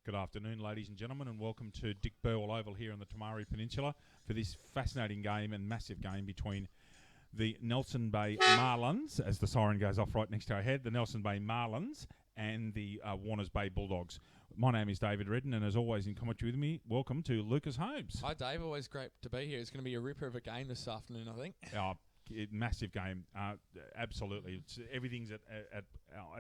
Good afternoon, ladies and gentlemen, and welcome to Dick Burwell Oval here on the Tamari Peninsula for this fascinating game and massive game between the Nelson Bay Marlins, as the siren goes off right next to our head, the Nelson Bay Marlins and the Warners Bay Bulldogs. My name is David Redden, and as always in commentary with me, welcome to Lucas Holmes. Hi, Dave. Always great to be here. It's going to be a ripper of a game this afternoon, I think. Massive game, absolutely. Everything's at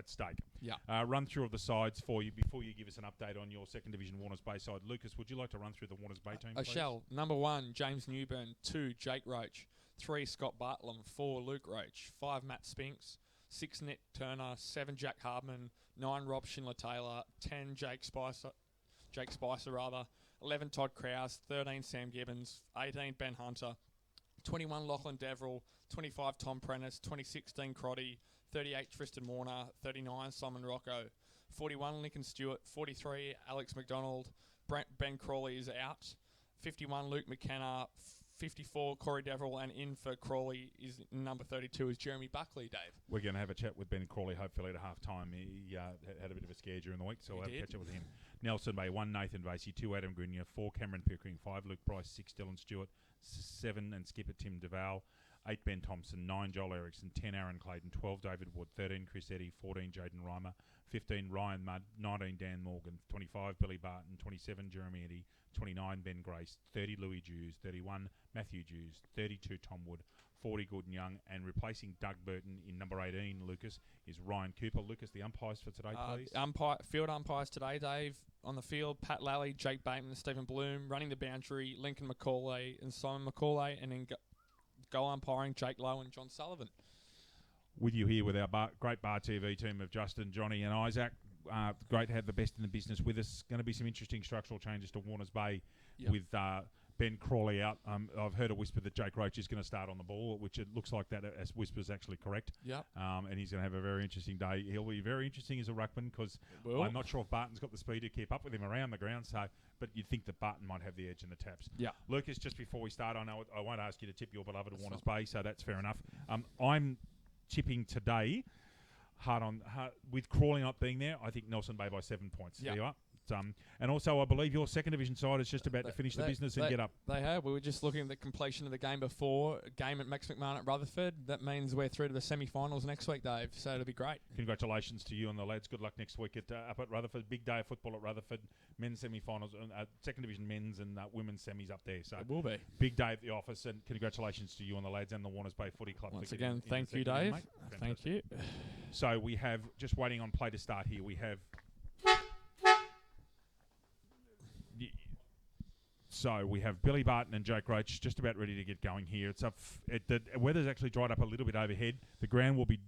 stake. Yeah. Run through of the sides for you before you give us an update on your second division Warners Bay side. Lucas, would you like to run through the Warners Bay team, I please? shall. Number 1, James Newburn. 2, Jake Roach. 3, Scott Bartlam. 4, Luke Roach. 5, Matt Spinks. 6, Nick Turner. 7, Jack Hardman. 9, Rob Schindler-Taylor. 10, Jake Spicer. 11, Todd Krause. 13, Sam Gibbons. 18, Ben Hunter. 21, Lachlan Deverell. 25, Tom Prentice. 26, Dean Crotty. 38, Tristan Warner. 39, Simon Rocco. 41, Lincoln Stewart. 43, Alex McDonald. Ben Crawley is out. 51, Luke McKenna. 54, Corey Deverell. And in for Crawley is number 32 is Jeremy Buckley, Dave. We're going to have a chat with Ben Crawley hopefully at half-time. He had a bit of a scare during the week, so we'll have a catch up with him. Nelson Bay, 1, Nathan Vasey. 2, Adam Grenier. 4, Cameron Pickering. 5, Luke Price. 6, Dylan Stewart. 7, and skipper Tim Duval. 8, Ben Thompson. 9, Joel Erickson. 10, Aaron Clayton. 12, David Wood. 13, Chris Eddy. 14, Jaden Reimer. 15, Ryan Mudd. 19, Dan Morgan. 25, Billy Barton. 27, Jeremy Eddy. 29, Ben Grace. 30, Louis Jews. 31, Matthew Jews. 32, Tom Wood. 40, Gordon Young. And replacing Doug Burton in number 18, Lucas, is Ryan Cooper. Lucas, the umpires for today, please. Field umpires today, Dave. On the field, Pat Lally, Jake Bateman, Stephen Bloom. Running the boundary, Lincoln McCauley and Simon McCauley. And then goal umpiring, Jake Lowe and John Sullivan. With you here with our great Bar TV team of Justin, Johnny and Isaac. Great to have the best in the business with us. Going to be some interesting structural changes to Warners Bay with Ben Crawley out. I've heard a whisper that Jake Roach is going to start on the ball, which it looks like that as whisper is actually correct. Yeah. And he's going to have a very interesting day. He'll be very interesting as a ruckman because I'm not sure if Barton's got the speed to keep up with him around the ground. But you'd think that Barton might have the edge in the taps. Yeah. Lucas, just before we start, I know I won't ask you to tip your beloved Warners Bay, so that's fair enough. I'm tipping today. Hard with Crawley not being there, I think Nelson Bay by 7 points. Yep. There you are. And also, I believe your second division side is just about to finish the business and get up. They have. We were just looking at the completion of the game before. A game at Max McMahon at Rutherford. That means we're through to the semi-finals next week, Dave. So it'll be great. Congratulations to you and the lads. Good luck next week up at Rutherford. Big day of football at Rutherford. Men's semi-finals, second division men's and women's semis up there. So it will be. Big day at the office, and congratulations to you and the lads and the Warners Bay Footy Club. Once again, thank you, Dave. Thank you. So we have, just waiting on play to start here, we have... So we have Billy Barton and Jake Roach just about ready to get going here. It's up. The weather's actually dried up a little bit overhead. The ground will be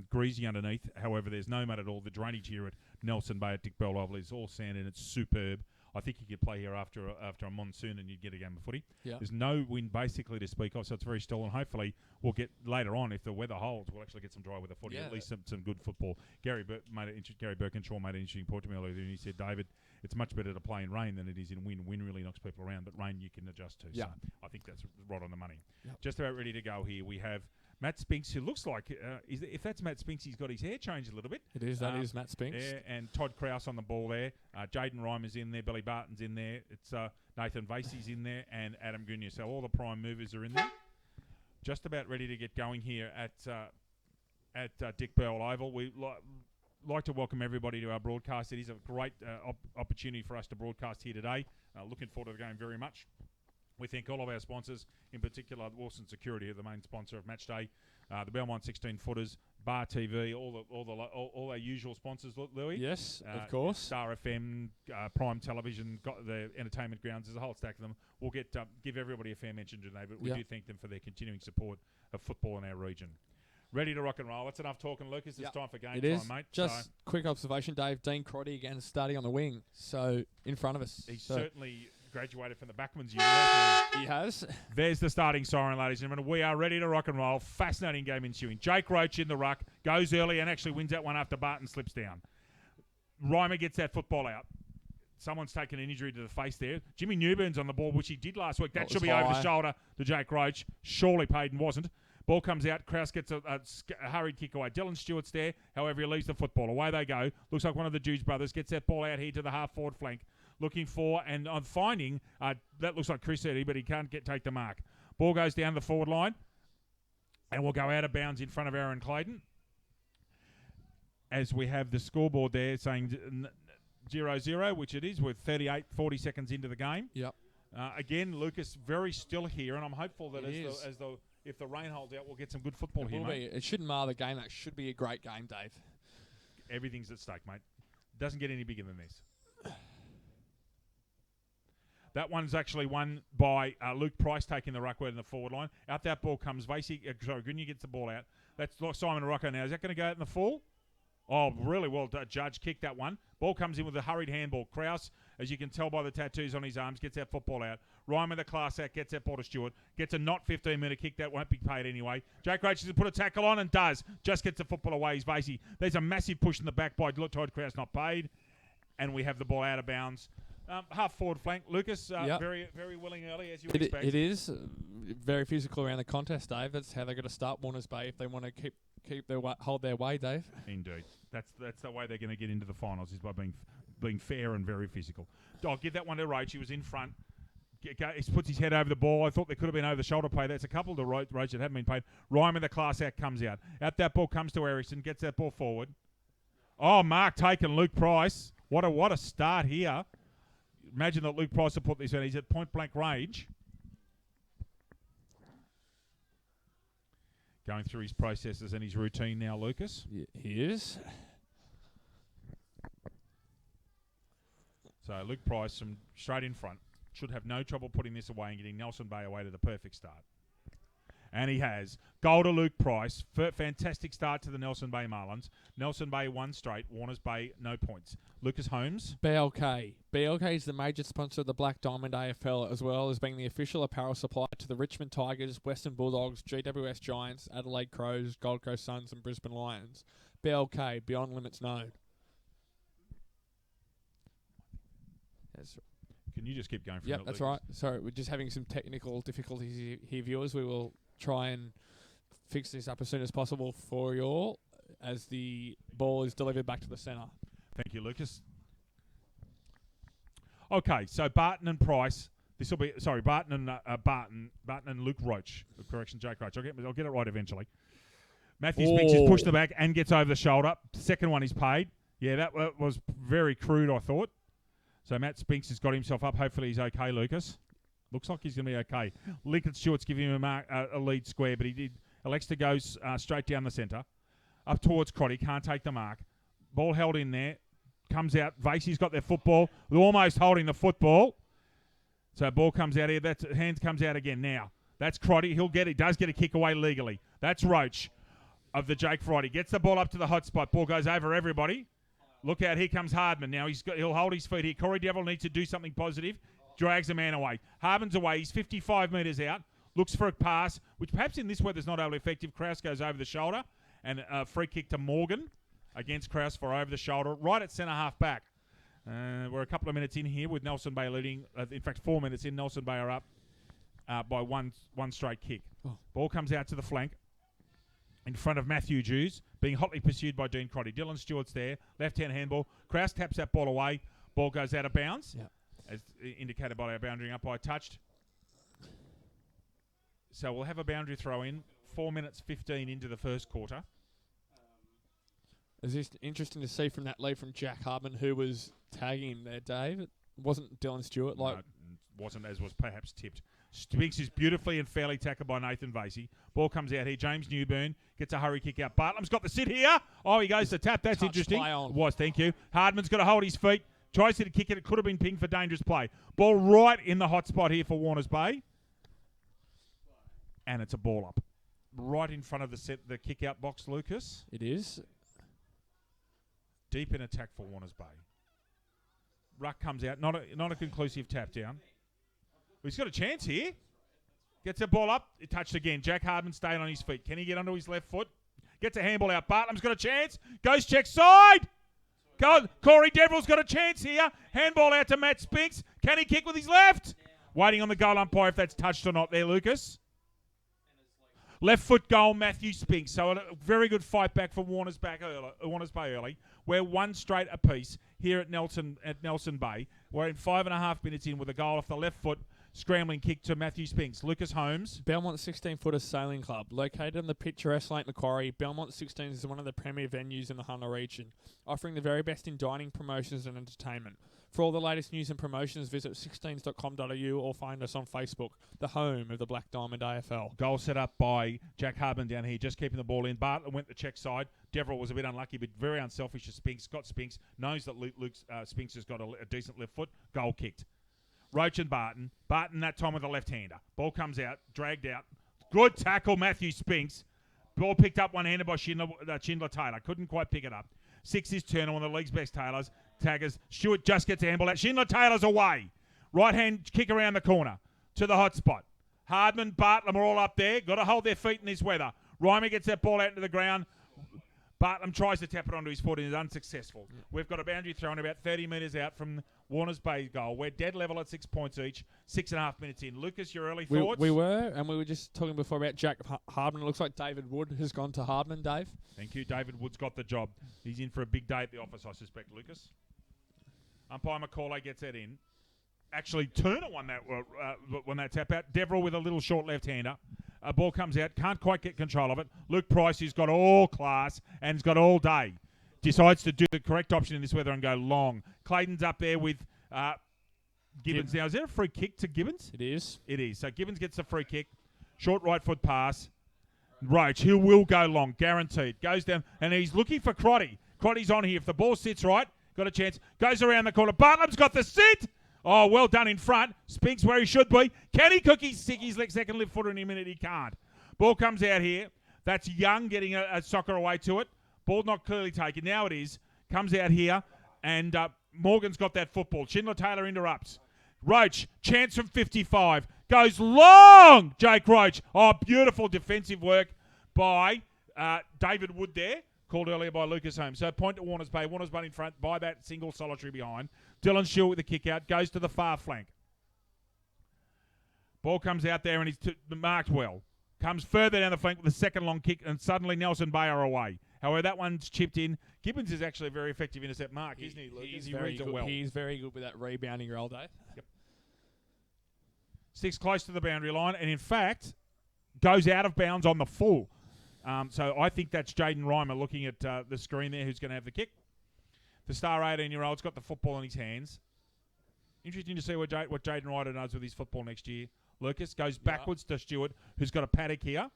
greasy underneath. However, there's no mud at all. The drainage here at Nelson Bay at Dick Burwell Oval is all sand and it's superb. I think you could play here after a monsoon and you'd get a game of footy. Yeah. There's no wind basically to speak of, so it's very still. And hopefully we'll get later on, if the weather holds, we'll actually get some dry weather footy, at least some good football. Gary Birkinshaw made an interesting point to me earlier, and he said, David, it's much better to play in rain than it is in wind. Wind really knocks people around, but rain you can adjust to. Yeah. So I think that's right on the money. Yep. Just about ready to go here. We have Matt Spinks, who looks like, if that's Matt Spinks, he's got his hair changed a little bit. It is, that is Matt Spinks. Yeah, and Todd Krause on the ball there. Jaden Reimer's in there. Billy Barton's in there. It's Nathan Vasey's in there, and Adam Grenier. So all the prime movers are in there. Just about ready to get going here at Dick Burwell Oval. We like to welcome everybody to our broadcast. It is a great opportunity for us to broadcast here today. Looking forward to the game very much. We thank all of our sponsors, in particular Wilson Security, the main sponsor of Match Day, the Belmont 16-footers, Bar TV, all our usual sponsors, Louis. Yes, of course. Star FM, Prime Television, got the entertainment grounds. There's a whole stack of them. We'll give everybody a fair mention today, but we do thank them for their continuing support of football in our region. Ready to rock and roll. That's enough talking, Lucas. It's time for game time, mate. Just quick observation, Dave. Dean Crotty again starting on the wing, so in front of us. He's certainly graduated from the Backman's University. He has. There's the starting siren, ladies and gentlemen. We are ready to rock and roll. Fascinating game ensuing. Jake Roach in the ruck, goes early and actually wins that one after Barton slips down. Reimer gets that football out. Someone's taken an injury to the face there. Jimmy Newburn's on the ball, which he did last week. That should be over the shoulder to Jake Roach. Surely Payton wasn't. Ball comes out. Krause gets a hurried kick away. Dylan Stewart's there. However, he leaves the football. Away they go. Looks like one of the Juge brothers gets that ball out here to the half-forward flank. Looking for, and I'm finding, that looks like Chris Eddy, but he can't take the mark. Ball goes down the forward line, and will go out of bounds in front of Aaron Clayton. As we have the scoreboard there saying 0-0, which it is, with 40 seconds into the game. Yep. Again, Lucas very still here, and I'm hopeful that if the rain holds out, we'll get some good football here, mate. It shouldn't mar the game. That should be a great game, Dave. Everything's at stake, mate. Doesn't get any bigger than this. That one's actually won by Luke Price taking the ruck in the forward line. Out that ball comes Grunier gets the ball out. That's Simon Rocco now. Is that going to go out in the full? Oh, really well Judge kicked that one. Ball comes in with a hurried handball. Krause, as you can tell by the tattoos on his arms, gets that football out. Ryan with the class out, gets that ball to Stewart. Gets a not 15-metre kick. That won't be paid anyway. Jake Roach has put a tackle on and does. Just gets the football away. He's Vasey. There's a massive push in the back by Todd Krause, not paid. And we have the ball out of bounds. Half forward flank. Lucas, very, very willing early, as you would expect. It is very physical around the contest, Dave. That's how they're going to start Warners Bay if they want to hold their way, Dave. Indeed. That's the way they're going to get into the finals, is by being fair and very physical. I'll give that one to Roach. He was in front. He puts his head over the ball. I thought there could have been over-the-shoulder play. That's a couple to Roach that haven't been paid. Ryan with the class out comes out. Out that ball comes to Ericsson. Gets that ball forward. Oh, Mark taken Luke Price. What a start here. Imagine that Luke Price will put this in. He's at point-blank range. Going through his processes and his routine now, Lucas. Yeah, he is. So Luke Price from straight in front should have no trouble putting this away and getting Nelson Bay away to the perfect start. And he has. Goal to Luke Price. Fantastic start to the Nelson Bay Marlins. Nelson Bay 1 straight. Warners Bay no points. Lucas Holmes. BLK. BLK is the major sponsor of the Black Diamond AFL, as well as being the official apparel supplier to the Richmond Tigers, Western Bulldogs, GWS Giants, Adelaide Crows, Gold Coast Suns and Brisbane Lions. BLK. Beyond Limits known. Can you just keep going from Yep, that's Lucas? right. Sorry, we're just having some technical difficulties here, viewers. We will try and fix this up as soon as possible for you all as the ball is delivered back to the centre. Thank you, Lucas. Okay, so Barton and Price. This will be Barton and Luke Roach. Correction, Jake Roach. I'll get it right eventually. Matthew Spinks is pushed the back and gets over the shoulder. Second one is paid. Yeah, that was very crude, I thought. So Matt Spinks has got himself up. Hopefully he's okay, Lucas. Looks like he's going to be okay. Lincoln Stewart's giving him a lead square, but he did. Alexa goes straight down the centre. Up towards Crotty. Can't take the mark. Ball held in there. Comes out. Vasey's got their football. They're almost holding the football. So ball comes out here. Hands comes out again now. That's Crotty. He does get a kick away legally. That's Roach of the Jake Friday. Gets the ball up to the hot spot. Ball goes over everybody. Look out, here comes Hardman. Now he'll hold his feet here. Corey Devil needs to do something positive. Drags a man away. Hardman's away. He's 55 metres out. Looks for a pass, which perhaps in this weather is not overly effective. Krause goes over the shoulder. And a free kick to Morgan against Krause for over the shoulder. Right at centre half back. We're a couple of minutes in here with Nelson Bay leading. In fact, 4 minutes in. Nelson Bay are up by one straight kick. Oh. Ball comes out to the flank. In front of Matthew Jews, being hotly pursued by Dean Crotty. Dylan Stewart's there, left-hand handball. Krause taps that ball away. Ball goes out of bounds, as indicated by our boundary umpire touched. So we'll have a boundary throw in. 4 minutes 15 into the first quarter. Is this interesting to see from that lead from Jack Hardman, who was tagging him there, Dave? It wasn't Dylan Stewart. No, it wasn't, as was perhaps tipped. Spinks is beautifully and fairly tackled by Nathan Vasey. Ball comes out here. James Newburn gets a hurry kick out. Bartlam's got the sit here. Oh, he goes to tap. That's interesting. It was, thank you. Hardman's got to hold his feet. Tries to kick it. It could have been pinged for dangerous play. Ball right in the hot spot here for Warners Bay. And it's a ball up. Right in front of the kick-out box, Lucas. It is. Deep in attack for Warners Bay. Ruck comes out. Not a conclusive tap down. He's got a chance here. Gets the ball up. It touched again. Jack Hardman staying on his feet. Can he get onto his left foot? Gets a handball out. Bartlam's got a chance. Goes check side. Corey Deverell's got a chance here. Handball out to Matt Spinks. Can he kick with his left? Waiting on the goal umpire if that's touched or not there, Lucas. Left foot goal, Matthew Spinks. So a very good fight back for Warners Bay early. We're one straight apiece here at Nelson Bay. We're in 5.5 minutes in with a goal off the left foot. Scrambling kick to Matthew Spinks. Lucas Holmes. Belmont 16-footer sailing club. Located in the picturesque Lake Macquarie, Belmont 16 is one of the premier venues in the Hunter region, offering the very best in dining, promotions and entertainment. For all the latest news and promotions, visit 16s.com.au or find us on Facebook, the home of the Black Diamond AFL. Goal set up by Jack Hardman down here, just keeping the ball in. Bartlett went the check side. Deverell was a bit unlucky, but very unselfish to Spinks. Scott Spinks knows that Luke Spinks has got a decent left foot. Goal kicked. Roach and Barton. Barton that time with a left-hander. Ball comes out, dragged out. Good tackle, Matthew Spinks. Ball picked up one-handed by Schindler Taylor. Couldn't quite pick it up. 6 is Turner, one of the league's best taggers. Stewart just gets a handball out. Schindler Taylor's away. Right-hand kick around the corner to the hot spot. Hardman, Bartlam are all up there. Got to hold their feet in this weather. Reimer gets that ball out into the ground. Bartlam tries to tap it onto his foot and is unsuccessful. We've got a boundary thrown about 30 metres out from Warners Bay goal. We're dead level at 6 points each. 6.5 minutes in. Lucas, your early thoughts? We were, and we were just talking before about Jack Hardman. It looks like David Wood has gone to Hardman, Dave. Thank you. David Wood's got the job. He's in for a big day at the office, I suspect, Lucas. Umpire McCauley gets that in. Actually, Turner won that tap out. Deverell with a little short left-hander. A ball comes out, can't quite get control of it. Luke Price, who's got all class and has got all day, decides to do the correct option in this weather and go long. Clayton's up there with Gibbons. Now, is there a free kick to Gibbons? It is. It is. So Gibbons gets the free kick. Short right foot pass. Roach, he will go long, guaranteed. Goes down, and he's looking for Crotty. Crotty's on here. If the ball sits right, got a chance. Goes around the corner. Bartlam's got the sit. Oh, well done in front. Spinks where he should be. Can he cook his second left footer in a minute? He can't. Ball comes out here. That's Young getting a soccer away to it. Ball not clearly taken. Now it is. Comes out here, and Morgan's got that football. Schindler Taylor interrupts. Roach, chance from 55. Goes long, Jake Roach. Oh, beautiful defensive work by David Wood there. Called earlier by Lucas Holmes. So point to Warners Bay. Warners Bay in front by that single solitary behind. Dylan Stewart with the kick out. Goes to the far flank. Ball comes out there and he's marked well. Comes further down the flank with a second long kick and suddenly Nelson Bay are away. However, that one's chipped in. Gibbons is actually a very effective intercept mark, isn't he, Lucas? He reads it well. He's very good with that rebounding role, Dave. Yep. Sticks close to the boundary line and, in fact, goes out of bounds on the full. So I think that's Jaden Reimer looking at the screen there who's going to have the kick. The star 18-year-old's got the football in his hands. Interesting to see what Jaden Ryder does with his football next year. Lucas goes backwards to Stewart, who's got a paddock here.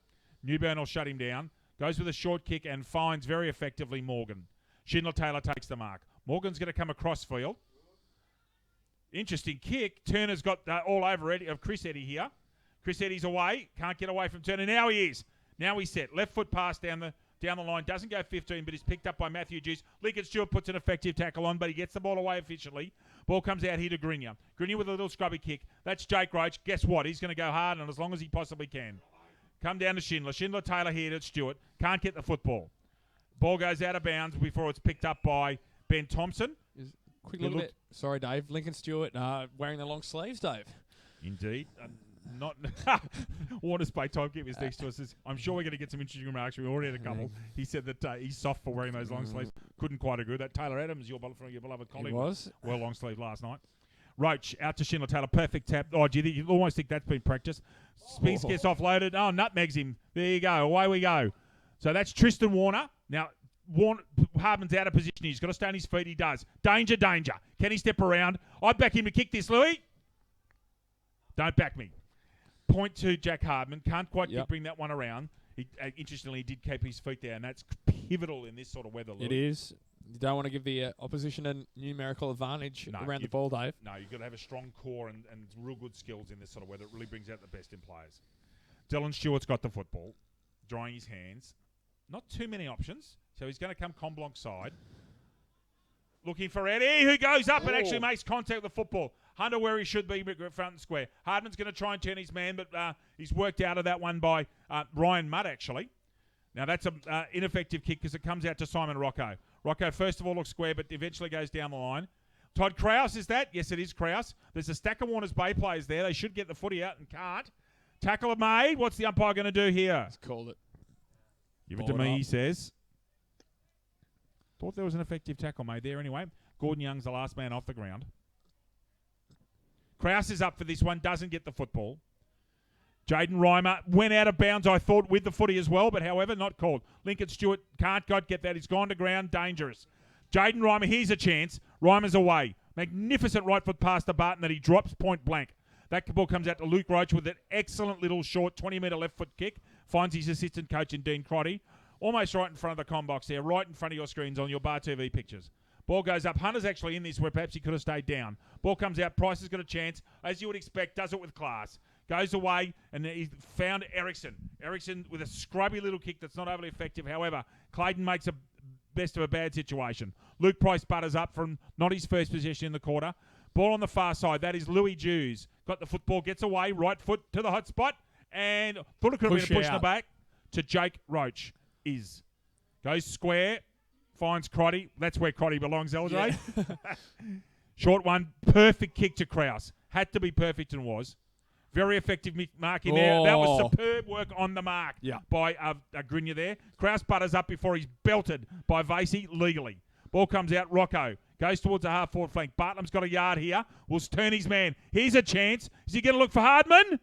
Newburn will shut him down. Goes with a short kick and finds very effectively Morgan. Schindler Taylor takes the mark. Morgan's going to come across field. Interesting kick. Turner's got all over Chris Eddy here. Chris Eddy's away. Can't get away from Turner. Now he is. Now he's set. Left foot pass down the line. Doesn't go 15, but is picked up by Matthew Juice. Lincoln Stewart puts an effective tackle on, but he gets the ball away efficiently. Ball comes out here to Grenier. Grenier with a little scrubby kick. That's Jake Roach. Guess what? He's going to go hard on as long as he possibly can. Come down to Schindler. Schindler Taylor here to Stewart. Can't get the football. Ball goes out of bounds before it's picked up by Ben Thompson. Quick little bit. Sorry, Dave. Lincoln Stewart wearing the long sleeves, Dave. Indeed. Not Warners Bay timekeeper's next to us. I'm sure we're going to get some interesting remarks. We already had a couple. He said that he's soft for wearing those long sleeves. Couldn't quite agree with that. Taylor Adams, your beloved colleague, was well long sleeve last night. Roach out to Schindler Taylor. Perfect tap. Oh, do you almost think that's been practiced? Spinks gets offloaded. Oh, nutmegs him. There you go. Away we go. So that's Tristan Warner. Now, Hardman's out of position. He's got to stay on his feet. He does. Danger, danger. Can he step around? I'd back him to kick this, Louis. Don't back me. Point to Jack Hardman. Can't quite bring that one around. Interestingly, he did keep his feet there, and that's pivotal in this sort of weather, Louis. It is. You don't want to give the opposition a numerical advantage around the ball, Dave. No, you've got to have a strong core and real good skills in this sort of weather. It really brings out the best in players. Dylan Stewart's got the football, drying his hands. Not too many options, so he's going to come Comblanc side. Looking for Eddie, who goes up and actually makes contact with the football. Hunter where he should be, front and square. Hardman's going to try and turn his man, but he's worked out of that one by Ryan Mudd, actually. Now, that's an ineffective kick because it comes out to Simon Rocco. Rocco, first of all, looks square, but eventually goes down the line. Todd Krause, is that? Yes, it is Krause. There's a stack of Warners Bay players there. They should get the footy out and can't. Tackle made. What's the umpire going to do here? He's called it. Give it to me, he says. Thought there was an effective tackle made there anyway. Gordon Young's the last man off the ground. Krause is up for this one. Doesn't get the football. Jaden Reimer went out of bounds, I thought, with the footy as well, but however, not called. Lincoln Stewart can't get that. He's gone to ground. Dangerous. Jaden Reimer, here's a chance. Reimer's away. Magnificent right foot pass to Barton that he drops point blank. That ball comes out to Luke Roach with an excellent little short 20-metre left foot kick. Finds his assistant coach in Dean Crotty. Almost right in front of the comm box there, right in front of your screens on your Bar TV pictures. Ball goes up. Hunter's actually in this where perhaps he could have stayed down. Ball comes out. Price has got a chance. As you would expect, does it with class. Goes away, and he found Ericsson. Ericsson with a scrubby little kick that's not overly effective. However, Clayton makes a best of a bad situation. Luke Price butters up from not his first possession in the quarter. Ball on the far side. That is Louis Jews. Got the football, gets away. Right foot to the hot spot. And thought it could have been a push in the back to Jake Roach. Goes square. Finds Crotty. That's where Crotty belongs, LJ. Yeah. Short one. Perfect kick to Krause. Had to be perfect and was. Very effective mark in there. That was superb work on the mark by Grinya there. Krause butters up before he's belted by Vasey legally. Ball comes out. Rocco goes towards the half-forward flank. Bartlam's got a yard here. Will turn his man. Here's a chance. Is he going to look for Hardman?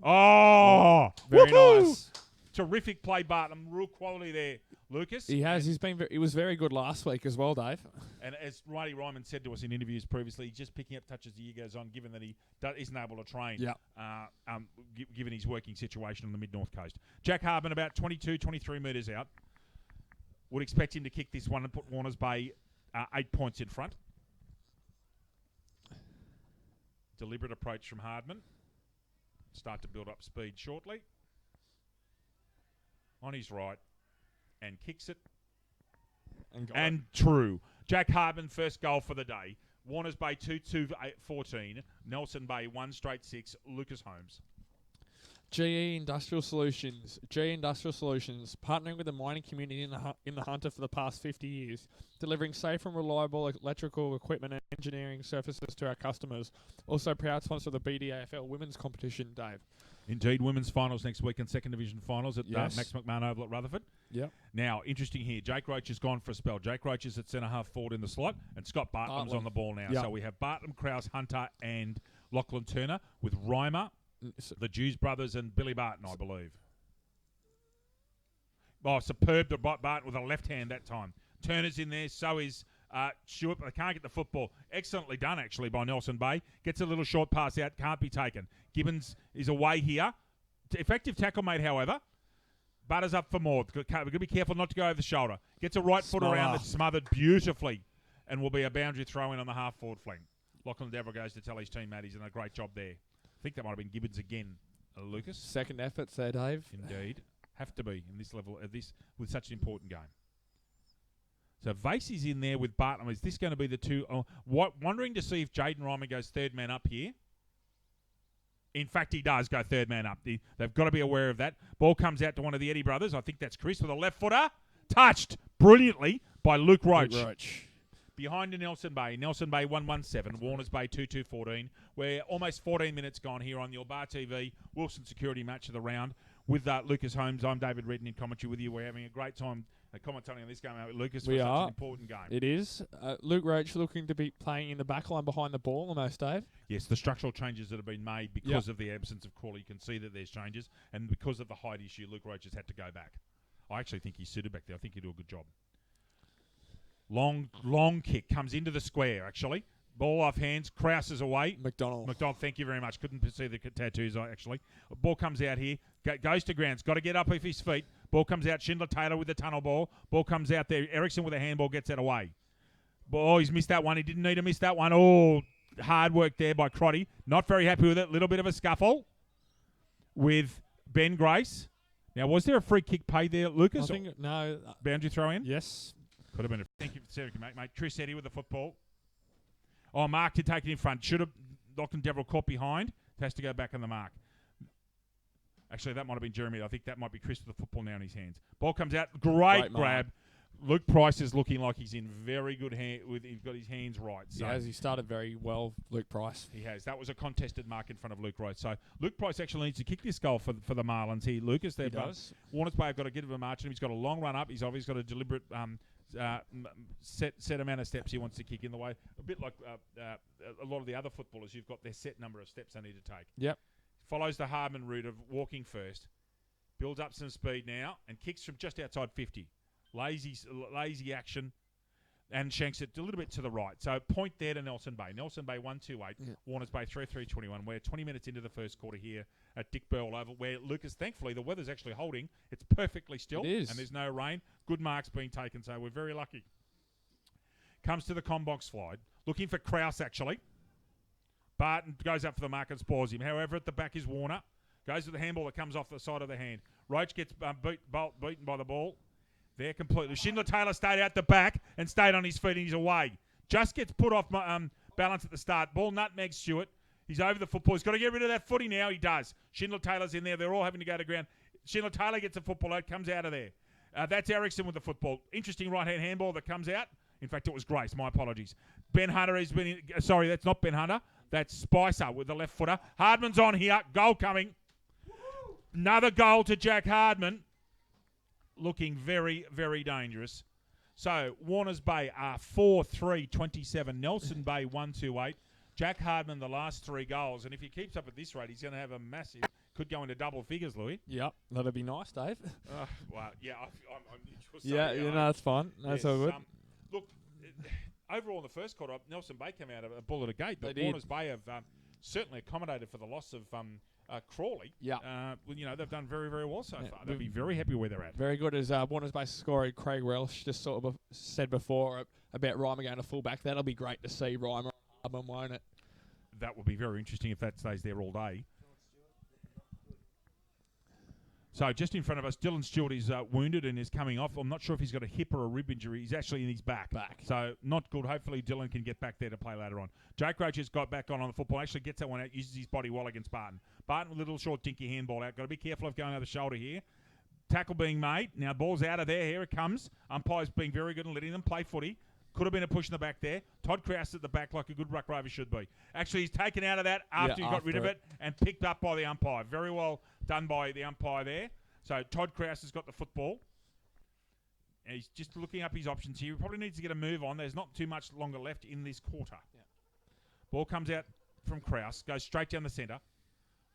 Oh, very nice. Terrific play, Bartlam. Real quality there, Lucas. He has. He was very good last week as well, Dave. And as Riley Ryman said to us in interviews previously, he's just picking up touches as the year goes on, given that he isn't able to train, given his working situation on the mid-north coast. Jack Hardman about 22, 23 metres out. Would expect him to kick this one and put Warners Bay 8 points in front. Deliberate approach from Hardman. Start to build up speed shortly. On his right, and kicks it. And true. Jack Hardman, first goal for the day. Warners Bay 2-2-14. Nelson Bay 1 straight 6. Lucas Holmes. GE Industrial Solutions. GE Industrial Solutions, partnering with the mining community in the Hunter for the past 50 years, delivering safe and reliable electrical equipment and engineering services to our customers. Also proud sponsor of the BDAFL women's competition, Dave. Indeed, women's finals next week and second division finals at Max McMahon Oval at Rutherford. Yep. Now, interesting here, Jake Roach has gone for a spell. Jake Roach is at centre half forward in the slot, and Scott Bartlam's on the ball now. Yep. So we have Bartlam, Krause, Hunter, and Lachlan Turner with Reimer, the Jews brothers, and Billy Barton, I believe. Oh, superb to Barton with a left hand that time. Turner's in there, so is Stewart, but they can't get the football. Excellently done, actually, by Nelson Bay. Gets a little short pass out, can't be taken. Gibbons is away here. Effective tackle made, however. Butters up for more. We've got to be careful not to go over the shoulder. Gets a right foot around that's smothered beautifully and will be a boundary throw-in on the half-forward flank. Lachlan Devereux goes to tell his team, Matt, he's done a great job there. I think that might have been Gibbons again, Lucas. Second efforts there, Dave. Indeed. Have to be in this level, with such an important game. So Vasey's in there with Barton. Is this going to be the two? Wondering to see if Jaden Reimer goes third man up here. In fact, he does go third man up. They've got to be aware of that. Ball comes out to one of the Eddie brothers. I think that's Chris with a left footer. Touched brilliantly by Luke Roach. Behind to Nelson Bay. Nelson Bay 1-1-7. Warners Bay 2-2-14. We're almost 14 minutes gone here on your Bar TV Wilson Security Match of the Round with Lucas Holmes. I'm David Redden in commentary with you. We're having a great time commentating on this game with Lucas. We are. Such an important game. It is. Luke Roach looking to be playing in the back line behind the ball almost, Dave. Yes, the structural changes that have been made because of the absence of Crawley. You can see that there's changes. And because of the height issue, Luke Roach has had to go back. I actually think he's suited back there. I think he'll do a good job. Long kick. Comes into the square, actually. Ball off hands. Krause is away. McDonald, thank you very much. Couldn't see the tattoos, actually. Ball comes out here. Goes to grounds. Got to get up off his feet. Ball comes out. Schindler-Taylor with the tunnel ball. Ball comes out there. Ericsson with a handball gets that away. Oh, he's missed that one. He didn't need to miss that one. Oh, hard work there by Crotty. Not very happy with it. Little bit of a scuffle with Ben Grace. Now, was there a free kick paid there, Lucas? I think, no. Boundary throw in? Yes. Could have been. Thank you for serving, mate. Chris Eddy with the football. Oh, Mark did take it in front. Should have Lachlan Devereux caught behind. Has to go back on the mark. Actually, that might have been Jeremy. I think that might be Chris with the football now in his hands. Ball comes out. Great grab. Luke Price is looking like he's in very good hand. He's got his hands right. So he started very well, Luke Price. He has. That was a contested mark in front of Luke Price. So Luke Price actually needs to kick this goal for the Marlins here. Lucas, He does. Warners Bay have got to give him a march, and he's got a long run up. He's obviously got a deliberate set amount of steps he wants to kick in the way. A bit like a lot of the other footballers, you've got their set number of steps they need to take. Yep. Follows the Hardman route of walking first, builds up some speed now, and kicks from just outside 50. Lazy action, and shanks it a little bit to the right. So point there to Nelson Bay. Nelson Bay 1-2-8. Yeah. Warners Bay 3-3-21. We're 20 minutes into the first quarter here at Dick Burwell Oval, where Lucas, thankfully, the weather's actually holding. It's perfectly still. It is. And there's no rain. Good marks being taken, so we're very lucky. Comes to the combox slide. Looking for Krause, actually. Barton goes up for the mark and spoils him. However, at the back is Warner. Goes to the handball that comes off the side of the hand. Roach gets beaten by the ball. There completely. Schindler-Taylor stayed out the back and stayed on his feet, and he's away. Just gets put off balance at the start. Ball nutmegs Stewart. He's over the football. He's got to get rid of that footy now. He does. Schindler-Taylor's in there. They're all having to go to ground. Schindler-Taylor gets a football out, comes out of there. That's Ericsson with the football. Interesting right-hand handball that comes out. In fact, it was Grace. My apologies. Ben Hunter has been... sorry, that's not Ben Hunter. That's Spicer with the left footer. Hardman's on here. Goal coming. Another goal to Jack Hardman. Looking very, very dangerous. So, Warners Bay are 4-3-27. Nelson Bay 1-2-8. Jack Hardman, the last 3 goals. And if he keeps up at this rate, he's going to have a massive... Could go into double figures, Louis. Yep, that'd be nice, Dave. Well, yeah, I'm yeah, that's fine. That's all good. Look, overall in the first quarter, Nelson Bay came out of a bullet a gate, but They Warners Bay have certainly accommodated for the loss of Crawley. Yeah. They've done very, very well so far. They'll be very happy where they're at. Very good. As Warners Bay scorer Craig Welsh just sort of said before about Reimer going to fullback. That'll be great to see Reimer, won't it? That will be very interesting if that stays there all day. So just in front of us, Dylan Stewart is wounded and is coming off. I'm not sure if he's got a hip or a rib injury. He's actually in his back. So not good. Hopefully Dylan can get back there to play later on. Jake Roach has got back on the football. Actually gets that one out. Uses his body well against Barton. Barton with a little short dinky handball out. Got to be careful of going over the shoulder here. Tackle being made. Now ball's out of there. Here it comes. Umpires being very good and letting them play footy. Could have been a push in the back there. Todd Krause at the back like a good ruck rover should be. Actually, he's taken out of that after he got rid of it and picked up by the umpire. Very well done by the umpire there. So Todd Krause has got the football. And he's just looking up his options here. He probably needs to get a move on. There's not too much longer left in this quarter. Yeah. Ball comes out from Krause. Goes straight down the centre.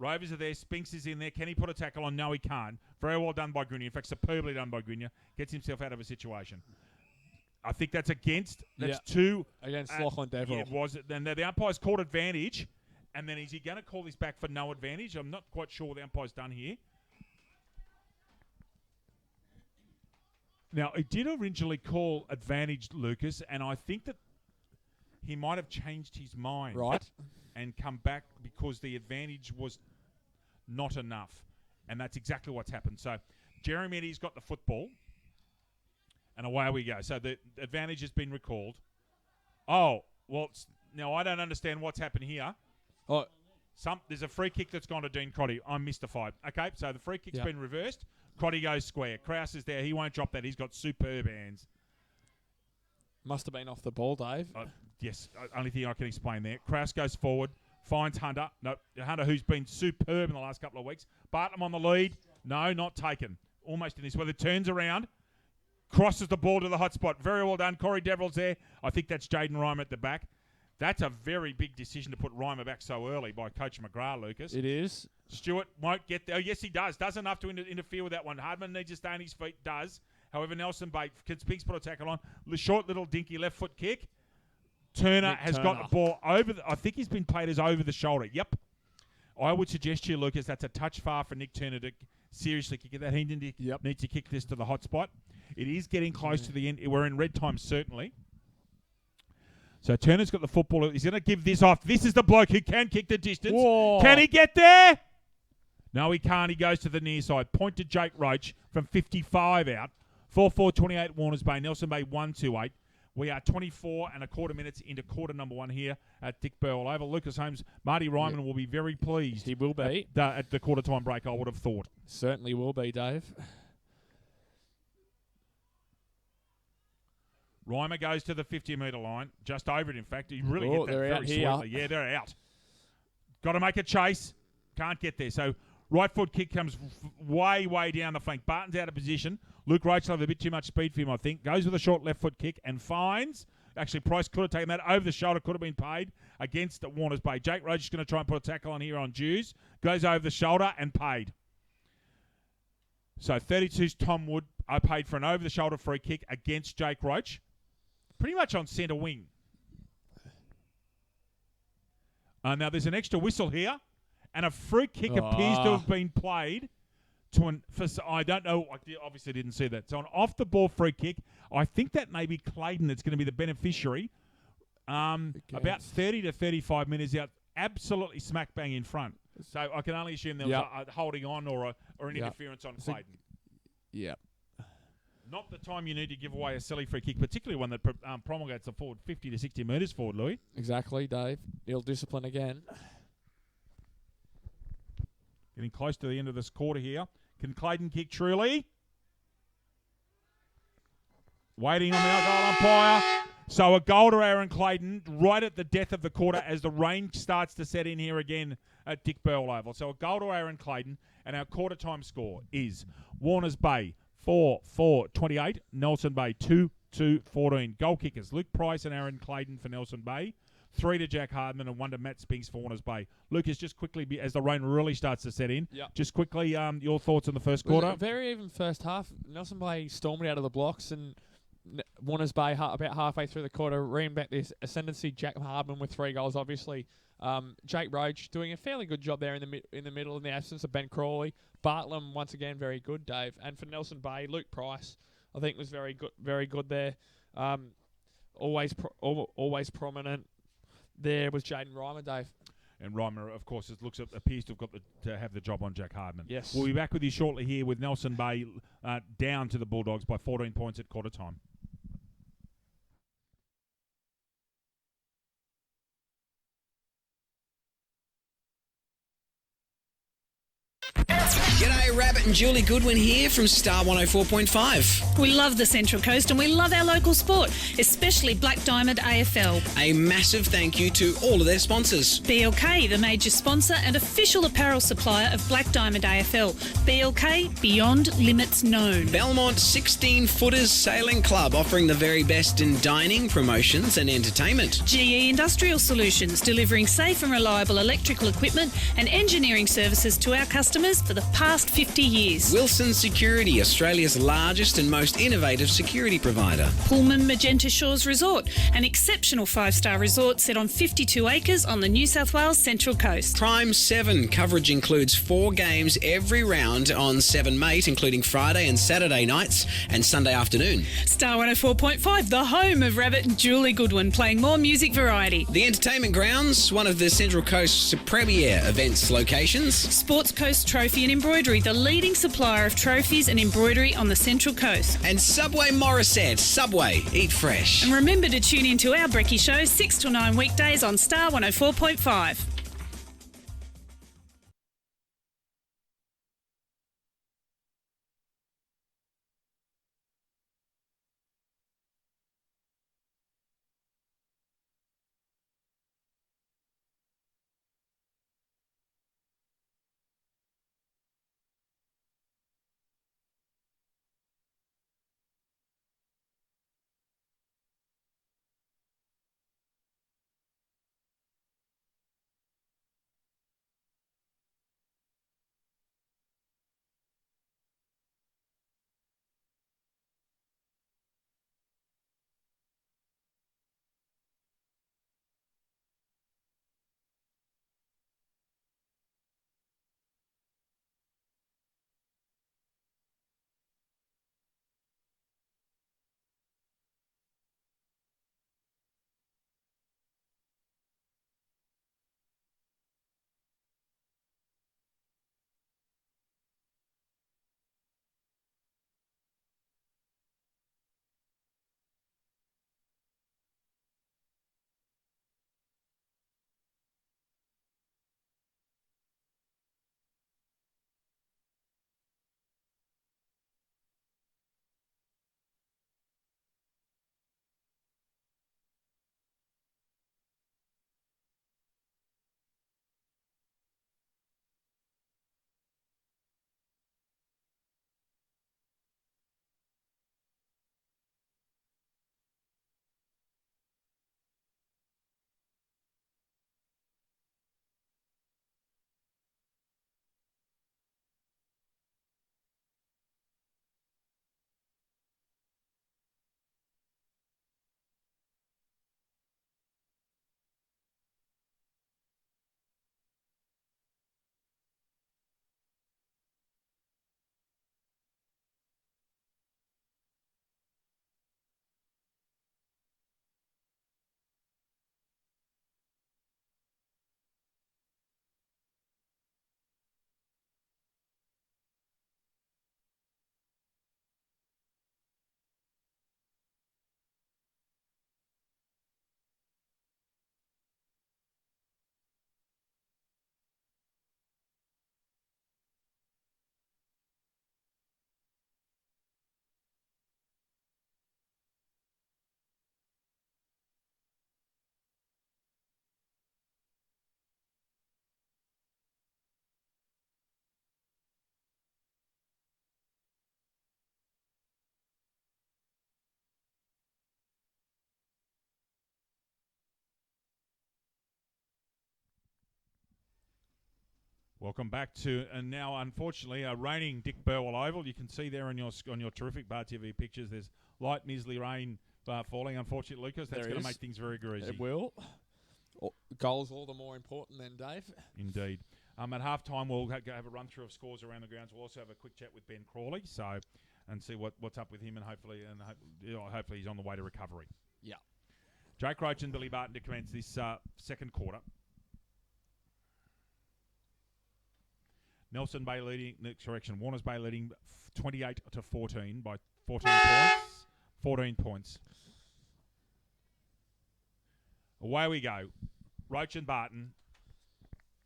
Rovers are there. Spinks is in there. Can he put a tackle on? No, he can't. Very well done by Grunier. In fact, superbly done by Grunier. Gets himself out of a situation. I think that's against. That's 2. Against Lachlan Deverell. Yeah, it was. And the umpire's called advantage. And then is he going to call this back for no advantage? I'm not quite sure what the umpire's done here. Now, he did originally call advantage, Lucas, and I think that he might have changed his mind. Right. And come back because the advantage was not enough. And that's exactly what's happened. So, Jeremy Eddie's got the football. And away we go. So, the advantage has been recalled. Oh, well, now I don't understand what's happened here. Oh. There's a free kick that's gone to Dean Crotty. I'm mystified. Okay, so the free kick's been reversed. Crotty goes square. Krause is there. He won't drop that. He's got superb hands. Must have been off the ball, Dave. Yes, only thing I can explain there. Krause goes forward, finds Hunter. No, Hunter, who's been superb in the last couple of weeks. Bartlam on the lead. No, not taken. Almost in this weather. Turns around, crosses the ball to the hot spot. Very well done. Corey Deverell's there. I think that's Jaden Reimer at the back. That's a very big decision to put Reimer back so early by Coach McGrath, Lucas. It is. Stewart won't get there. Oh, yes, he does. Does enough to interfere with that one. Hardman needs to stay on his feet. Does. However, Nelson Bate, Spinks put a tackle on. Short little dinky left foot kick. Turner has got the ball over. I think he's been played as over the shoulder. Yep. I would suggest to you, Lucas, that's a touch far for Nick Turner to seriously kick it. That he needs to kick this to the hot spot. It is getting close to the end. We're in red time, certainly. So Turner's got the football. He's going to give this off. This is the bloke who can kick the distance. Whoa. Can he get there? No, he can't. He goes to the near side. Point to Jake Roach from 55 out. 4-4-28 Warners Bay. Nelson Bay 1-2-8. We are 24 and a quarter minutes into quarter number 1 here at Dick Burwell Oval. Lucas Holmes, Marty Ryman will be very pleased. He will be. At the quarter time break, I would have thought. Certainly will be, Dave. Reimer goes to the 50-metre line, just over it, in fact. You really Oh, get that they're very out here. sweetly. Yeah, they're out. Got to make a chase. Can't get there. So right foot kick comes way, way down the flank. Barton's out of position. Luke Roach will have a bit too much speed for him, I think. Goes with a short left foot kick and finds. Actually, Price could have taken that over the shoulder, could have been paid against Warner's Bay. Jake Roach is going to try and put a tackle on here on Jews. Goes over the shoulder and paid. So 32's Tom Wood are paid for an over-the-shoulder free kick against Jake Roach. Pretty much on centre wing. Now, there's an extra whistle here, and a free kick appears to have been played to I don't know, I obviously didn't see that. So an off-the-ball free kick, I think that may be Clayton that's going to be the beneficiary. About 30 to 35 minutes out, absolutely smack bang in front. So I can only assume there was a holding on or an interference on Clayton. Yeah. Not the time you need to give away a silly free kick, particularly one that promulgates a forward 50 to 60 metres forward, Louis. Exactly, Dave. Ill discipline again. Getting close to the end of this quarter here. Can Clayton kick truly? Waiting on the goal umpire. So a goal to Aaron Clayton right at the death of the quarter as the rain starts to set in here again at Dick Bell Oval. So a goal to Aaron Clayton, and our quarter time score is Warner's Bay 4-4-28, Nelson Bay 2-2-14. Goal kickers Luke Price and Aaron Clayton for Nelson Bay, 3 to Jack Hardman and 1 to Matt Spinks for Warner's Bay. Lucas, just quickly, as the rain really starts to set in, just quickly, your thoughts on the first quarter? Very even first half. Nelson Bay stormed out of the blocks, and Warner's Bay about halfway through the quarter reamed back this ascendancy. Jack Hardman with 3 goals, obviously. Jake Roach doing a fairly good job there in the middle in the absence of Ben Crawley. Bartlam once again very good, Dave. And for Nelson Bay, Luke Price I think was very good there. Always prominent. There was Jaden Reimer, Dave. And Reimer, of course, appears to have the job on Jack Hardman. Yes. We'll be back with you shortly here with Nelson Bay down to the Bulldogs by 14 points at quarter time. G'day, Rabbit and Julie Goodwin here from Star 104.5. We love the Central Coast and we love our local sport, especially Black Diamond AFL. A massive thank you to all of their sponsors. BLK, the major sponsor and official apparel supplier of Black Diamond AFL. BLK, beyond limits known. Belmont 16-Footers Sailing Club, offering the very best in dining, promotions and entertainment. GE Industrial Solutions, delivering safe and reliable electrical equipment and engineering services to our customers for the past 50 years. Wilson Security, Australia's largest and most innovative security provider. Pullman Magenta Shores Resort, an exceptional 5-star resort set on 52 acres on the New South Wales Central Coast. Prime 7, coverage includes 4 games every round on 7 Mate, including Friday and Saturday nights and Sunday afternoon. Star 104.5, the home of Rabbit and Julie Goodwin, playing more music variety. The Entertainment Grounds, one of the Central Coast's premier events locations. Sports Coast Trophy and Embroidery, the leading supplier of trophies and embroidery on the Central Coast. And Subway Morisset. Subway, eat fresh. And remember to tune into our Brekkie Show 6 to 9 weekdays on Star 104.5. Welcome back to, and now unfortunately a raining Dick Burwell Oval. You can see there on your terrific Bar TV pictures. There's light measly rain falling. Unfortunately, Lucas, that's going to make things very greasy. It will. Goals all the more important then, Dave. Indeed. At halftime, we'll have a run through of scores around the grounds. We'll also have a quick chat with Ben Crawley, and see what's up with him, and hopefully he's on the way to recovery. Yeah. Jake Roach and Billy Barton to commence this second quarter. Nelson Bay leading, Warners Bay leading 28-14 by 14 points. 14 points. Away we go. Roach and Barton.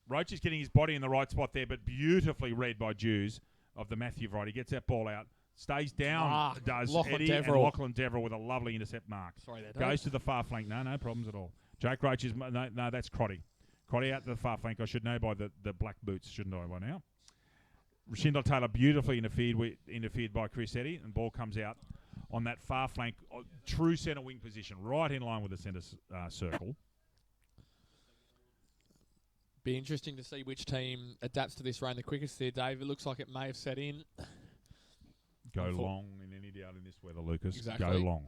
Roach is getting his body in the right spot there, but beautifully read by Jews of the Matthew variety. He gets that ball out. Stays down, does Lachlan Eddie, Deverell. and Lachlan Deverell with a lovely intercept mark. Sorry there, Dave. Goes to the far flank. No problems at all. Jake Roach is... No, that's Crotty. Crotty out to the far flank. I should know by the black boots, shouldn't I, by now? Shindle Taylor beautifully interfered by Chris Eddy, and ball comes out on that far flank, true centre wing position, right in line with the centre circle. Be interesting to see which team adapts to this rain the quickest there, Dave. It looks like it may have set in. Go long in any doubt in this weather, Lucas. Exactly. Go long.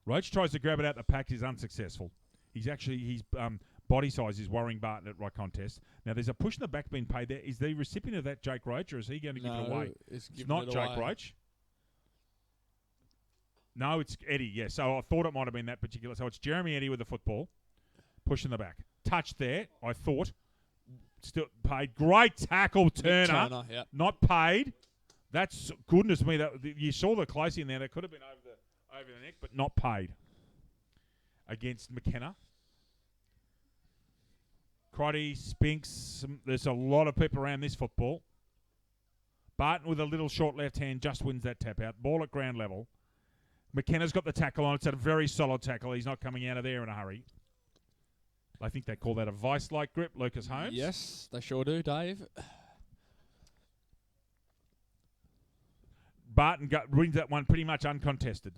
Roach tries to grab it out the pack. He's unsuccessful. His body size is worrying Barton at right contest. Now, there's a push in the back being paid there. Is the recipient of that Jake Roach, or is he going to give it away? It's not Jake Roach. No, it's Eddie, yeah. So I thought it might have been that particular. So it's Jeremy Eddie with the football. Push in the back. Touch there, I thought. Still paid. Great tackle, Turner. Yep. Not paid. That's, goodness me, you saw the close in there. That could have been over the neck, but not paid. Against McKenna. Crotty, Spinks. There's a lot of people around this football. Barton with a little short left hand just wins that tap out. Ball at ground level. McKenna's got the tackle on. It's a very solid tackle. He's not coming out of there in a hurry. I think they call that a vice-like grip, Lucas Holmes. Yes, they sure do, Dave. Barton wins that one pretty much uncontested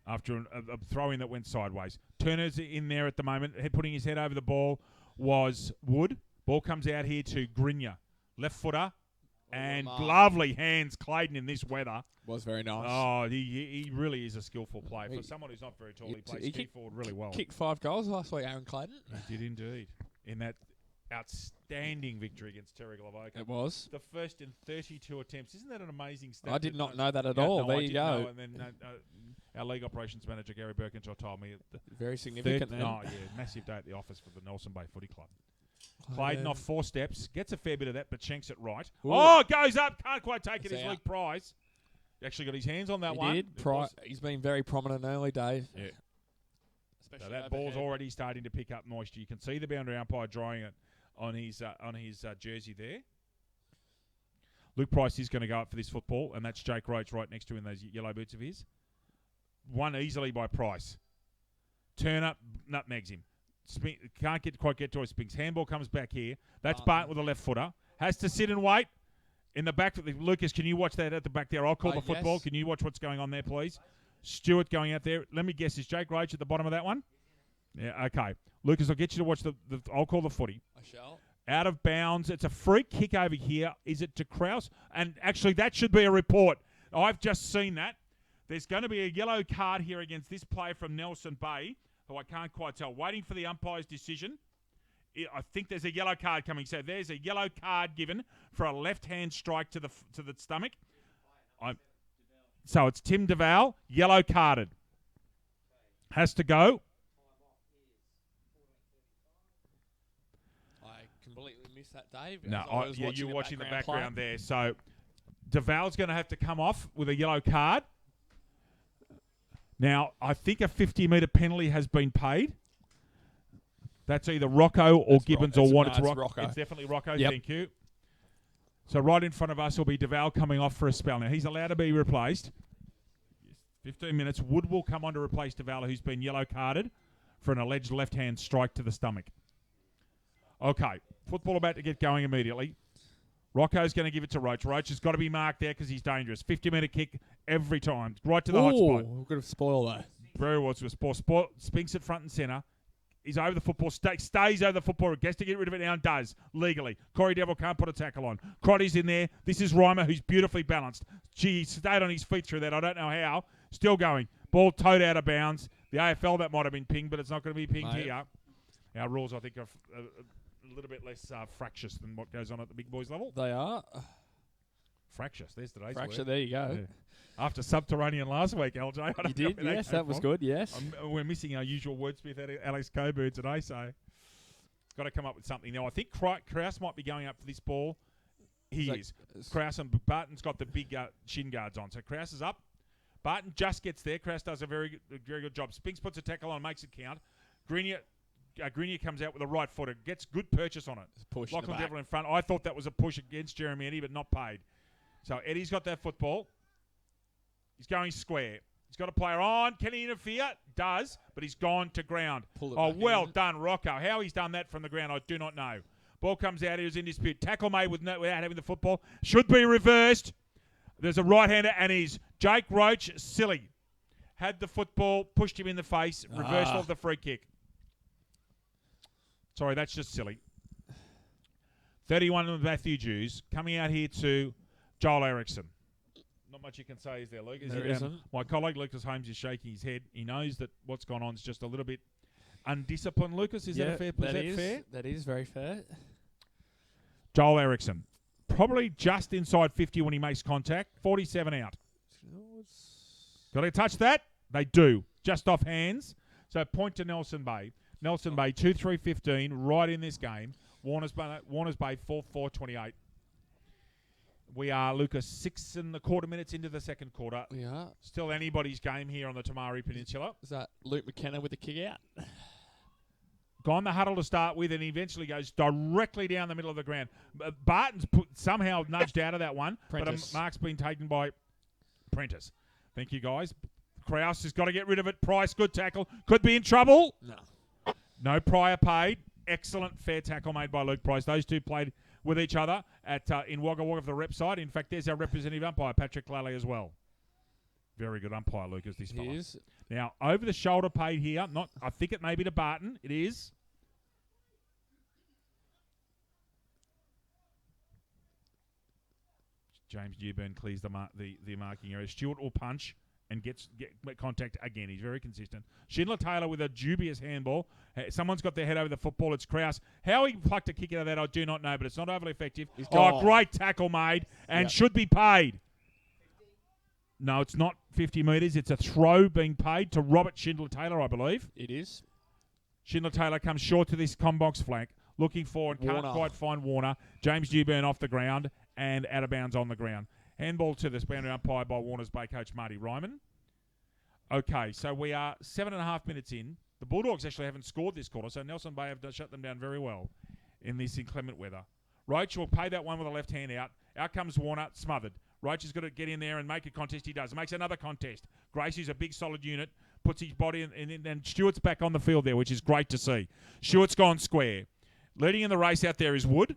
after a throw-in that went sideways. Turner's in there at the moment. Putting his head over the ball was Wood. Ball comes out here to Grinya. Left footer. And lovely hands, Clayton, in this weather. Was very nice. Oh, he really is a skillful player. For someone who's not very tall, he plays key forward really well. Kicked 5 goals last week, Aaron Clayton. He did indeed. In that outstanding victory against Terry Glavoka. It was. The first in 32 attempts. Isn't that an amazing stat? I did not know that at all. No, there you go. Know. And then our league operations manager, Gary Birkinshaw, told me. Very significant then. Oh, yeah. Massive day at the office for the Nelson Bay Footy Club. Clayton off 4 steps. Gets a fair bit of that, but shanks it right. Ooh. Oh, goes up. Can't quite take it. It's It's Luke Price. He actually got his hands on that one. He did. He's been very prominent early, Dave. Yeah. Especially So that ball's already starting to pick up moisture. You can see the boundary umpire drying it on his jersey there. Luke Price is going to go up for this football, and that's Jake Roach right next to him in those yellow boots of his. Won easily by Price. Turner nutmegs him. Can't quite get to his Spinks. Handball comes back here. That's Barton with a left footer. Has to sit and wait. In the back, Lucas, can you watch that at the back there? I'll call the football. Yes. Can you watch what's going on there, please? Stewart going out there. Let me guess, is Jake Roach at the bottom of that one? Yeah, okay. Lucas, I'll get you to watch I'll call the footy. I shall. Out of bounds. It's a free kick over here. Is it to Krause? And actually, that should be a report. I've just seen that. There's going to be a yellow card here against this player from Nelson Bay, who I can't quite tell. Waiting for the umpire's decision. I think there's a yellow card coming. So there's a yellow card given for a left-hand strike to the stomach. So it's Tim DeVal, yellow carded. Has to go. I completely missed that, Dave. No, you're watching the background there. So DeVal's going to have to come off with a yellow card. Now, I think a 50-metre penalty has been paid. That's either Rocco or Gibbons or one. It's Rocco. It's definitely Rocco. Yep. Thank you. So right in front of us will be DeVal coming off for a spell. Now, he's allowed to be replaced. 15 minutes. Wood will come on to replace DeVal, who's been yellow carded for an alleged left-hand strike to the stomach. Okay. Football about to get going immediately. Rocco's going to give it to Roach. Roach has got to be marked there because he's dangerous. 50-metre kick every time. Right to the hot spot. We've got to spoil that. Very well. Spinks at front and centre. He's over the football, stays over the football, gets to get rid of it now and does, legally. Corey Devil can't put a tackle on. Crotty's in there. This is Reimer, who's beautifully balanced. Gee, he stayed on his feet through that. I don't know how. Still going. Ball towed out of bounds. The AFL, that might have been pinged, but it's not going to be pinged here. Our rules, I think, are a little bit less fractious than what goes on at the big boys level. They are. Fractious. There's today's Fracture, word. there you go. Yeah. After Subterranean last week, LJ. You did, yes, that was good, yes. We're missing our usual wordsmith, Alex Coburn, today, so got to come up with something. Now, I think Kraus might be going up for this ball. He is. Kraus and Barton's got the big shin guards on. So Kraus is up. Barton just gets there. Kraus does a very good job. Spinks puts a tackle on, makes it count. Grenier comes out with a right footer, gets good purchase on it. Lachlan Devil in front. I thought that was a push against Jeremy Eddie, but not paid. So Eddie's got that football. He's going square. He's got a player on. Can he interfere? Does, but he's gone to ground. Well done, Rocco. How he's done that from the ground, I do not know. Ball comes out. He was in dispute. Tackle made without having the football. Should be reversed. There's a right-hander, and he's Jake Roach, silly. Had the football, pushed him in the face. Reversal of the free kick. Sorry, that's just silly. 31 with Matthew Jews. Coming out here to Joel Erickson. Not much you can say, is there, Luke? There isn't. My colleague Lucas Holmes is shaking his head. He knows that what's gone on is just a little bit undisciplined, Lucas. Is that a fair? Fair? That is very fair. Joel Erickson. Probably just inside 50 when he makes contact. 47 out. Got to touch that? They do. Just off hands. So point to Nelson Bay. Nelson Bay 2-3-15 right in this game. Warners Bay 4-4-28. We are, Lucas, 6.25 minutes into the second quarter. We are. Still anybody's game here on the Tamari Peninsula. Is that Luke McKenna with the kick out? Guy in the huddle to start with, and he eventually goes directly down the middle of the ground. Barton's somehow nudged out of that one, Prentice. But a mark's been taken by Prentice. Thank you, guys. Kraus has got to get rid of it. Price, good tackle. Could be in trouble. No prior paid. Excellent fair tackle made by Luke Price. Those two played with each other at in Wagga Wagga of the rep side. In fact, there's our representative umpire, Patrick Lally, as well. Very good umpire, Lucas, this fella. He is. Now, over the shoulder paid here. I think it may be to Barton. It is. James Newburn clears the marking area. Stewart will punch and get contact again. He's very consistent. Schindler Taylor with a dubious handball. Someone's got their head over the football. It's Kraus. How he plucked a kick out of that, I do not know, but it's not overly effective. Great tackle made and should be paid. No, it's not 50 metres. It's a throw being paid to Robert Schindler Taylor, I believe. It is. Schindler Taylor comes short to this combox flank, looking forward, can't quite find Warner. James Newburn off the ground and out of bounds on the ground. Handball to this boundary umpire by Warner's Bay coach Marty Ryman. Okay, so we are 7.5 minutes in. The Bulldogs actually haven't scored this quarter, so Nelson Bay have shut them down very well in this inclement weather. Roach will pay that one with a left hand out. Out comes Warner, smothered. Roach has got to get in there and make a contest. He does. Makes another contest. Gracie's a big, solid unit. Puts his body in, and Stewart's back on the field there, which is great to see. Stewart's gone square. Leading in the race out there is Wood,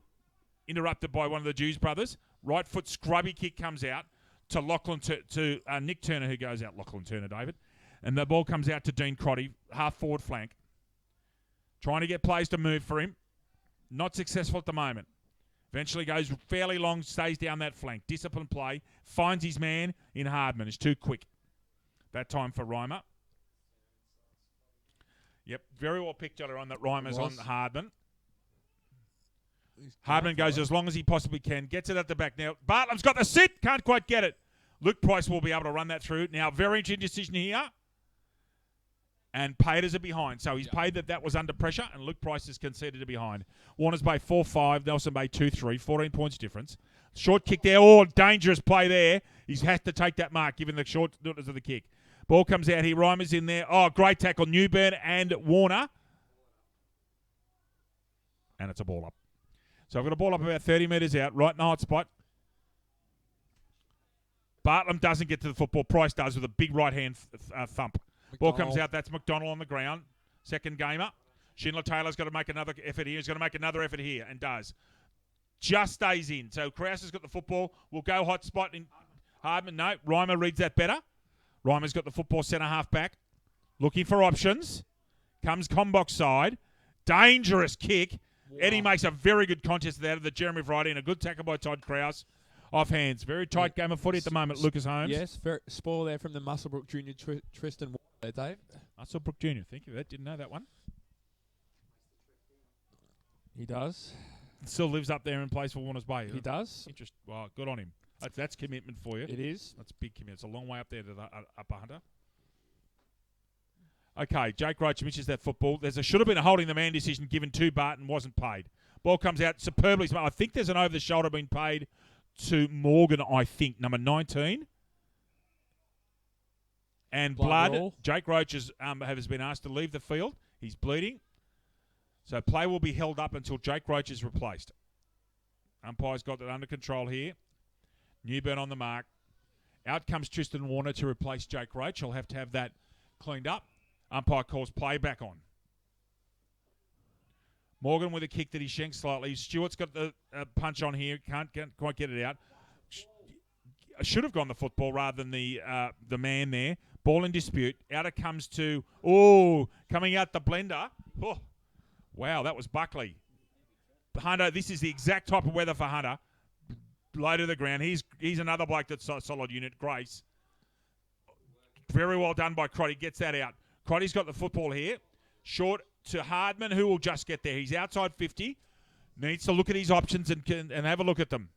interrupted by one of the Jews brothers. Right foot scrubby kick comes out to Lachlan to Nick Turner, who goes out. Lachlan Turner, David. And the ball comes out to Dean Crotty, half forward flank. Trying to get plays to move for him. Not successful at the moment. Eventually goes fairly long, stays down that flank. Disciplined play. Finds his man in Hardman. It's too quick. That time for Reimer. Yep, very well picked earlier on that Reimer's on Hardman. Hardman goes as long as he possibly can. Gets it at the back now. Bartlam's got the sit. Can't quite get it. Luke Price will be able to run that through. Now, very interesting decision here. And Paters are behind. So he's paid that was under pressure, and Luke Price is conceded to behind. Warners Bay 4-5, Nelson Bay 2-3, 14 points difference. Short kick there. Oh, dangerous play there. He's had to take that mark, given the shortness of the kick. Ball comes out here. Reimer's in there. Oh, great tackle. Newburn and Warner. And it's a ball up. So I've got a ball up about 30 metres out, right in the hot spot. Bartlam doesn't get to the football. Price does with a big right-hand thump. Ball comes out. That's McDonald on the ground. Second gamer. Schindler Taylor's got to make another effort here. He's going to make another effort here and does. Just stays in. So Kraus has got the football. We'll go hot spot in Hardman. No, Reimer reads that better. Reimer's got the football centre half back. Looking for options. Comes Combox side. Dangerous kick. Wow. Eddie makes a very good contest out of the Jeremy Variety and a good tackle by Todd Krause. Off hands. Very tight game of footy at the moment, Lucas Holmes. Yes, spoil there from the Musselbrook Junior Tristan there, Dave. Musselbrook Jr. Thank you for that. Didn't know that one. He does. Still lives up there and plays for Warners Bay. He does. Well, good on him. That's commitment for you. It is. That's big commitment. It's a long way up there to the Upper Hunter. Okay, Jake Roach misses that football. Should have been a holding the man decision given to Barton, wasn't paid. Ball comes out superbly smart. I think there's an over the shoulder being paid to Morgan, I think, number 19. And blood. Jake Roach has been asked to leave the field. He's bleeding. So play will be held up until Jake Roach is replaced. Umpire's got that under control here. Newburn on the mark. Out comes Tristan Warner to replace Jake Roach. He'll have to have that cleaned up. Umpire calls play back on. Morgan with a kick that he shanks slightly. Stewart's got the punch on here. Can't quite get it out. Should have gone the football rather than the man there. Ball in dispute. Out it comes to... coming out the blender. Oh, wow, that was Buckley. Hunter, this is the exact type of weather for Hunter. Low to the ground. He's another bloke that's a solid unit. Grace. Very well done by Crotty. Gets that out. Crotty's got the football here. Short to Hardman, who will just get there. He's outside 50. Needs to look at his options and have a look at them.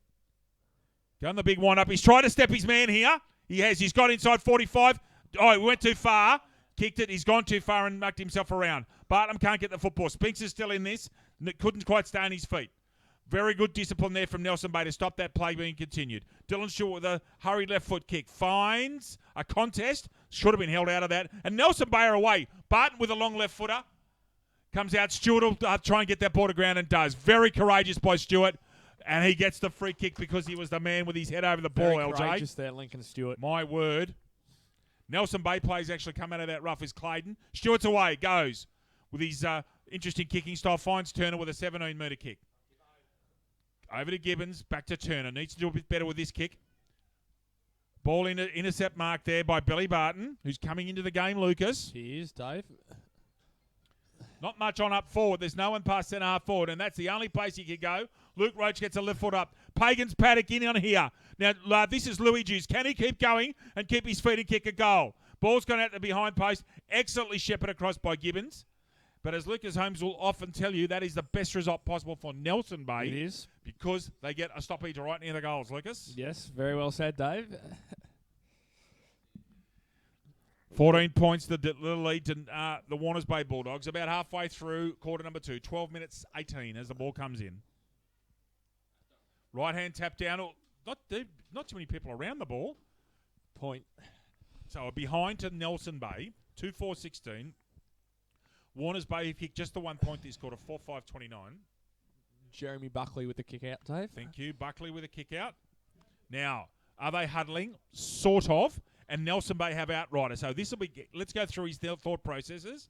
Going the big wind-up. He's trying to step his man here. He has. He's got inside 45. Oh, he went too far. Kicked it. He's gone too far and mucked himself around. Bartlam can't get the football. Spinks is still in this. Couldn't quite stay on his feet. Very good discipline there from Nelson Bay to stop that play being continued. Dylan Stewart with a hurried left foot kick. Finds a contest. Should have been held out of that. And Nelson Bay are away. Barton with a long left footer. Comes out. Stewart will try and get that ball to ground and does. Very courageous by Stewart. And he gets the free kick because he was the man with his head over the ball, Very LJ. courageous there, Lincoln Stewart. My word. Nelson Bay plays actually come out of that rough is Clayton. Stewart's away. Goes with his interesting kicking style. Finds Turner with a 17-metre kick. Over to Gibbons. Back to Turner. Needs to do a bit better with this kick. Ball intercept mark there by Billy Barton, who's coming into the game, Lucas. He is, Dave. Not much on up forward. There's no one past centre half forward, and that's the only place he can go. Luke Roach gets a left foot up. Pagan's paddock in on here. Now, this is Louis Juice. Can he keep going and keep his feet and kick a goal? Ball's gone out the behind post. Excellently shepherded across by Gibbons. But as Lucas Holmes will often tell you, that is the best result possible for Nelson Bay. It is. Because they get a stoppage right near the goals, Lucas. Yes, very well said, Dave. 14 points, the lead to the Warners Bay Bulldogs. About halfway through quarter number 2. 12 minutes 18 as the ball comes in. Right hand tap down. Not too many people around the ball. Point. So a behind to Nelson Bay. 2-4-16. Warners Bay kicked just the 1 point this quarter. 4-5-29. Jeremy Buckley with the kick out, Dave. Thank you. Buckley with a kick out. Now, are they huddling? Sort of. And Nelson Bay have outrider. So this will be... Let's go through his thought processes.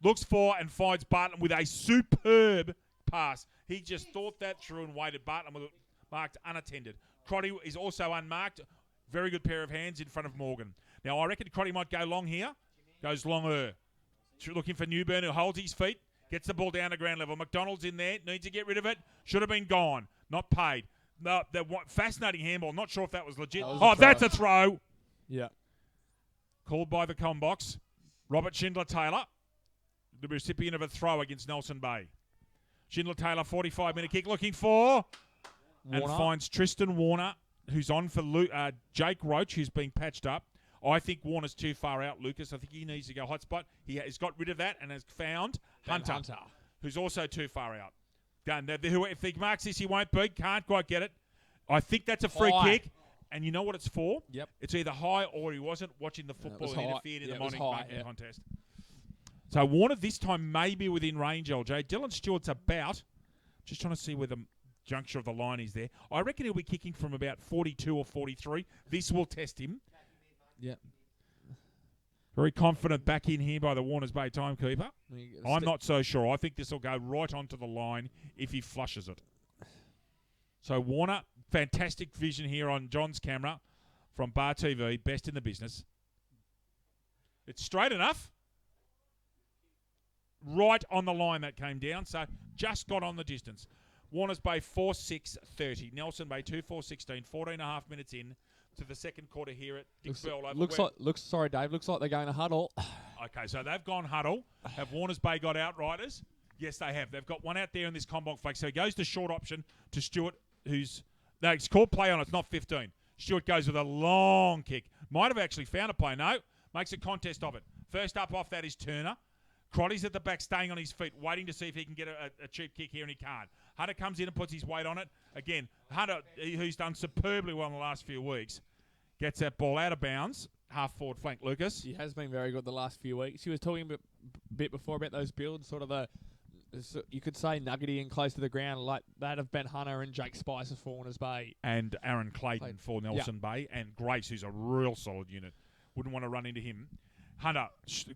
Looks for and finds Barton with a superb pass. He just thought that through and waited. Barton with it marked unattended. Crotty is also unmarked. Very good pair of hands in front of Morgan. Now, I reckon Crotty might go long here. Goes longer. Looking for Newburn, who holds his feet. Gets the ball down to ground level. McDonald's in there. Needs to get rid of it. Should have been gone. Not paid. No, fascinating handball. Not sure if that was legit. That's a throw. Yeah. Called by the Combox. Robert Schindler-Taylor, the recipient of a throw against Nelson Bay. Schindler-Taylor, 45-minute kick, looking for... Warner. And finds Tristan Warner, who's on for Jake Roach, who's being patched up. I think Warner's too far out, Lucas. I think he needs to go hotspot. He has got rid of that and has found Hunter, who's also too far out. If he marks this, he won't beat. Can't quite get it. I think that's a free kick. And you know what it's for? Yep. It's either high or he wasn't watching the football and interfered in the morning contest. So Warner this time may be within range, LJ. Dylan Stewart's about. Just trying to see where the juncture of the line is there. I reckon he'll be kicking from about 42 or 43. This will test him. Yep. Very confident back in here by the Warners Bay timekeeper. I'm not so sure. I think this will go right onto the line if he flushes it. So Warner, fantastic vision here on John's camera from Bar TV, best in the business. It's straight enough. right on the line that came down, so just got on the distance. Warners Bay 4-6-30. Nelson Bay 2-4-16. 14.5 minutes in to the second quarter here at Dick Bell. Sorry, Dave. Looks like they're going to huddle. Okay, so they've gone huddle. Have Warners Bay got outriders? Yes, they have. They've got one out there in this combine flag. So he goes to short option to Stewart, no, it's called play on. It's not 15. Stewart goes with a long kick. Might have actually found a play. No, makes a contest of it. First up off that is Turner. Crotty's at the back, staying on his feet, waiting to see if he can get a cheap kick here, and he can't. Hunter comes in and puts his weight on it. Again, Hunter, who's done superbly well in the last few weeks, gets that ball out of bounds. Half-forward flank, Lucas. He has been very good the last few weeks. He was talking a bit before about those builds, sort of you could say nuggety and close to the ground, like that of Ben Hunter and Jake Spicer for Warners Bay. And Aaron Clayton for Nelson Bay. And Grace, who's a real solid unit. Wouldn't want to run into him. Hunter,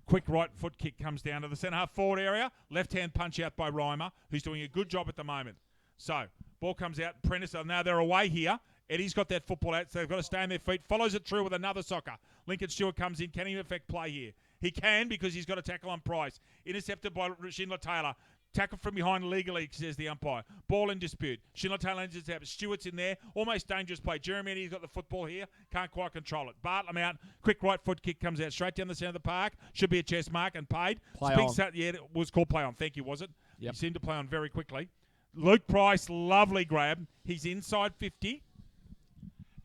quick right foot kick comes down to the centre half forward area. Left-hand punch out by Reimer, who's doing a good job at the moment. So, ball comes out. Prentice, now they're away here. Eddie's got that football out, so they've got to stay on their feet. Follows it through with another soccer. Lincoln Stewart comes in. Can he affect play here? He can, because he's got a tackle on Price. Intercepted by Schindler Taylor. Tackle from behind legally, says the umpire. Ball in dispute. Schindler Taylor intercepts. Stewart's in there. Almost dangerous play. Jeremy Eddie's got the football here. Can't quite control it. Bartlett out. Quick right foot kick comes out straight down the centre of the park. Should be a chest mark and paid. Play on. Yeah, it was called play on. Thank you, was it? Yep. He seemed to play on very quickly. Luke Price, lovely grab. He's inside 50.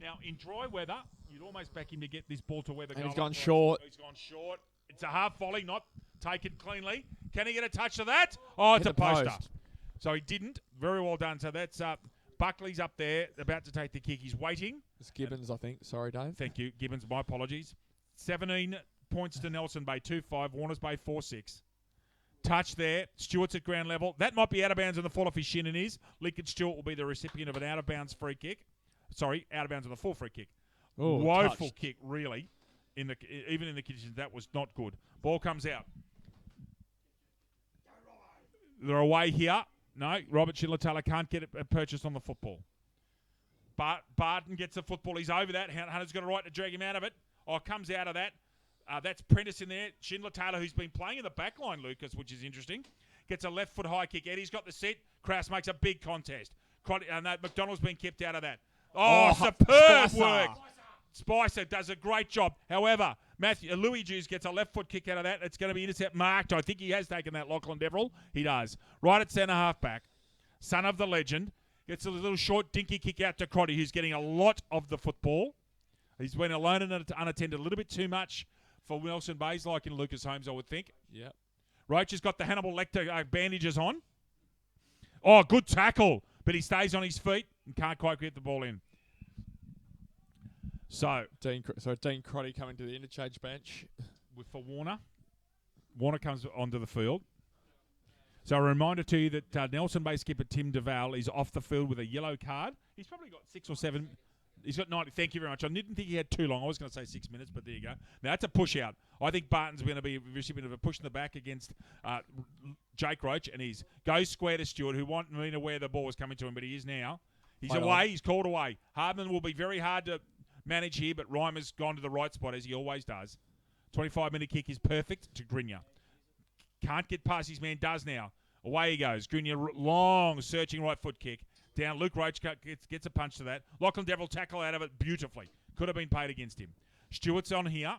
Now, in dry weather, you'd almost back him to get this ball to where the goal. He's gone short. He's gone short. It's a half volley, not taken cleanly. Can he get a touch of that? Oh, it's a poster. So he didn't. Very well done. So that's Buckley's up there, about to take the kick. He's waiting. It's Gibbons, I think. Sorry, Dave. Thank you, Gibbons. My apologies. 17 points to Nelson Bay, 2-5. Warners Bay, 4-6. Touch there. Stewart's at ground level. That might be out of bounds on the fall off his shin and is. Lincoln Stewart will be the recipient of an out of bounds free kick. Sorry, out of bounds on the full free kick. Ooh, woeful touched. kick, really. Even in the conditions, that was not good. Ball comes out. They're away here. No, Robert Schindler Taylor can't get a purchase on the football. But Barton gets the football. He's over that. Hunter's got a right to drag him out of it. Oh, comes out of that. That's Prentice in there. Schindler Taylor, who's been playing in the back line, Lucas, which is interesting. Gets a left foot high kick. Eddie's got the set. Kraus makes a big contest. And McDonald's been kept out of that. Oh, superb Spicer. work. Spicer does a great job. However, Louis Jews gets a left foot kick out of that. It's going to be intercept marked. I think he has taken that, Lachlan Deverell. He does. Right at centre half back. Son of the legend. Gets a little short dinky kick out to Crotty, who's getting a lot of the football. He's been alone and unattended a little bit too much for Nelson Bay's, like in Lucas Holmes, I would think. Yep. Roach has got the Hannibal Lecter bandages on. Oh, good tackle. But he stays on his feet and can't quite get the ball in. So Dean Crotty coming to the interchange bench. For Warner. Warner comes onto the field. So a reminder to you that Nelson Bay skipper Tim Duval is off the field with a yellow card. He's probably got 6 or 7. He's got 90. Thank you very much. I didn't think he had too long. I was going to say 6 minutes, but there you go. Now, that's a push out. I think Barton's going to be a recipient of a push in the back against Jake Roach, and he's goes square to Stewart, who wanted me to where the ball was coming to him, but he is now. He's away. He's called away. Hardman will be very hard to manage here, but Reimer's gone to the right spot, as he always does. 25-minute kick is perfect to Grinya. Can't get past his man, does now. Away he goes. Grinya, long, searching right foot kick. Down, Luke Roach gets a punch to that. Lachlan Deverell tackle out of it beautifully. Could have been paid against him. Stewart's on here.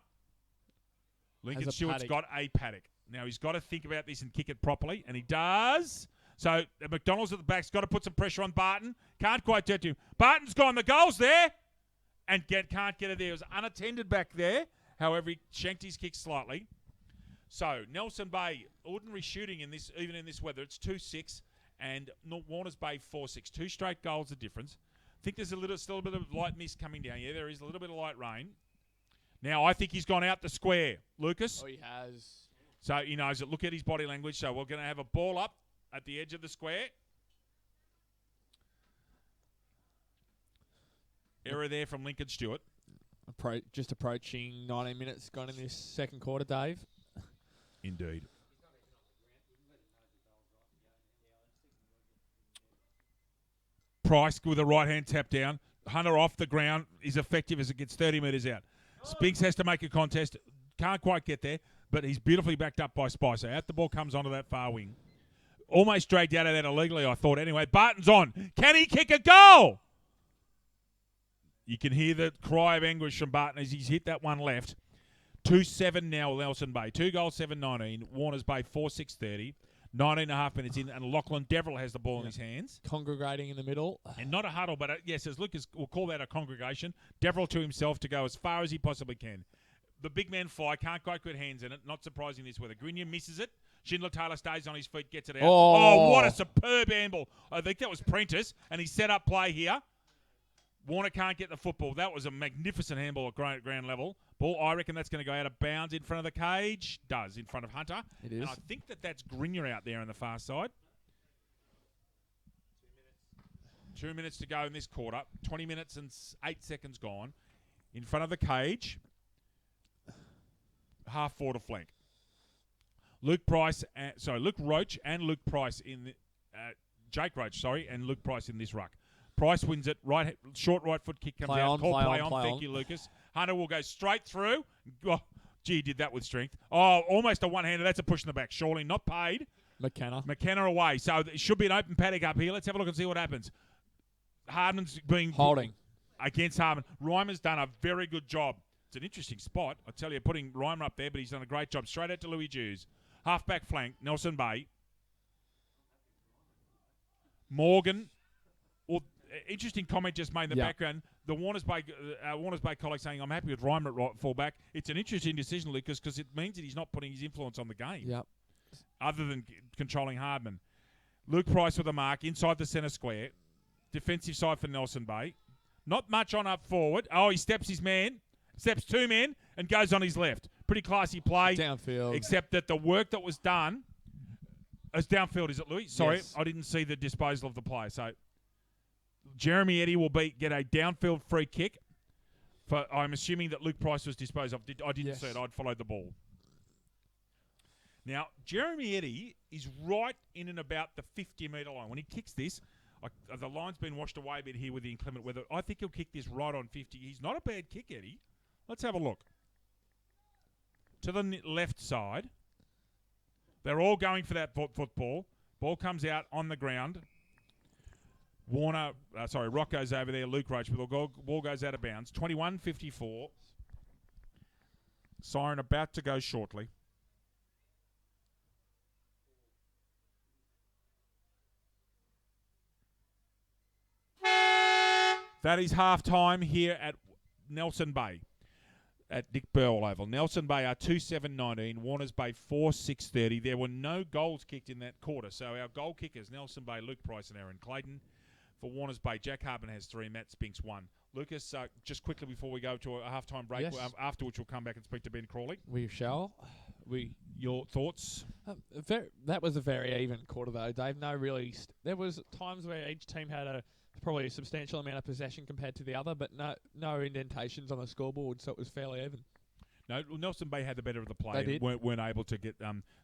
Lincoln Stewart's got a paddock. Now, he's got to think about this and kick it properly, and he does. So, McDonald's at the back's got to put some pressure on Barton. Can't quite get to him. Barton's gone. The goal's there. And can't get it there. It was unattended back there. However, he shanked his kick slightly. So, Nelson Bay, ordinary shooting even in this weather. It's 2-6. And Warners Bay 4-6. 2 straight goals of difference. I think there's still a bit of light mist coming down. Yeah, there is a little bit of light rain. Now, I think he's gone out the square. Lucas? Oh, he has. So, he knows it. Look at his body language. So, we're going to have a ball up at the edge of the square. Error there from Lincoln Stewart. Just approaching 19 minutes gone in this second quarter, Dave. Indeed. Price with a right-hand tap down. Hunter off the ground is effective as it gets 30 metres out. Spinks has to make a contest. Can't quite get there. but he's beautifully backed up by Spicer. Out the ball comes onto that far wing. Almost dragged out of that illegally, I thought. Anyway, Barton's on. Can he kick a goal? You can hear the cry of anguish from Barton as he's hit that one left. 2-7 now, Nelson Bay. 2 goals, 7-19. Warners Bay, 4-6-30. 19.5 minutes in, and Lachlan Deverell has the ball in his hands. Congregating in the middle. And not a huddle, but yes, as Lucas will call that a congregation. Deverell to himself to go as far as he possibly can. The big man fly, can't quite put hands in it. Not surprising this weather. Grinion misses it. Schindler-Taylor stays on his feet, gets it out. Oh, what a superb handball. I think that was Prentice, and he set up play here. Warner can't get the football. That was a magnificent handball at ground level. Ball, I reckon that's going to go out of bounds in front of the cage. Does, in front of Hunter. It is. And I think that's Grinion out there on the far side. 2 minutes to go in this quarter. 20 minutes and 8 seconds gone. In front of the cage. Half forward to flank. Luke Roach and Luke Price in the, Jake Roach, and Luke Price in this ruck. Price wins it. Short right foot kick comes out. Play on. Thank you, Lucas. Hunter will go straight through. Oh, gee, did that with strength. Oh, almost a one-hander. That's a push in the back. Surely not paid. McKenna away. So it should be an open paddock up here. Let's have a look and see what happens. Hardman's being holding against Hardman. Reimer's done a very good job. It's an interesting spot. I tell you, putting Reimer up there, but he's done a great job. Straight out to Louis Jews. Half-back flank, Nelson Bay. Morgan. Interesting comment just made in the background. The Warners Bay colleague saying, I'm happy with Reimer at right full-back. It's an interesting decision, Lucas, because it means that he's not putting his influence on the game. Yep. Other than controlling Hardman. Luke Price with a mark inside the centre square. Defensive side for Nelson Bay. Not much on up forward. Oh, he steps his man. Steps 2 men and goes on his left. Pretty classy play. Downfield. Except that the work that was done as downfield, is it, Louis? Sorry, yes. I didn't see the disposal of the play. So Jeremy Eddy will get a downfield free kick. I'm assuming that Luke Price was disposed of. I didn't see it. I'd followed the ball. Now, Jeremy Eddy is right in and about the 50-metre line. When he kicks this, the line's been washed away a bit here with the inclement weather. I think he'll kick this right on 50. He's not a bad kick, Eddy. Let's have a look. To the left side. They're all going for that football. Ball comes out on the ground. Rocco's over there. Luke Roach, but the ball goes out of bounds. 21:54. Siren about to go shortly. That is half-time here at Nelson Bay. At Dick Burwell Oval. Nelson Bay are 2-7-19. Warners Bay 4-6-30. There were no goals kicked in that quarter. So our goal kickers, Nelson Bay, Luke Price and Aaron Clayton. For Warners Bay, Jack Harbin has 3. Matt Spinks 1. Lucas, just quickly before we go to a halftime break, after which we'll come back and speak to Ben Crawley. We shall. Your thoughts? That was a very even quarter, though, Dave. There was times where each team had probably a substantial amount of possession compared to the other, but no indentations on the scoreboard, so it was fairly even. No, Nelson Bay had the better of the play. They did. Weren't able to get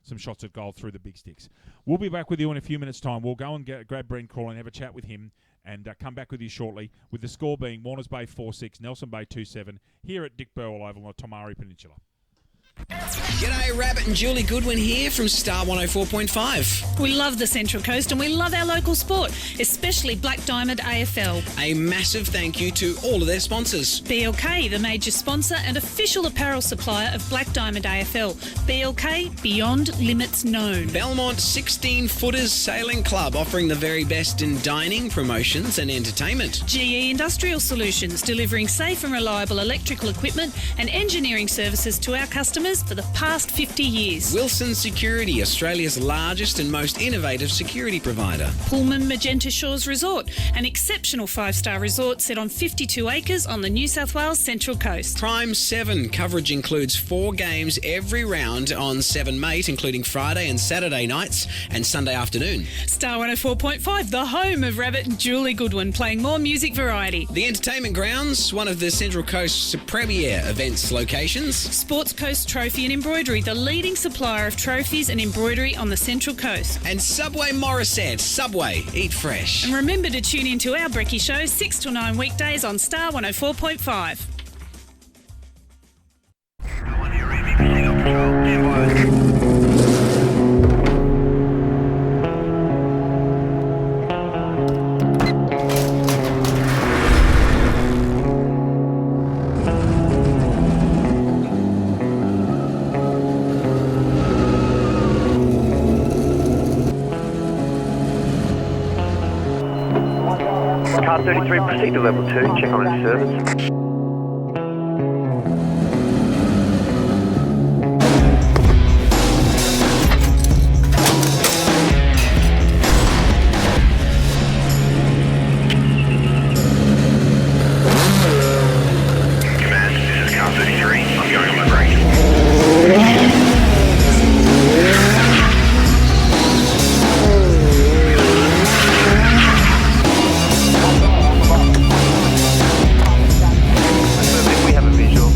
some shots at goal through the big sticks. We'll be back with you in a few minutes' time. We'll go and grab Brent Crawley and have a chat with him and come back with you shortly, with the score being Warners Bay 4-6, Nelson Bay 2-7, here at Dick Burwell Oval on the Tomari Peninsula. G'day, Rabbit and Julie Goodwin here from Star 104.5. We love the Central Coast and we love our local sport, especially Black Diamond AFL. A massive thank you to all of their sponsors. BLK, the major sponsor and official apparel supplier of Black Diamond AFL. BLK, beyond limits known. Belmont 16-Footers Sailing Club, offering the very best in dining, promotions and entertainment. GE Industrial Solutions, delivering safe and reliable electrical equipment and engineering services to our customers for the past 50 years. Wilson Security, Australia's largest and most innovative security provider. Pullman Magenta Shores Resort, an exceptional 5-star resort set on 52 acres on the New South Wales Central Coast. Prime 7 coverage includes 4 games every round on 7 Mate, including Friday and Saturday nights and Sunday afternoon. Star 104.5, the home of Rabbit and Julie Goodwin, playing more music variety. The Entertainment Grounds, one of the Central Coast's premier events locations. Sports Coast Trophy and Embroidery, the leading supplier of trophies and embroidery on the Central Coast. And Subway Morisset. Subway, eat fresh. And remember to tune into our Brekkie Show 6 to 9 weekdays on Star 104.5. Car 33, proceed to level 2, check on its service. Command, this is car 33, I'm going on my break. We have a visual.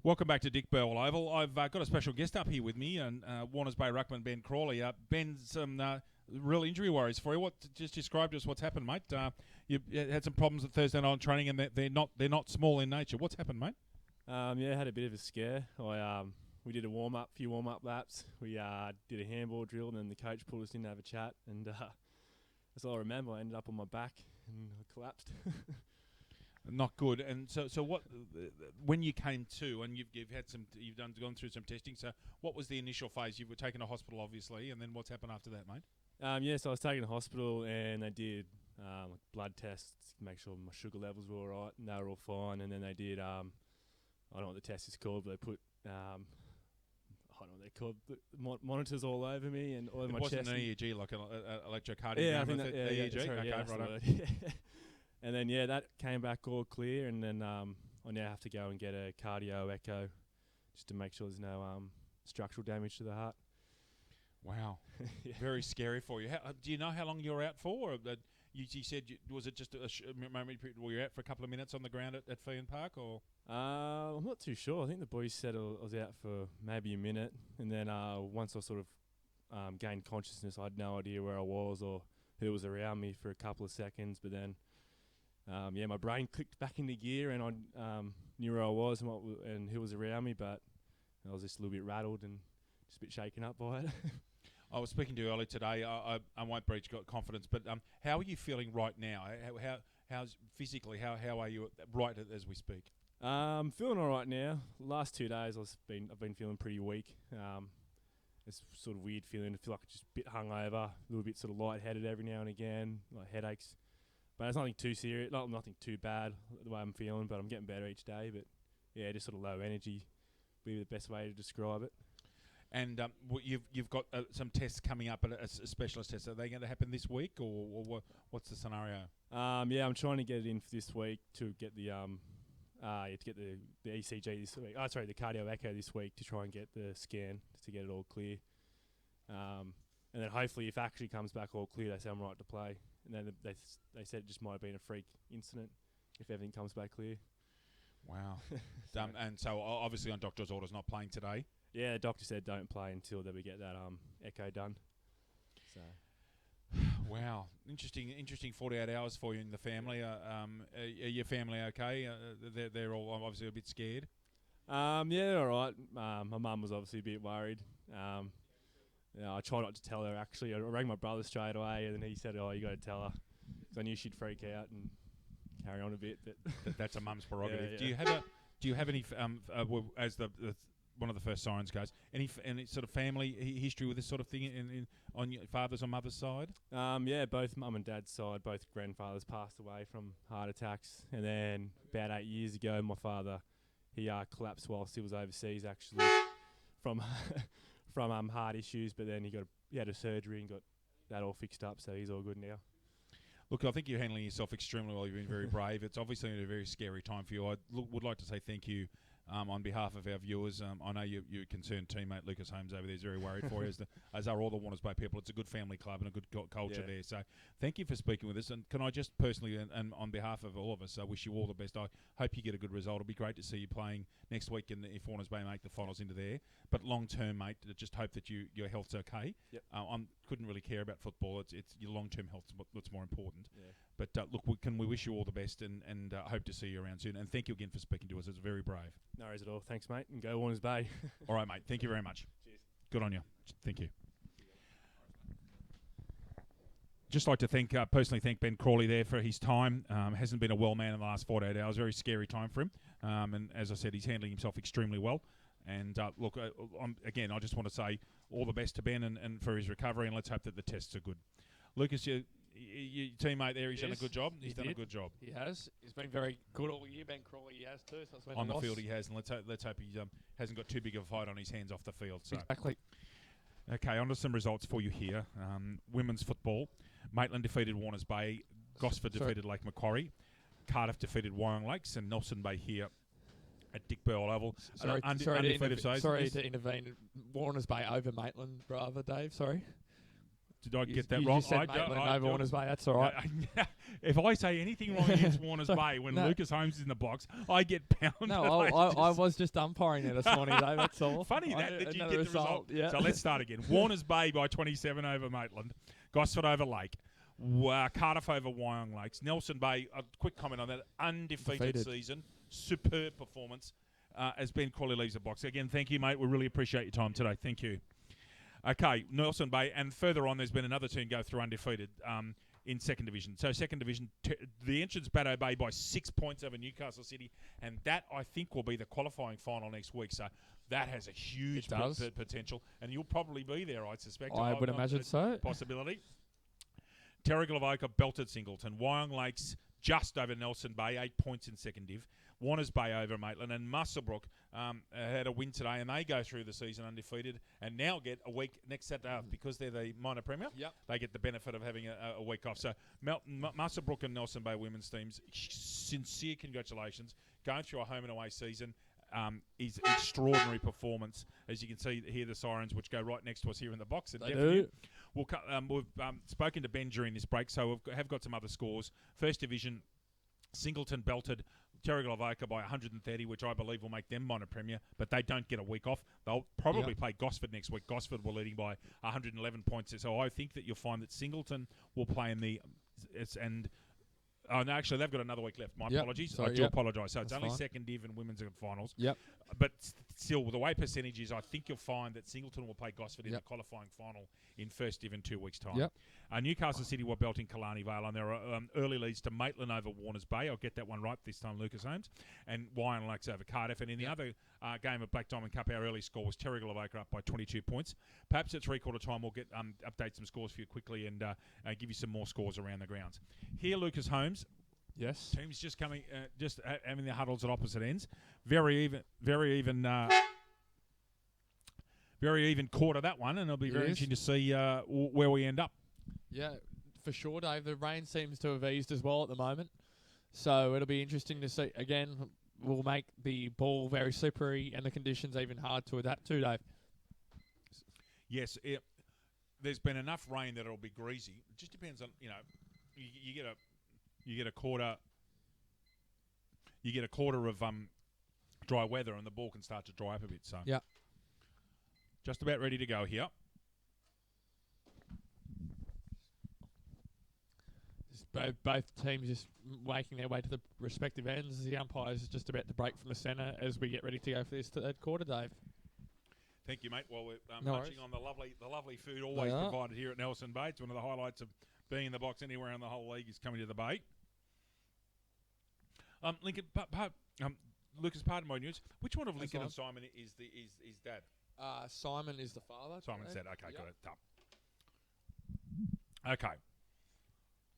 Welcome back to Dick Burwell Oval. I've got a special guest up here with me, and Warners Bay ruckman Ben Crawley. Ben, some real injury worries for you. What just describe to us what's happened, mate? You had some problems at Thursday night training, and they're not small in nature. What's happened, mate? Yeah, had a bit of a scare. We did a few warm up laps. We did a handball drill, and then the coach pulled us in to have a chat, and that's all I remember. I ended up on my back, and I collapsed. Not good. And so what? When you came to, and you've had some, gone through some testing. So what was the initial phase? You were taken to hospital, obviously, and then what's happened after that, mate? So I was taken to hospital, and they did like blood tests to make sure my sugar levels were all right, and they were all fine. And then they did I don't know what the test is called, but they put I don't know what they're called, monitors all over me and all over my chest. It wasn't an EEG, like an electrocardiogram. Yeah, I think that, EEG. Sorry, okay, that's the right. word. And then that came back all clear, and then I now have to go and get a cardio echo just to make sure there's no structural damage to the heart. Wow, very scary for you. Do you know how long you're out for? Or you said was it just a moment period? Were you out for a couple of minutes on the ground at Feehan Park, or? I'm not too sure. I think the boys said I was out for maybe a minute, and then once I sort of gained consciousness, I had no idea where I was or who was around me for a couple of seconds. But then, my brain clicked back into gear, and I knew where I was and who was around me. But I was just a little bit rattled and just a bit shaken up by it. I was speaking to you earlier today. I won't breach confidence, but how are you feeling right now? How's physically? How are you right as we speak? I'm feeling all right now. Last 2 days I've been feeling pretty weak. It's sort of weird feeling. I feel like I'm just a bit hungover, a little bit sort of lightheaded every now and again, like headaches. But it's nothing too serious, nothing too bad the way I'm feeling. But I'm getting better each day. But yeah, just sort of low energy would be the best way to describe it. And you've got some tests coming up, a specialist test. Are they going to happen this week, or what's the scenario? I'm trying to get it in for this week to get the the ECG this week. The cardio echo this week to try and get the scan to get it all clear. And then hopefully, if it actually comes back all clear, they say I'm right to play. And then they said it just might have been a freak incident if everything comes back clear. Wow. And so obviously on doctor's orders, not playing today. Yeah, the doctor said don't play until we get that echo done. So. Wow, interesting 48 hours for you and the family. Are your family okay? They're all obviously a bit scared. Yeah, they're all right. My mum was obviously a bit worried. I tried not to tell her actually. I rang my brother straight away, and then he said, "Oh, you got to tell her," because I knew she'd freak out and carry on a bit. But that's a mum's prerogative. Yeah. Do you have any as the one of the first sirens goes, any sort of family history with this sort of thing on your father's or mother's side? Both mum and dad's side, both grandfathers passed away from heart attacks, and then about 8 years ago, my father he collapsed whilst he was overseas actually from heart issues, but then he had a surgery and got that all fixed up, so he's all good now. Look, I think you're handling yourself extremely well. You've been very brave. It's obviously a very scary time for you. I would like to say thank you on behalf of our viewers. I know your concerned teammate Lucas Holmes over there is very worried for you, as are all the Warners Bay people. It's a good family club and a good culture there. So thank you for speaking with us. And can I just personally, and on behalf of all of us, wish you all the best. I hope you get a good result. It'll be great to see you playing next week if Warners Bay make the finals into there. But long term, mate, just hope that your health's okay. Yep. I couldn't really care about football. It's your long term health what's more important. Yeah. But look, we wish you all the best and hope to see you around soon. And thank you again for speaking to us. It's very brave. No worries at all. Thanks, mate. And go Warners Bay. All right, mate. Thank you very much. Cheers. Good on you. Thank you. Just like to personally thank Ben Crawley there for his time. Hasn't been a well man in the last 48 hours. Very scary time for him. And as I said, he's handling himself extremely well. And look, again, I just want to say all the best to Ben and for his recovery, and let's hope that the tests are good. Lucas, your teammate there, he's done a good job. He's done a good job. He has. He's been very good all year. Ben Crawley, he has too. So on the field, he has, and let's hope he hasn't got too big of a fight on his hands off the field. So. Exactly. Okay, on to some results for you here. Women's football. Maitland defeated Warners Bay. Gosford defeated Lake Macquarie. Cardiff defeated Wyong Lakes, and Nelson Bay here at Dick Burwell Oval. Sorry to intervene. Warners Bay over Maitland, rather, Dave. Sorry. Did I get that you wrong? Just said Maitland over Warners Bay. That's all right. If I say anything wrong against Warners Bay when Lucas Holmes is in the box, I get pounded. No, I was just umpiring there this morning, Dave. That's all. Funny that you get the result. Yeah. So let's start again. Warners Bay by 27 over Maitland. Gosford over Lake. Cardiff over Wyong Lakes. Nelson Bay, a quick comment on that, undefeated season. Superb performance as Ben Crawley leaves the box. Again, thank you, mate. We really appreciate your time today. Thank you. Okay, Nelson Bay, and further on, there's been another team go through undefeated. in second division. So second division, the entrance Battle Bay by 6 points over Newcastle City, and that I think will be the qualifying final next week. So that has a huge potential, and you'll probably be there, I suspect. I would imagine so. Possibility. Terrigal of Oka belted Singleton. Wyong Lakes just over Nelson Bay, 8 points in second div. Warners Bay over Maitland, and Muswellbrook had a win today, and they go through the season undefeated, and now get a week next Saturday because they're the minor premier. Yep. They get the benefit of having a week off. So Muswellbrook and Nelson Bay women's teams, sincere congratulations, going through a home and away season. Is extraordinary performance. As you can see here, the sirens, which go right next to us here in the box. And they do. We've spoken to Ben during this break, so we have got some other scores. First division, Singleton belted Terrigal of Oka by 130, which I believe will make them minor premier, but they don't get a week off. They'll probably play Gosford next week. Gosford were leading by 111 points. So I think that you'll find that Singleton will play in the Oh, no, actually, they've got another week left. My apologies. Sorry, I do apologise. So it's only fine. second div and women's finals. Yep. But still, with the way percentage is, I think you'll find that Singleton will play Gosford in the qualifying final in first div in 2 weeks' time. Yep. Newcastle City were belting Killarney Vale, and there are early leads to Maitland over Warners Bay. I'll get that one right this time, Lucas Holmes. And Wyong Lakes over Cardiff. And in the other game of Black Diamond Cup, our early score was Terrigal of Oka up by 22 points. Perhaps at three-quarter time, we'll get update some scores for you quickly and give you some more scores around the grounds. Here, Lucas Holmes. Yes. Teams just coming, just having their huddles at opposite ends. Very even quarter, that one, and it'll be very interesting to see where we end up. Yeah, for sure, Dave. The rain seems to have eased as well at the moment, so it'll be interesting to see. Again, we'll make the ball very slippery and the conditions even hard to adapt to, Dave. Yes, there's been enough rain that it'll be greasy. It just depends on, you get a quarter of dry weather, and the ball can start to dry up a bit. So just about ready to go here. Both teams just making their way to the respective ends. The umpires just about to break from the centre as we get ready to go for this third quarter, Dave. Thank you, mate. Well, we're No munching on the lovely food always provided here at Nelson Bay. It's one of the highlights of being in the box anywhere in the whole league is coming to the Bay. Lincoln, Lucas, pardon my news. Which one of Lincoln and Simon is dad? Simon is the father. Simon's dad. Okay, got it. Done. Okay.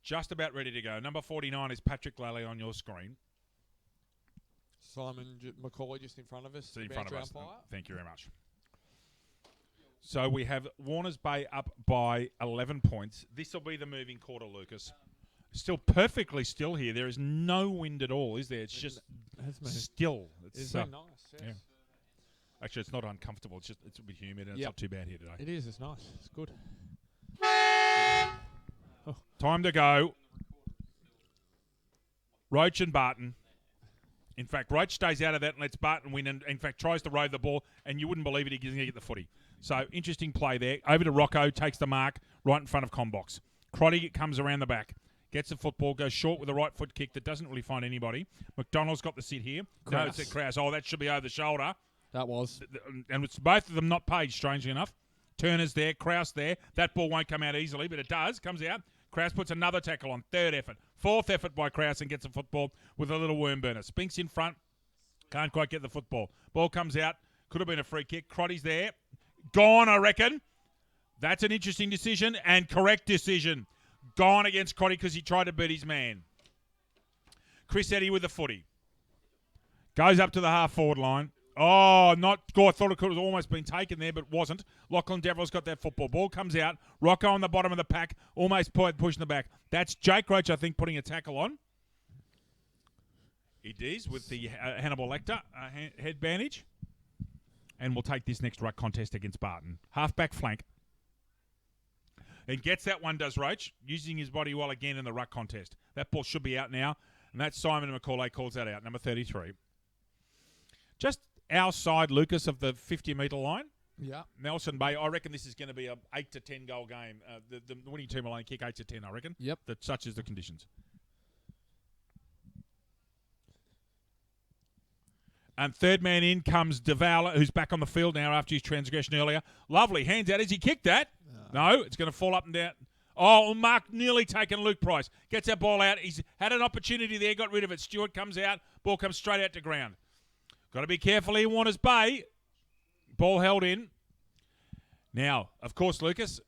Just about ready to go. Number 49 is Patrick Lally on your screen. Simon Macaulay just in front of us. In front of us. Thank you very much. So we have Warners Bay up by 11 points. This will be the moving quarter, Lucas. Still perfectly still here. There is no wind at all, is there? It's just still. It's been nice. Yes. Yeah. Actually, it's not uncomfortable. It's a bit humid, and it's not too bad here today. It is. It's nice. It's good. Time to go. Roach and Barton. In fact, Roach stays out of that and lets Barton win, and in fact tries to rove the ball, and you wouldn't believe it, he doesn't get the footy. So, interesting play there. Over to Rocco, takes the mark right in front of Combox. Crotty comes around the back, gets the football, goes short with a right foot kick that doesn't really find anybody. McDonald's got the sit here. Krause. No, it's at Krause. Oh, that should be over the shoulder. That was. And it's both of them not paid, strangely enough. Turner's there, Krause there. That ball won't come out easily, but it does. Comes out. Krause puts another tackle on. Third effort. Fourth effort by Krause and gets a football with a little worm burner. Spinks in front. Can't quite get the football. Ball comes out. Could have been a free kick. Crotty's there. Gone, I reckon. That's an interesting decision and correct decision. Gone against Crotty because he tried to beat his man. Chris Eddy with the footy. Goes up to the half-forward line. Oh, I thought it could have almost been taken there, but wasn't. Lachlan Deverell's got that football. Ball comes out. Rocco on the bottom of the pack, almost pushing the back. That's Jake Roach, I think, putting a tackle on. It is with the Hannibal Lecter head bandage. And we'll take this next ruck contest against Barton. Half-back flank. And gets that one, does Roach, using his body well again in the ruck contest. That ball should be out now. And that's Simon McCauley calls that out, number 33. Just our side, Lucas, of the 50-metre line. Yeah. Nelson Bay, I reckon this is going to be a 8 to 10 goal game. The winning team will only kick 8 to 10, I reckon. Yep. Such is the conditions. And third man in comes DeVal, who's back on the field now after his transgression earlier. Lovely. Hands out. Has he kicked that? No, it's going to fall up and down. Oh, Mark nearly taken Luke Price. Gets that ball out. He's had an opportunity there, got rid of it. Stewart comes out. Ball comes straight out to ground. Got to be careful here, Warners Bay. Ball held in. Now, of course, Lucas,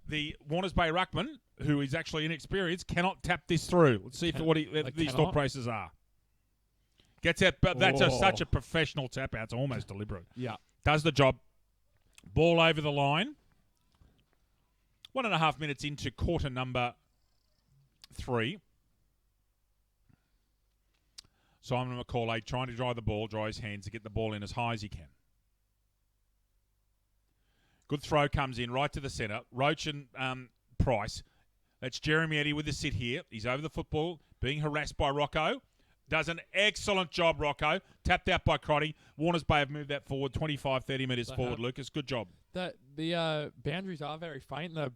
the Warners Bay ruckman, who is actually inexperienced, cannot tap this through. Let's see what these thought processes are. Gets out, but that's such a professional tap out. It's almost deliberate. Yeah. Does the job. Ball over the line. 1.5 minutes into quarter number 3. Simon McCauley trying to dry the ball, dry his hands to get the ball in as high as he can. Good throw comes in right to the centre. Roach and Price. That's Jeremy Eddy with the sit here. He's over the football, being harassed by Rocco. Does an excellent job, Rocco. Tapped out by Crotty. Warners Bay have moved that forward 25, 30 metres forward, Lucas. Good job. The boundaries are very faint. The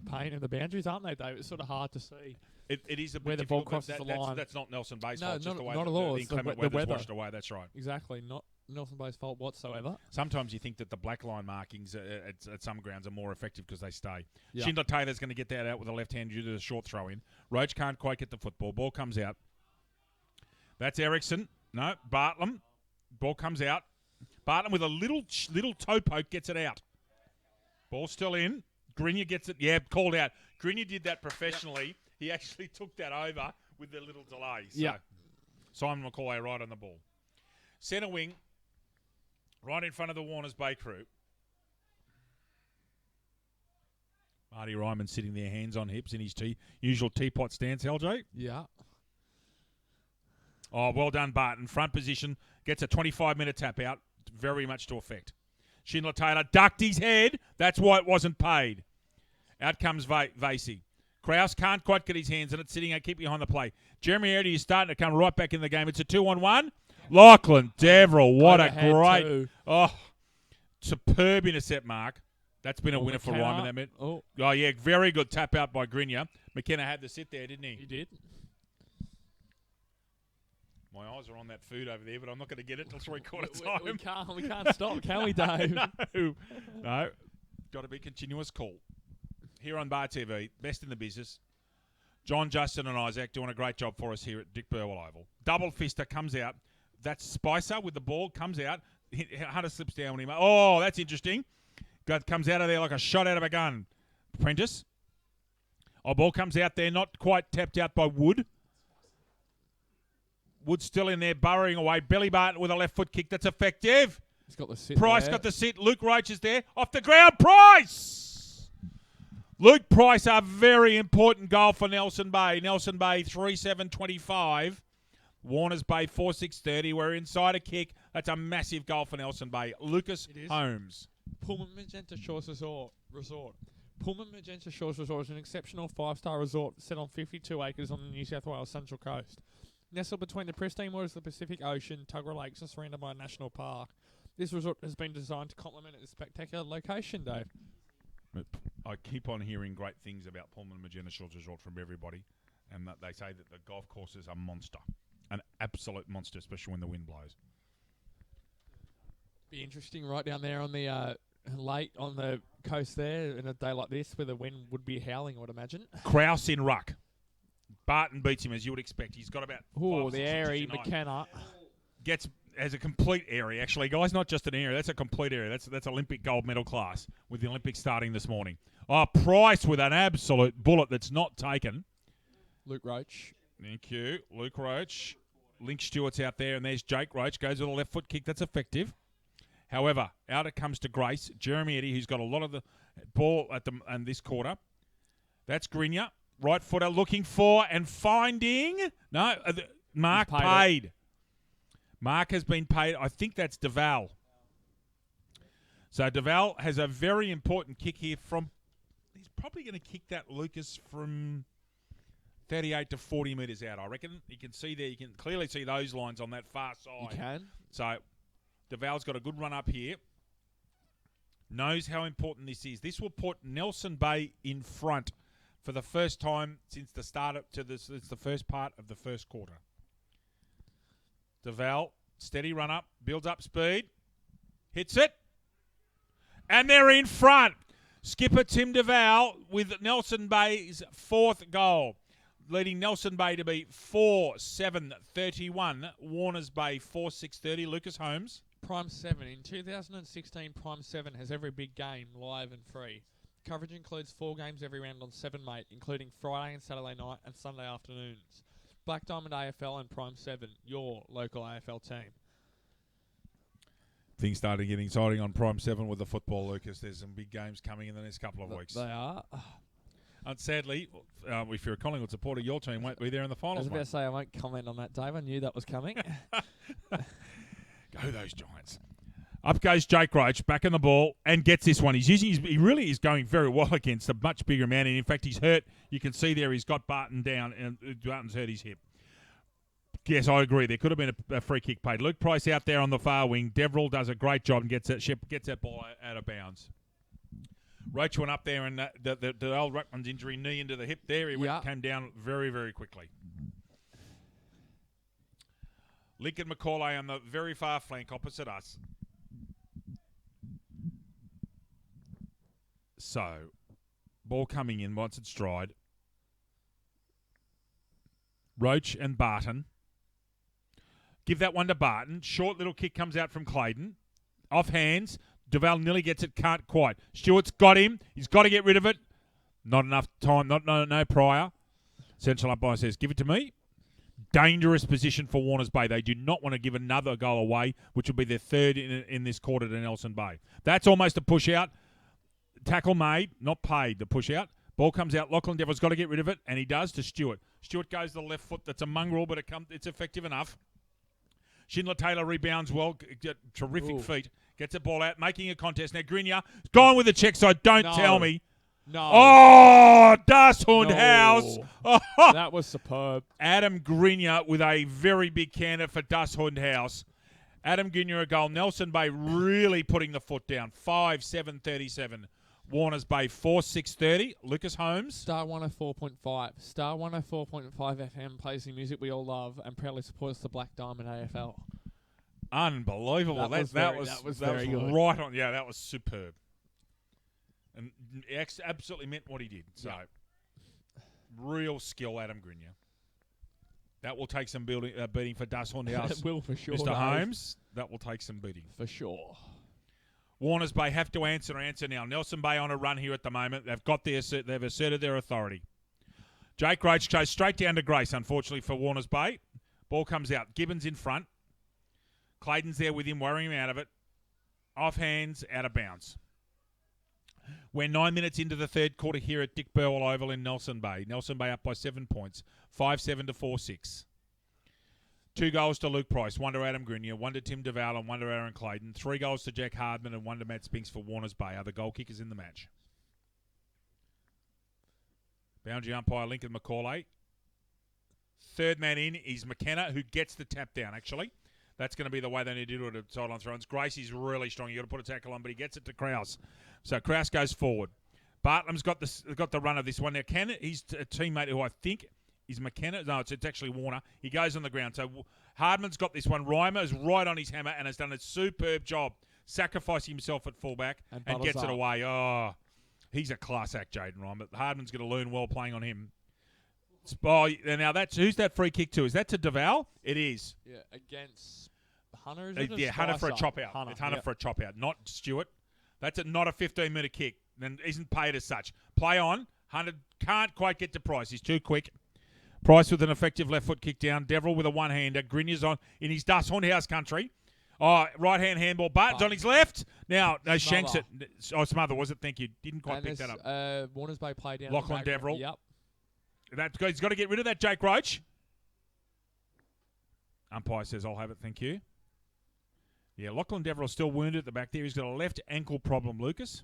paint of the boundaries, aren't they, Dave? It's sort of hard to see. It is a bit where the ball crosses the line. That's not Nelson Bay's No, fault. Just the way not at all. the inclement weather's washed away. That's right. Exactly. Not Nelson Bay's fault whatsoever. Sometimes you think that the black line markings at some grounds are more effective because they stay. Yeah. Schindler Taylor's going to get that out with a left hand due to the short throw in. Roach can't quite get the football. Ball comes out. That's Ericsson. No, Bartlam. Ball comes out. Bartlam with a little toe poke gets it out. Ball still in. Grenier gets it. Yeah, called out. Grenier did that professionally. Yep. He actually took that over with the little delay. So yeah. Simon McCauley right on the ball. Centre wing, right in front of the Warners Bay crew. Marty Ryman sitting there, hands on hips in his usual teapot stance, LJ. Yeah. Oh, well done, Barton. Front position, gets a 25-minute tap out, very much to effect. Schindler Taylor ducked his head. That's why it wasn't paid. Out comes Vasey. Kraus can't quite get his hands on it, sitting out, keep behind the play. Jeremy Eddy is starting to come right back in the game. It's a 2-on-1. Lachlan Deverell, what a great, superb intercept mark. That's been a winner for Ryman that minute. Oh, yeah, very good tap out by Grenier. McKenna had to sit there, didn't he? He did. My eyes are on that food over there, but I'm not going to get it till 3/4 time. We can't stop, can we, Dave? No. Got to be continuous call. Here on Bar TV, best in the business. John, Justin and Isaac doing a great job for us here at Dick Burwell Oval. Double fister comes out. That's Spicer with the ball, comes out. Hunter slips down when he... Oh, that's interesting. Comes out of there like a shot out of a gun. Prentice. Oh, ball comes out there, not quite tapped out by Wood. Wood still in there, burrowing away. Billy Barton with a left foot kick. That's effective. He's got the sit. Price got the sit. Luke Roach is there. Off the ground. Price! Luke Price, a very important goal for Nelson Bay. Nelson Bay 3-7-25. Warners Bay 4-6-30. We're inside a kick. That's a massive goal for Nelson Bay. Lucas Holmes. Pullman Magenta Shores Resort. Pullman Magenta Shores Resort is an exceptional 5-star resort set on 52 acres on the New South Wales Central Coast. Nestled between the pristine waters of the Pacific Ocean, Tuggerah Lakes, and surrounded by a national park. This resort has been designed to complement its spectacular location, Dave. I keep on hearing great things about Pullman Magenta Shores Resort from everybody, and that they say that the golf course is a monster, an absolute monster, especially when the wind blows. Be interesting right down there on the late on the coast there in a day like this where the wind would be howling, I would imagine. Kraus in ruck. Barton beats him as you would expect. He's got about the airy McKenna has a complete area, actually, guys. Not just an area. That's a complete area. That's Olympic gold medal class with the Olympics starting this morning. Oh, Price with an absolute bullet that's not taken. Luke Roach. Thank you. Luke Roach. Link Stewart's out there, and there's Jake Roach. Goes with a left foot kick. That's effective. However, out it comes to Grace. Jeremy Eddy, who's got a lot of the ball in this quarter. That's Grenier. Right footer looking for and finding. No, Mark paid. Mark has been paid. I think that's DeVal. So DeVal has a very important kick here from... He's probably going to kick that, Lucas, from 38 to 40 metres out, I reckon. You can see there. You can clearly see those lines on that far side. You can. So DeVal's got a good run up here. Knows how important this is. This will put Nelson Bay in front for the first time since the start since the first part of the first quarter. DeVal, steady run up, builds up speed, hits it, and they're in front. Skipper Tim DeVal with Nelson Bay's 4th goal, leading Nelson Bay to be 4-7-31. Warners Bay 4-6-30. Lucas Holmes. Prime 7. In 2016, Prime 7 has every big game live and free. Coverage includes 4 games every round on 7 Mate, including Friday and Saturday night and Sunday afternoons. Black Diamond AFL and Prime 7, your local AFL team. Things started getting exciting on Prime 7 with the football, Lucas. There's some big games coming in the next couple of weeks. They are. And sadly, if you're a Collingwood supporter, your team won't be there in the I finals. was about to say I won't comment on that, Dave. I knew that was coming. Go those Giants. Up goes Jake Roach, back in the ball, and gets this one. He really is going very well against a much bigger man, and in fact, he's hurt. You can see there he's got Barton down, and Barton's hurt his hip. Yes, I agree. There could have been a free kick paid. Luke Price out there on the far wing. Deverell does a great job and gets that ball out of bounds. Roach went up there, and the old Ruckman's injury, knee into the hip there. He came down very, very quickly. Lincoln McCauley on the very far flank opposite us. So, ball coming in once it's stride. Roach and Barton. Give that one to Barton. Short little kick comes out from Clayton. Off hands. DeVal nearly gets it. Can't quite. Stewart's got him. He's got to get rid of it. Not enough time. No prior. Central umpire says, give it to me. Dangerous position for Warners Bay. They do not want to give another goal away, which will be their 3rd in this quarter to Nelson Bay. That's almost a push out. Tackle made, not paid, the push out. Ball comes out. Lachlan Devil's got to get rid of it, and he does to Stewart. Stewart goes to the left foot. That's a mongrel, but it's effective enough. Schindler Taylor rebounds well. Terrific feet. Gets the ball out, making a contest. Now Grenier gone with the check side. Don't tell me. No. Oh, Das Hundhaus. No. That was superb. Adam Grenier with a very big canter for Das Hundhaus. Adam Grenier a goal. Nelson Bay really putting the foot down. 5-7-37. Warners Bay 4-6-30. Lucas Holmes. Star 104.5. Star 104.5 FM plays the music we all love and proudly supports the Black Diamond AFL. Unbelievable. That was very good. Right on. Yeah, that was superb. And absolutely meant what he did. So, real skill, Adam Grenier. That will take some beating for Das Hundhaus. It will for sure. Mr. Holmes, that will take some beating. For sure. Warners Bay have to answer now. Nelson Bay on a run here at the moment. They've asserted their authority. Jake Roach goes straight down to Grace, unfortunately, for Warners Bay. Ball comes out. Gibbons in front. Clayton's there with him, worrying him out of it. Off hands, out of bounds. We're 9 minutes into the 3rd quarter here at Dick Burwell Oval in Nelson Bay. Nelson Bay up by 7 points. 5-7 to 4-6. 2 goals to Luke Price, 1 to Adam Grenier, 1 to Tim DeVal and 1 to Aaron Clayton. 3 goals to Jack Hardman and 1 to Matt Spinks for Warners Bay, are the goal kickers in the match. Boundary umpire Lincoln McCauley. 3rd man in is McKenna, who gets the tap down, actually. That's going to be the way they need to do it at sideline throws. Gracie's really strong. You've got to put a tackle on, but he gets it to Krause. So Krause goes forward. Bartlam's got the run of this one. Now, he's a teammate who I think is McKenna. No, it's actually Warner. He goes on the ground. So Hardman's got this one. Reimer is right on his hammer and has done a superb job sacrificing himself at fullback and gets it away. Oh, he's a class act, Jaden Reimer. Hardman's going to learn well playing on him. Oh, now who's that free kick to? Is that to DeVal? It is. Yeah, against Hunter. Is it Hunter for a chop out. It's Hunter for a chop out, not Stewart. That's not a 15-metre kick. Then isn't paid as such. Play on. Hunter can't quite get to Price. He's too quick. Price with an effective left foot kick down. Deverell with a one-hander. Grinier's on in his Das Hundhaus country. Oh, right-hand handball. Barton's on his left. Now, no, shanks it. Oh, Smother, was it? Thank you. Didn't quite pick that up. Warners Bay play down. Lachlan Deverell. Yep. He's got to get rid of that Jake Roach. Umpire says, I'll have it, thank you. Yeah, Lachlan Deverell still wounded at the back there. He's got a left ankle problem, Lucas.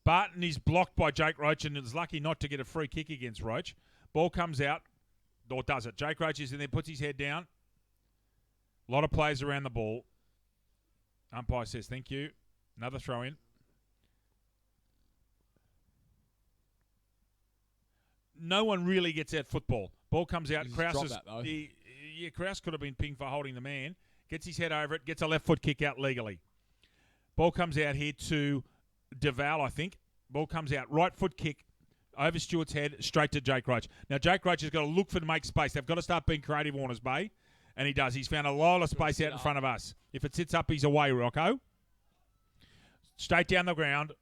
Barton is blocked by Jake Roach and is lucky not to get a free kick against Roach. Ball comes out, or does it? Jake Roach is in there, puts his head down. A lot of players around the ball. Umpire says, thank you. Another throw in. No one really gets out football. Ball comes out. Krause Krause could have been pinged for holding the man. Gets his head over it. Gets a left foot kick out legally. Ball comes out here to DeVal, I think. Ball comes out. Right foot kick over Stewart's head, straight to Jake Roach. Now, Jake Roach has got to look for to make space. They've got to start being creative, Warners Bay. And he does. He's found a lot of space out in front of us. If it sits up, he's away, Rocco. Straight down the ground.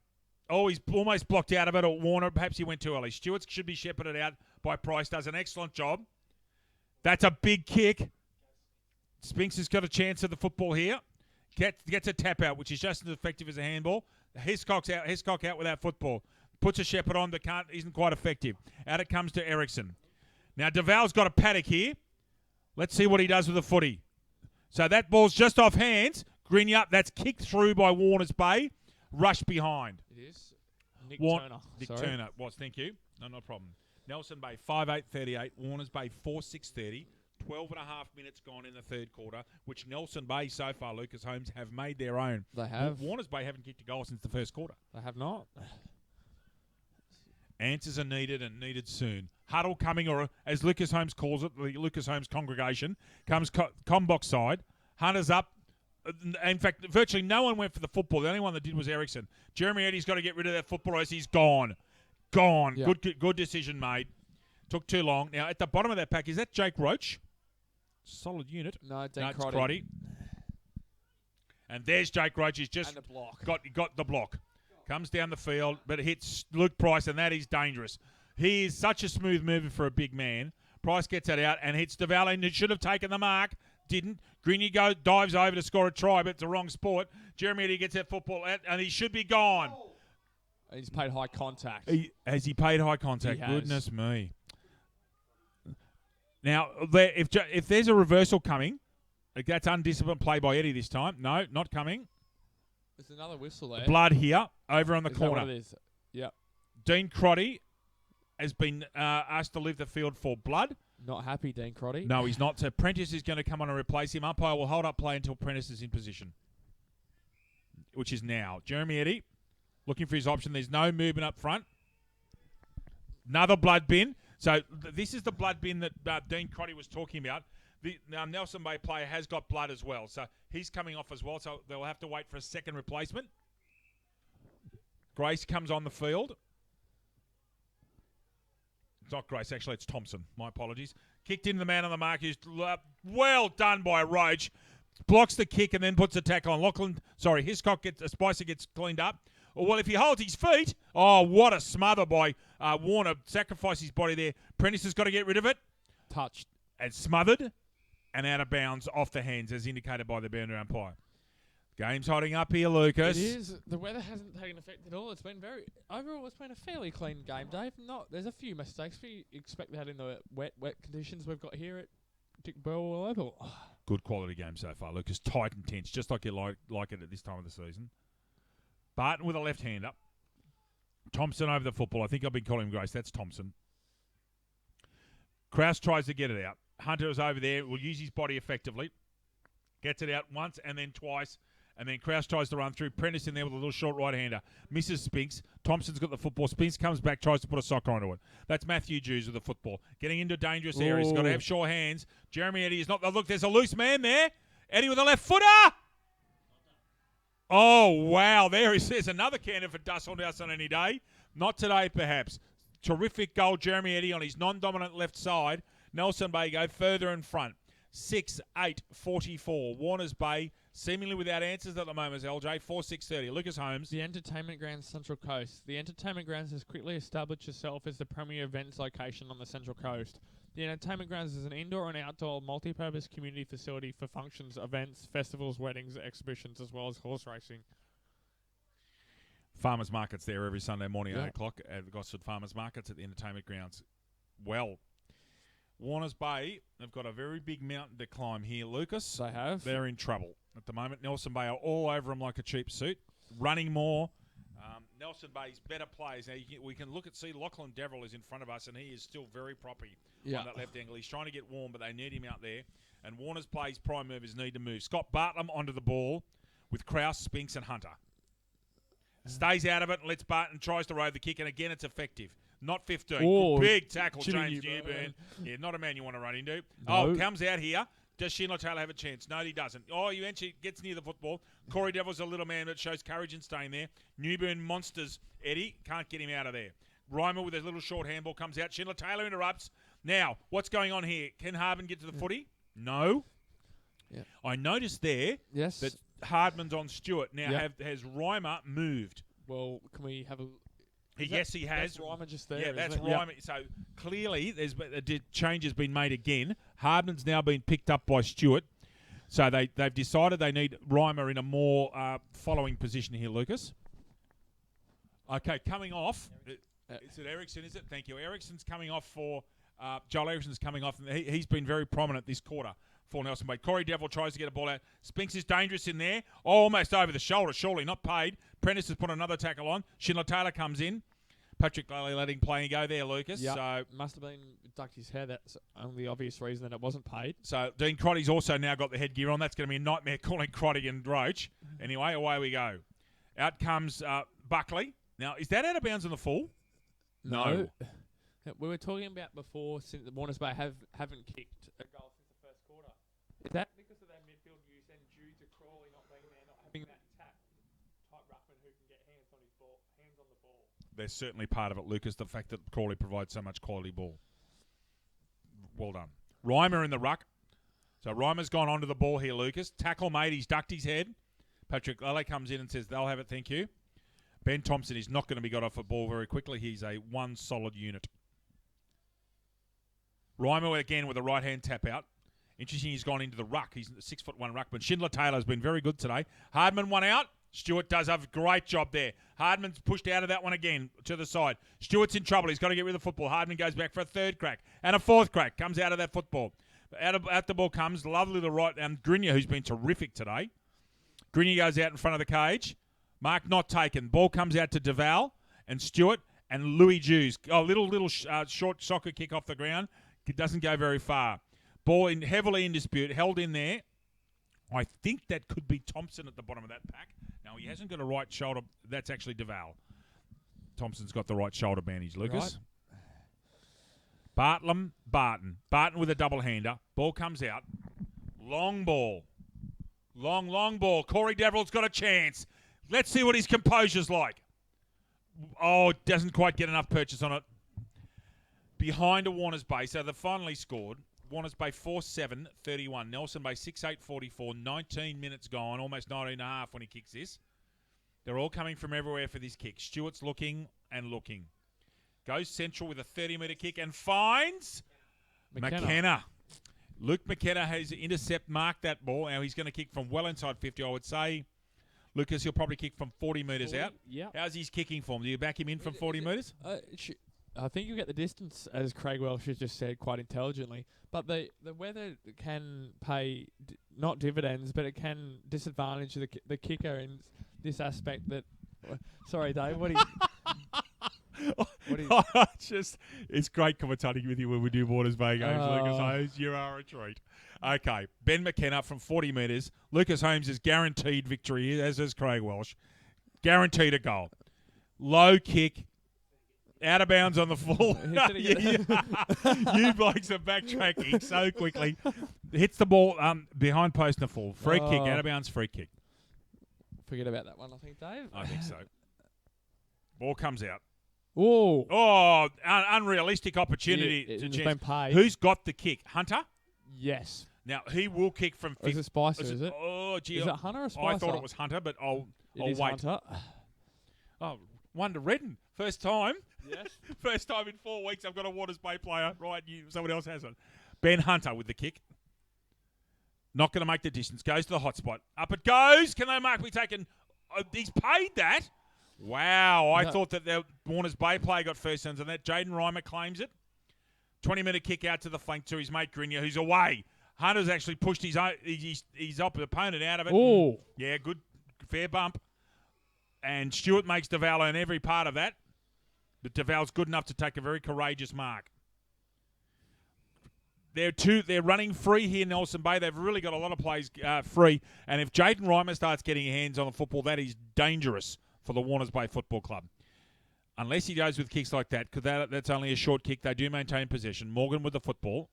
Oh, he's almost blocked out of it. Or Warner, perhaps he went too early. Stewart should be shepherded out by Price. Does an excellent job. That's a big kick. Spinks has got a chance of the football here. Gets a tap out, which is just as effective as a handball. Hiscock out with that football. Puts a shepherd on, but isn't quite effective. Out it comes to Ericsson. Now, DeVal's got a paddock here. Let's see what he does with the footy. So that ball's just off hands. Greeny up. That's kicked through by Warners Bay. Rush behind. It is. Turner. Nick Turner was. Thank you. No problem. Nelson Bay, 5:8:38. Warners Bay, 4:6:30. 12 and a half minutes gone in the third quarter, which Nelson Bay so far, Lucas Holmes, have made their own. They have. Warners Bay haven't kicked a goal since the first quarter. They have not. Answers are needed and needed soon. Huddle coming, or as Lucas Holmes calls it, the Lucas Holmes congregation, comes Combox side. Hunter's up. In fact, virtually no one went for the football. The only one that did was Ericsson. Jeremy Eddy's got to get rid of that football as he's gone. Yeah. Good decision made. Took too long. Now, at the bottom of that pack, is that Jake Roach? Solid unit. No, it's Crotty. And there's Jake Roach. He's just got the block. Comes down the field, but it hits Luke Price, and that is dangerous. He is such a smooth mover for a big man. Price gets it out and hits DeVal, and it should have taken the mark. Didn't. Greeny dives over to score a try, but it's the wrong sport. Jeremy Eddy gets that football out, and he should be gone. He's paid high contact. Has he paid high contact? He has. Goodness me. Now, if there's a reversal coming, that's undisciplined play by Eddie this time. No, not coming. There's another whistle there. Blood here, over on the corner. That what it is? Yep. Dean Crotty has been asked to leave the field for blood. Not happy, Dean Crotty. No, he's not. So Prentice is going to come on and replace him. Umpire will hold up play until Prentice is in position, which is now. Jeremy Eddy looking for his option. There's no movement up front. Another blood bin. So this is the blood bin that Dean Crotty was talking about. The Nelson Bay player has got blood as well. So he's coming off as well. So they'll have to wait for a second replacement. Grace comes on the field. It's not Grace, actually. It's Thompson. My apologies. Kicked into the man on the mark. Who's well done by Roach. Blocks the kick and then puts a tackle on. Hiscock Spicer gets cleaned up. Well, if he holds his feet, what a smother by Warner. Sacrificed his body there. Prentice has got to get rid of it. Touched. And smothered and out of bounds off the hands as indicated by the boundary umpire. Game's hotting up here, Lucas. It is. The weather hasn't taken effect at all. It's been overall, it's been a fairly clean game, Dave. There's a few mistakes. We expect that in the wet conditions we've got here at Dick Burwell Oval. Good quality game so far, Lucas. Tight and tense, just like you like it at this time of the season. Barton with a left hand up. Thompson over the football. I think I've been calling him Grace. That's Thompson. Krause tries to get it out. Hunter is over there. Will use his body effectively. Gets it out once and then twice. And then Krause tries to run through. Prentice in there with a little short right-hander. Misses Spinks. Thompson's got the football. Spinks comes back, tries to put a socker onto it. That's Matthew Jews with the football. Getting into dangerous areas. He's got to have sure hands. Jeremy Eddy is not. Look, there's a loose man there. Eddy with a left footer. Oh, wow. There's another candidate for Dusseldhouse on any day. Not today, perhaps. Terrific goal, Jeremy Eddy on his non-dominant left side. Nelson Bay go further in front. 6-8-44. Warners Bay seemingly without answers at the moment, LJ. 4-6-30. Lucas Holmes. The Entertainment Grounds Central Coast. The Entertainment Grounds has quickly established itself as the premier events location on the Central Coast. The Entertainment Grounds is an indoor and outdoor multi-purpose community facility for functions, events, festivals, weddings, exhibitions, as well as horse racing. Farmers Market's there every Sunday morning at 8 o'clock at the Gosford Farmers Markets at the Entertainment Grounds. Well, Warners Bay have got a very big mountain to climb here, Lucas. They have. They're in trouble at the moment. Nelson Bay are all over them like a cheap suit, running more. Nelson Bay's better players. Now we can see Lachlan Deverell is in front of us, and he is still very proppy on that left angle. He's trying to get warm, but they need him out there. And Warner's plays prime movers need to move. Scott Bartlam onto the ball with Krause, Spinks, and Hunter. Stays out of it and lets Barton tries to rove the kick, and again it's effective. Not 15. Big tackle, James Newburn. Yeah, not a man you want to run into. No. Comes out here. Does Schindler Taylor have a chance? No, he doesn't. Oh, he eventually gets near the football. Corey Devill's a little man that shows courage in staying there. Newburn monsters Eddie. Can't get him out of there. Reimer with a little short handball comes out. Schindler Taylor interrupts. Now, what's going on here? Can Hardman get to the footy? No. Yeah. I noticed there that Hardman's on Stewart. Now, has Reimer moved? Well, can we have a... Yes, he has. That's Reimer just there. Yeah, that's it? Reimer. Yep. So clearly, a change has been made again. Hardman's now been picked up by Stewart. So they've decided they need Reimer in a more following position here, Lucas. Okay, coming off. Is it Ericsson, is it? Thank you. Ericsson's coming off for... Joel Ericsson's coming off, and he's been very prominent this quarter for Nelson Bay. Corey Devil tries to get a ball out. Spinks is dangerous in there. Almost over the shoulder, surely not paid. Prentice has put another tackle on. Schindler Taylor comes in. Patrick Lally letting play and go there, Lucas. Yep. So must have been ducked his head. That's only the obvious reason that it wasn't paid. So Dean Crotty's also now got the headgear on. That's going to be a nightmare calling Crotty and Roach. Anyway, away we go. Out comes Buckley. Now, is that out of bounds on the full? No. We were talking about before, since the Warners Bay haven't kicked a goal since the first quarter. Is that because of their midfield use and due to Crawley not being there, not having that type ruckman who can get hands on the ball? They're certainly part of it, Lucas, the fact that Crawley provides so much quality ball. Well done. Reimer in the ruck. So Reimer's gone onto the ball here, Lucas. Tackle made, he's ducked his head. Patrick Lally comes in and says, they'll have it, thank you. Ben Thompson is not going to be got off the ball very quickly. He's a one solid unit. Reimer again with a right-hand tap out. Interesting, he's gone into the ruck. He's the 6'1" ruckman. Schindler Taylor's been very good today. Hardman one out. Stewart does a great job there. Hardman's pushed out of that one again to the side. Stewart's in trouble. He's got to get rid of the football. Hardman goes back for a third crack and a fourth crack. Comes out of that football. Out the ball comes. Lovely to the right. Grinier, who's been terrific today. Grinier goes out in front of the cage. Mark not taken. Ball comes out to Duval and Stewart and Louis Jews. Oh, little short soccer kick off the ground. It doesn't go very far. Ball heavily in dispute, held in there. I think that could be Thompson at the bottom of that pack. Now, he hasn't got a right shoulder. That's actually Duval. Thompson's got the right shoulder bandage, Lucas. Right. Barton with a double-hander. Ball comes out. Long ball. Long ball. Corey Deverell's got a chance. Let's see what his composure's like. Oh, doesn't quite get enough purchase on it. Behind a Warners Bay. So they finally scored. Warners Bay 4-7-31. Nelson Bay 6-8-44. 19 minutes gone. Almost 19 and a half when he kicks this. They're all coming from everywhere for this kick. Stewart's looking and looking. Goes central with a 30-metre kick and finds McKenna. Luke McKenna has marked that ball. Now he's going to kick from well inside 50, I would say. Lucas, he'll probably kick from 40 metres out. Yeah. How's his kicking form? Do you back him in from 40 metres? I think you'll get the distance, as Craig Welsh has just said quite intelligently. But the weather can pay not dividends, but it can disadvantage the kicker in this aspect. That sorry, Dave. What do you? It's great commentating with you when we do Waters Bay games, Lucas Holmes. You are a treat. Okay, Ben McKenna from 40 metres. Lucas Holmes is guaranteed victory, as is Craig Welsh. Guaranteed a goal. Low kick. Out of bounds on the full. You blokes are backtracking so quickly. Hits the ball behind post and a full. Free kick, out of bounds, free kick. Forget about that one, I think, Dave. I think so. Ball comes out. Ooh. Oh, unrealistic opportunity. It's been paid. Who's got the kick? Hunter? Yes. Now, he will kick from... Is it Spicer, is it? Oh, gee. Is it Hunter or Spicer? I thought it was Hunter, but I'll wait. Hunter. Oh, one to Redden. First time. Yes. First time in 4 weeks I've got a Waters Bay player. Right, someone else hasn't. Ben Hunter with the kick. Not going to make the distance. Goes to the hot spot. Up it goes. Can that mark be taken? He's paid that. Wow. I thought that the Warners Bay player got first hands on that. Jaden Reimer claims it. 20-metre kick out to the flank to his mate Grinier, who's away. Hunter's actually pushed his opponent out of it. Oh. Yeah, good. Fair bump. And Stewart makes Duval earn every part of that. But Duval's good enough to take a very courageous mark. They're running free here, Nelson Bay. They've really got a lot of plays free. And if Jaden Reimer starts getting hands on the football, that is dangerous for the Warners Bay Football Club. Unless he goes with kicks like that, because that's only a short kick. They do maintain possession. Morgan with the football.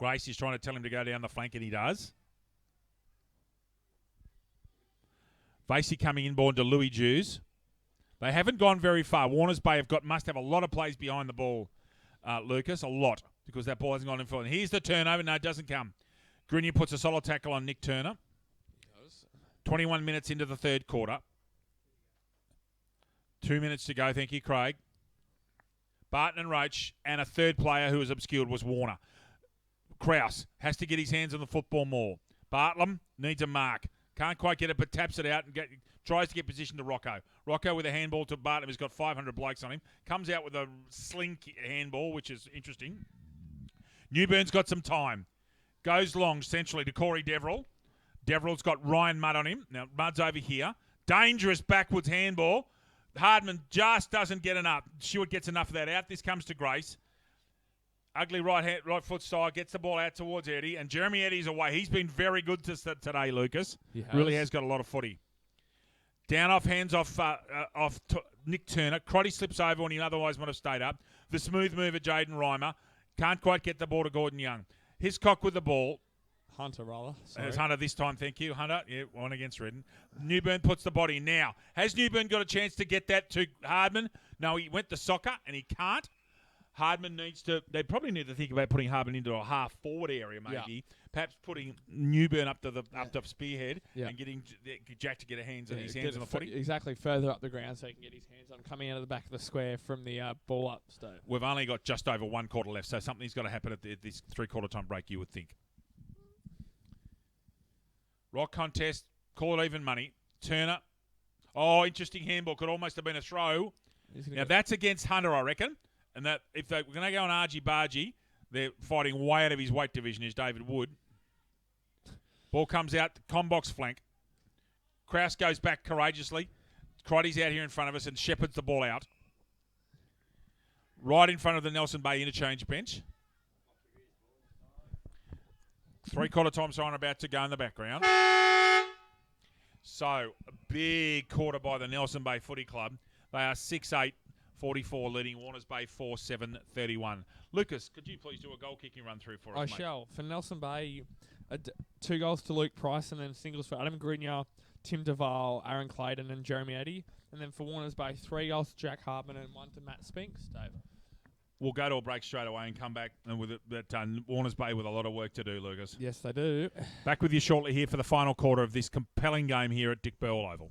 Grace is trying to tell him to go down the flank, and he does. Vasey coming inboard to Louis Jews. They haven't gone very far. Warners Bay must have a lot of plays behind the ball, Lucas, a lot, because that ball hasn't gone in front. Here's the turnover. No, it doesn't come. Grenier puts a solid tackle on Nick Turner. 21 minutes into the third quarter. 2 minutes to go. Thank you, Craig. Barton and Roach, and a third player who was obscured was Warner. Krause has to get his hands on the football more. Bartlam needs a mark. Can't quite get it, but taps it out and tries to get position to Rocco. Rocco with a handball to Bartlam. He's got 500 blokes on him. Comes out with a sling handball, which is interesting. Newburn's got some time. Goes long centrally to Corey Deverell. Deverell's got Ryan Mudd on him. Now, Mudd's over here. Dangerous backwards handball. Hardman just doesn't get enough. Stewart gets enough of that out. This comes to Grace. Ugly right foot side, gets the ball out towards Eddie, and Jeremy Eddie's away. He's been very good today, Lucas. Really has got a lot of footy. Down off, hands off Nick Turner. Crotty slips over when he otherwise would have stayed up. The smooth mover, Jaden Reimer. Can't quite get the ball to Gordon Young. Hiscock with the ball. Hunter, rather. It's Hunter this time, thank you. Hunter, yeah, one against Redden. Newburn puts the body in. Now, has Newburn got a chance to get that to Hardman? No, he went to soccer, and he can't. Hardman they probably need to think about putting Hardman into a half-forward area, maybe. Yeah. Perhaps putting Newburn up to spearhead and getting Jack to get his hands on the footy. Exactly, further up the ground so he can get his hands on, coming out of the back of the square from the ball up. We've only got just over 1 quarter left, so something's got to happen at this three-quarter time break, you would think. Rock contest, call it even money. Turner. Oh, interesting handball. Could almost have been a throw. Now, that's against Hunter, I reckon. And that if they're going to go on argy-bargy, they're fighting way out of his weight division, is David Wood. Ball comes out, Combox flank. Krause goes back courageously. Crotty's out here in front of us and shepherds the ball out. Right in front of the Nelson Bay interchange bench. Three-quarter time sign about to go in the background. So, a big quarter by the Nelson Bay Footy Club. They are 6-8. 44 leading Warners Bay 4-7-31. Lucas, could you please do a goal-kicking run-through for us, I mate? shall. For Nelson Bay, 2 goals to Luke Price and then singles for Adam Grenier, Tim Duval, Aaron Clayton and Jeremy Eddy. And then for Warners Bay, 3 goals to Jack Hardman and 1 to Matt Spinks, Dave. We'll go to a break straight away and come back with Warners Bay with a lot of work to do, Lucas. Yes, they do. Back with you shortly here for the final quarter of this compelling game here at Dick Bell Oval.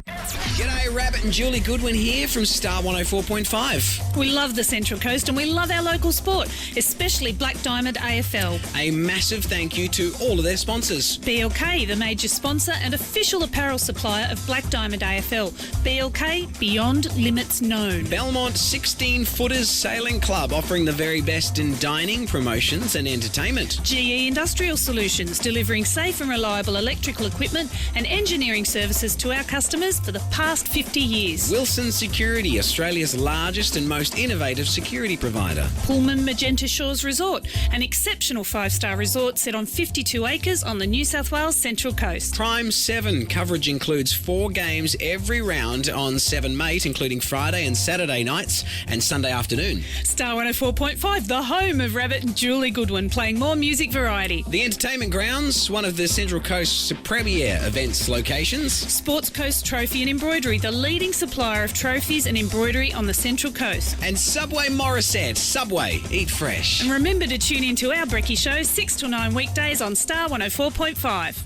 G'day, Rabbit and Julie Goodwin here from Star 104.5. We love the Central Coast and we love our local sport, especially Black Diamond AFL. A massive thank you to all of their sponsors. BLK, the major sponsor and official apparel supplier of Black Diamond AFL. BLK, beyond limits known. Belmont 16-Footers Sailing Club, offering the very best in dining, promotions and entertainment. GE Industrial Solutions, delivering safe and reliable electrical equipment and engineering services to our customers for the past 50 years. Wilson Security, Australia's largest and most innovative security provider. Pullman Magenta Shores Resort, an exceptional 5-star resort set on 52 acres on the New South Wales Central Coast. Prime 7 coverage includes 4 games every round on 7 Mate, including Friday and Saturday nights and Sunday afternoon. Star 104.5, the home of Rabbit and Julie Goodwin, playing more music variety. The Entertainment Grounds, one of the Central Coast's premier events locations. Sports Coast Trophy and Embroidery, the leading supplier of trophies and embroidery on the Central Coast. And Subway Morisset. Subway, eat fresh. And remember to tune in to our Brekkie Show 6 till 9 weekdays on Star 104.5.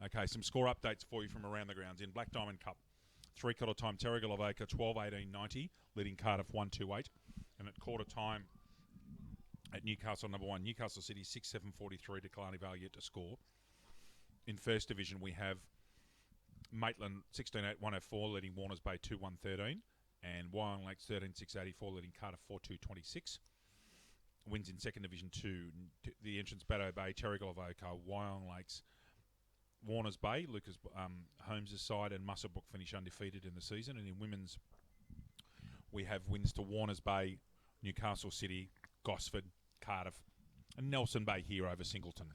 Okay, some score updates for you from around the grounds. In Black Diamond Cup, 3/4 time, Terrigal-Avoca 12-18-90, leading Cardiff 1-2-8. And at quarter time, at Newcastle number 1, Newcastle City 6-7-43 to Killarney Vale yet to score. In First Division, we have Maitland 16-8-104 leading Warners Bay 2-1-13. And Wyong Lakes 13-6-84 leading Cardiff 4-2-26. Wins in Second Division 2, the entrance Baddo Bay, Terrigal-Avoca, Wyong Lakes, Warners Bay, Lucas Holmes' side, and Muswellbrook finish undefeated in the season. And in women's, we have wins to Warners Bay, Newcastle City, Gosford, Cardiff, and Nelson Bay here over Singleton.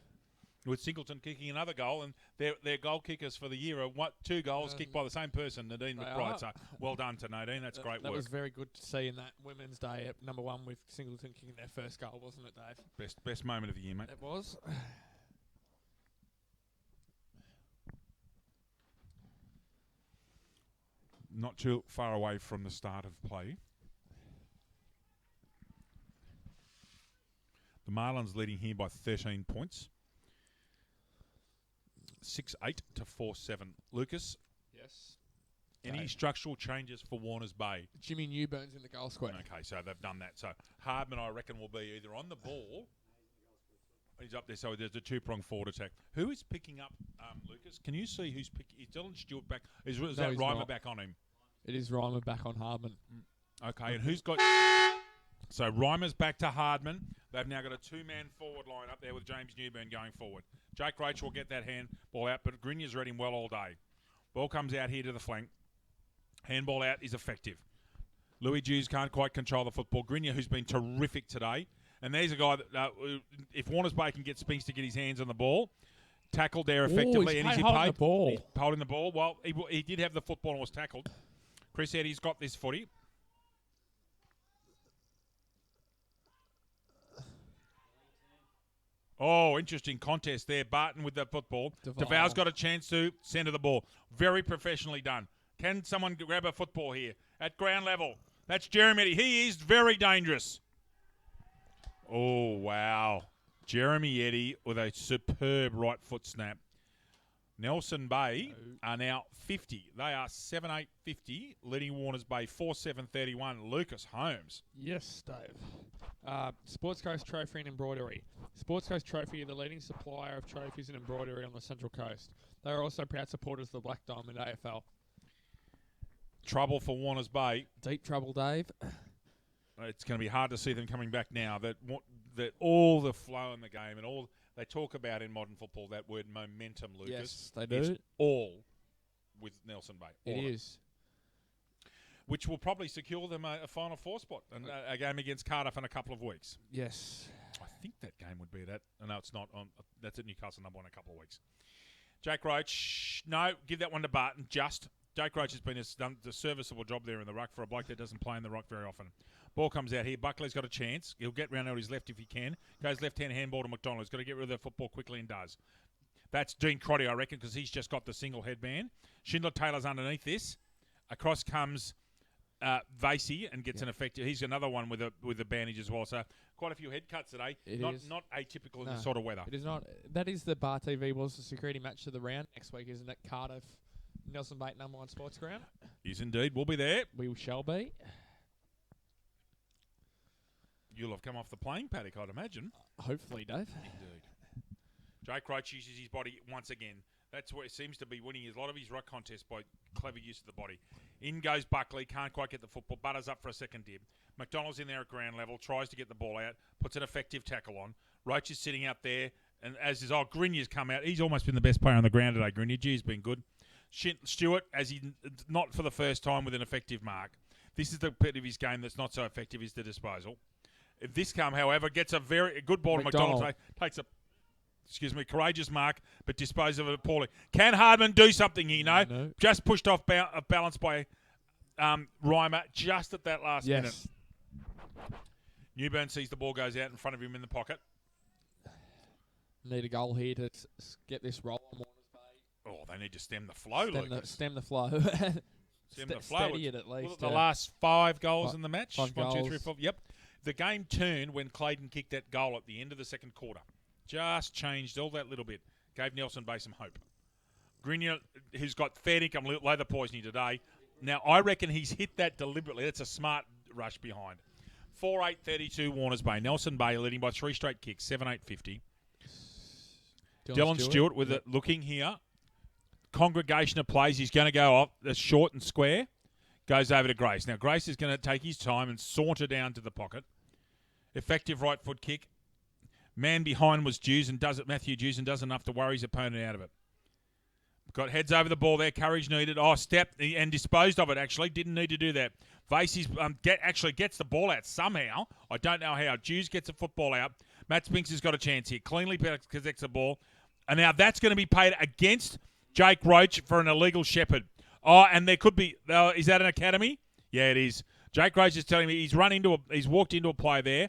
With Singleton kicking another goal, and their goal kickers for the year are 2 goals kicked by the same person, Nadine McBride. So well done to Nadine. That's great work. That was very good to see in that Women's Day at number 1 with Singleton kicking their first goal, wasn't it, Dave? Best moment of the year, mate. It was. Not too far away from the start of play. The Marlins leading here by 13 points. 6-8 to 4-7. Lucas? Yes. Any structural changes for Warners Bay? Jimmy Newburn's in the goal square. Okay, so they've done that. So Hardman, I reckon, will be either on the ball. He's up there, so there's a 2-pronged forward attack. Who is picking up, Lucas? Can you see who's picking? Is Dylan Stewart back? Is that Reimer back on him? It is Reimer back on Hardman. Okay, and who's got... So Reimer's back to Hardman. They've now got a 2-man forward line up there with James Newburn going forward. Jake Roach will get that handball out, but Grinya's read him well all day. Ball comes out here to the flank. Handball out is effective. Louis Jews can't quite control the football. Grinya, who's been terrific today. And there's a guy that, if Warners Bay can get Spinks to get his hands on the ball, tackled there effectively. He's and he's holding the ball. He's holding the ball. Well, he did have the football and was tackled. Chris Eddy's got this footy. Oh, interesting contest there. Barton with the football. DeVal's got a chance to centre the ball. Very professionally done. Can someone grab a football here at ground level? That's Jeremy Eddy. He is very dangerous. Oh, wow. Jeremy Eddy with a superb right foot snap. Nelson Bay are now 50. They are 7-8-50, leading Warners Bay 4-7-31. Lucas Holmes. Yes, Dave. Sports Coast Trophy and Embroidery. Sports Coast Trophy are the leading supplier of trophies and embroidery on the Central Coast. They are also proud supporters of the Black Diamond AFL. Trouble for Warners Bay. Deep trouble, Dave. It's going to be hard to see them coming back now. That all the flow in the game and all they talk about in modern football, that word momentum, Lucas. Yes, they do. It's all with Nelson Bay. It is. Which will probably secure them a Final Four spot and a game against Cardiff in a couple of weeks. Yes. I think that game would be that. No, it's not. That's at Newcastle number 1 in a couple of weeks. Jake Roach. No, give that one to Barton. Jake Roach has done a serviceable job there in the ruck for a bloke that doesn't play in the ruck very often. Ball comes out here. Buckley's got a chance. He'll get round out his left if he can. Goes left-hand handball to McDonald. He's got to get rid of the football quickly and does. That's Dean Crotty, I reckon, because he's just got the single headband. Schindler-Taylor's underneath this. Across comes Vasey and gets an effective. He's another one with a bandage as well. So quite a few head cuts today. Not atypical in this sort of weather. It is not. That is the Bar TV Wars the security match of the round next week, isn't it? Cardiff, Nelson Bay, number 1 sports ground. Is indeed. We'll be there. We shall be. You'll have come off the playing paddock, I'd imagine. Hopefully, Dave. Indeed. Jake Roach uses his body once again. That's where it seems to be winning a lot of his ruck contests by clever use of the body. In goes Buckley, can't quite get the football. Butters up for a second dib. McDonald's in there at ground level, tries to get the ball out, puts an effective tackle on. Roach is sitting out there, and as is, Grinya's come out. He's almost been the best player on the ground today, Grinya. He's been good. Stewart, as he not for the first time with an effective mark. This is the bit of his game that's not so effective, is the disposal. If this come, however, gets a very good ball to McDonald. Takes a courageous mark, but disposes of it poorly. Can Hardman do something here? No. Just pushed off balance by Reimer just at that last minute. Newburn sees the ball goes out in front of him in the pocket. Need a goal here to get this roll on Warners Bay. Oh, they need to stem the flow, Lucas. Stem the flow. Stem the flow. Steady it at least. The last 5 goals in the match. 5 1, 2, goals. 3, 4. Yep. The game turned when Clayton kicked that goal at the end of the second quarter. Just changed all that little bit. Gave Nelson Bay some hope. Grenier, who's got fair income leather poisoning today. Now, I reckon he's hit that deliberately. That's a smart rush behind. 4-8-32 Warners Bay. Nelson Bay leading by 3 straight kicks, 7-8-50. Dylan Stewart with it looking here. Congregation of plays. He's going to go off the short and square. Goes over to Grace. Now, Grace is going to take his time and saunter down to the pocket. Effective right foot kick. Man behind was Matthew Dewson does enough to worry his opponent out of it. Got heads over the ball there. Courage needed. Stepped and disposed of it, actually. Didn't need to do that. Vasey's actually gets the ball out somehow. I don't know how. Dews gets the football out. Matt Spinks has got a chance here. Cleanly connects the ball. And now that's going to be paid against Jake Roach for an illegal shepherd. And there could be... is that an academy? Yeah, it is. Jake Roach is telling me he's walked into a play there.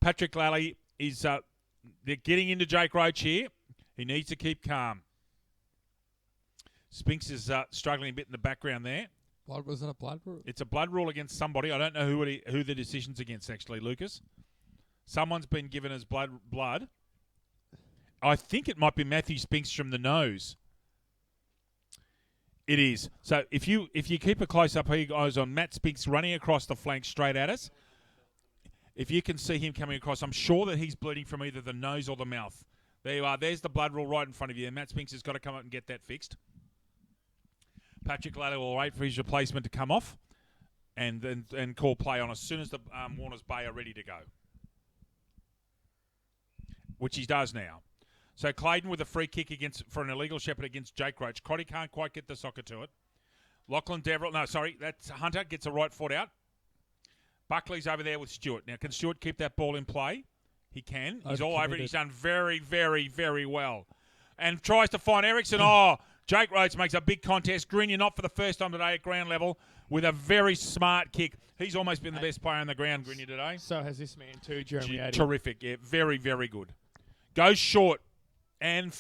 Patrick Lally is... they're getting into Jake Roach here. He needs to keep calm. Spinks is struggling a bit in the background there. Was it a blood rule? It's a blood rule against somebody. I don't know who the decision's against, actually, Lucas. Someone's been given as blood. I think it might be Matthew Spinks from the nose. It is. So if you keep a close-up here, guys, on Matt Spinks running across the flank straight at us, if you can see him coming across, I'm sure that he's bleeding from either the nose or the mouth. There you are. There's the blood rule right in front of you. And Matt Spinks has got to come up and get that fixed. Patrick Latter will wait for his replacement to come off and call play on as soon as the Warners Bay are ready to go, which he does now. So Clayton with a free kick for an illegal shepherd against Jake Roach. Crotty can't quite get the soccer to it. That's Hunter, gets a right foot out. Buckley's over there with Stewart. Now, can Stewart keep that ball in play? He can. He's all over it. He's done very, very, very well. And tries to find Ericsson. Jake Roach makes a big contest. Grenier not for the first time today at ground level with a very smart kick. He's almost been the best player on the ground, Grenier, today. So has this man too, Jeremy Addy. Terrific, yeah. Very, very good. Goes short. And,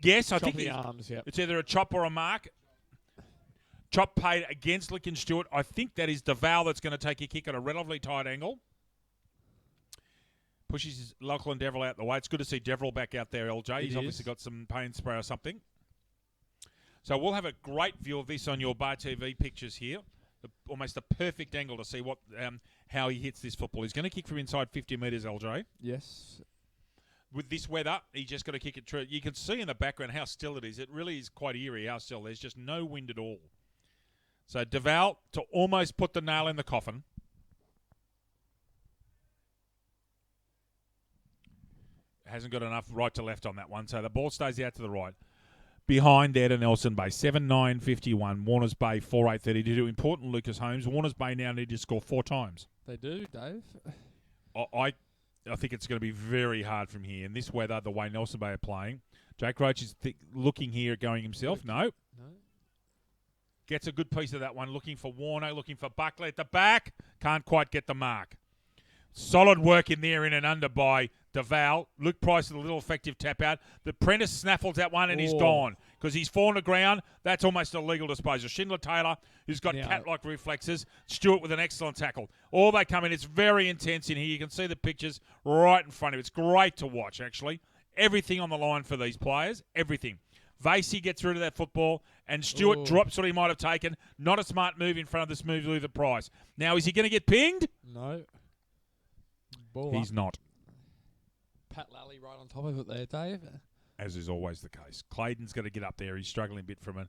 yes, I think the arms, yep. It's either a chop or a mark. Chop paid against Lincoln Stewart. I think that is DeVal that's going to take a kick at a relatively tight angle. Pushes Lachlan Deverill out the way. It's good to see Deverill back out there, LJ. He's obviously got some pain spray or something. So we'll have a great view of this on your Bar TV pictures here. Almost a perfect angle to see how he hits this football. He's going to kick from inside 50 metres, LJ. Yes. With this weather, he's just got to kick it true. You can see in the background how still it is. It really is quite eerie how still. There's just no wind at all. So DeVal to almost put the nail in the coffin. Hasn't got enough right to left on that one. So the ball stays out to the right. Behind there to Nelson Bay. 7-9-51. Warners Bay 4-8-32. Important, Lucas Holmes. Warners Bay now need to score 4 times. They do, Dave. I think it's going to be very hard from here. In this weather, the way Nelson Bay are playing. Jake Roach is looking here at going himself. No. Gets a good piece of that one. Looking for Warner. Looking for Buckley at the back. Can't quite get the mark. Solid work in there in and under by DeVal. Luke Price with a little effective tap out. The Prentice snaffles that one and he's gone because he's fallen to ground. That's almost a legal disposal. Schindler Taylor, who's got cat-like reflexes. Stewart with an excellent tackle. All they come in. It's very intense in here. You can see the pictures right in front of you. It's great to watch, actually. Everything on the line for these players. Everything. Vasey gets rid of that football, and Stewart drops what he might have taken. Not a smart move in front of the smooth Luther Price. Now, is he going to get pinged? No. Ball He's up. not. Pat Lally right on top of it there, Dave. As is always the case. Clayton's going to get up there. He's struggling a bit from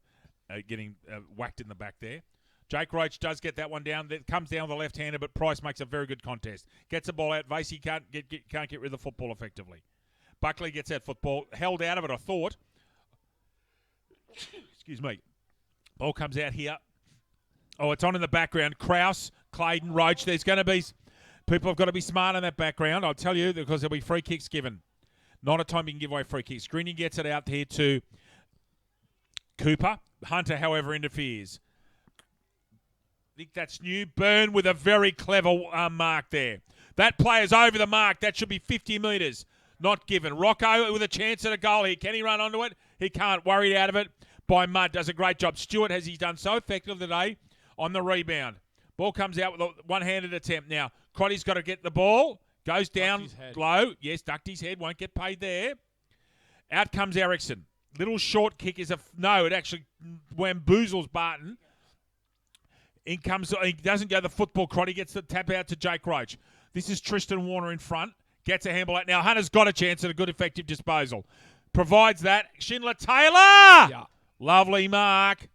getting whacked in the back there. Jake Roach does get that one down. That comes down with the left-hander, but Price makes a very good contest. Gets the ball out. Vasey can't get rid of the football effectively. Buckley gets that football. Held out of it, I thought. Excuse me. Ball comes out here. It's on in the background. Krause, Clayton, Roach. There's going to be... People have got to be smart in that background, I'll tell you, because there'll be free kicks given. Not a time you can give away free kicks. Greening gets it out here to Cooper. Hunter, however, interferes. I think that's new. Byrne with a very clever mark there. That player's over the mark. That should be 50 metres. Not given. Rocco with a chance at a goal here. Can he run onto it? He can't. Worried out of it by Mudd. Does a great job. Stewart he's done so effective today on the rebound. Ball comes out with a one-handed attempt now. Crotty's got to get the ball. Goes down low. Yes, ducked his head. Won't get paid there. Out comes Ericsson. Little short kick is no, it actually wamboozles Barton. In comes, he doesn't go the football crot. He gets the tap out to Jake Roach. This is Tristan Warner in front. Gets a handball out. Now Hunter's got a chance at a good effective disposal. Provides that. Schindler Taylor! Yeah. Lovely mark.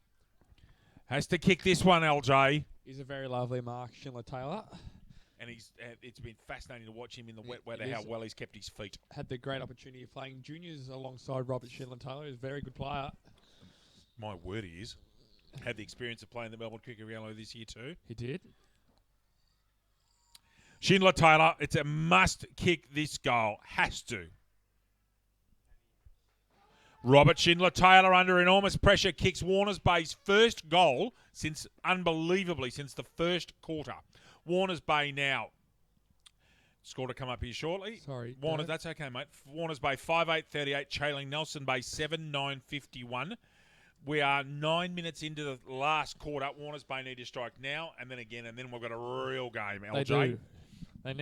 Has to kick this one, LJ. He's a very lovely mark, Schindler Taylor. And it's been fascinating to watch him in the wet weather, how well he's kept his feet. Had the great opportunity of playing juniors alongside Robert Schindler Taylor. He's a very good player. My word, he is. Had the experience of playing the Melbourne Cricket Ground this year too. He did. Schindler Taylor, it's a must kick this goal. Has to. Robert Schindler Taylor under enormous pressure kicks Warners Bay's first goal since the first quarter. Warners Bay now. Score to come up here shortly. Sorry. Warners, that's okay, mate. Warners Bay 5-8-38, trailing Nelson Bay 7-9-51. We are 9 minutes into the last quarter. Warners Bay need to strike now and then again, and then we've got a real game, LJ. They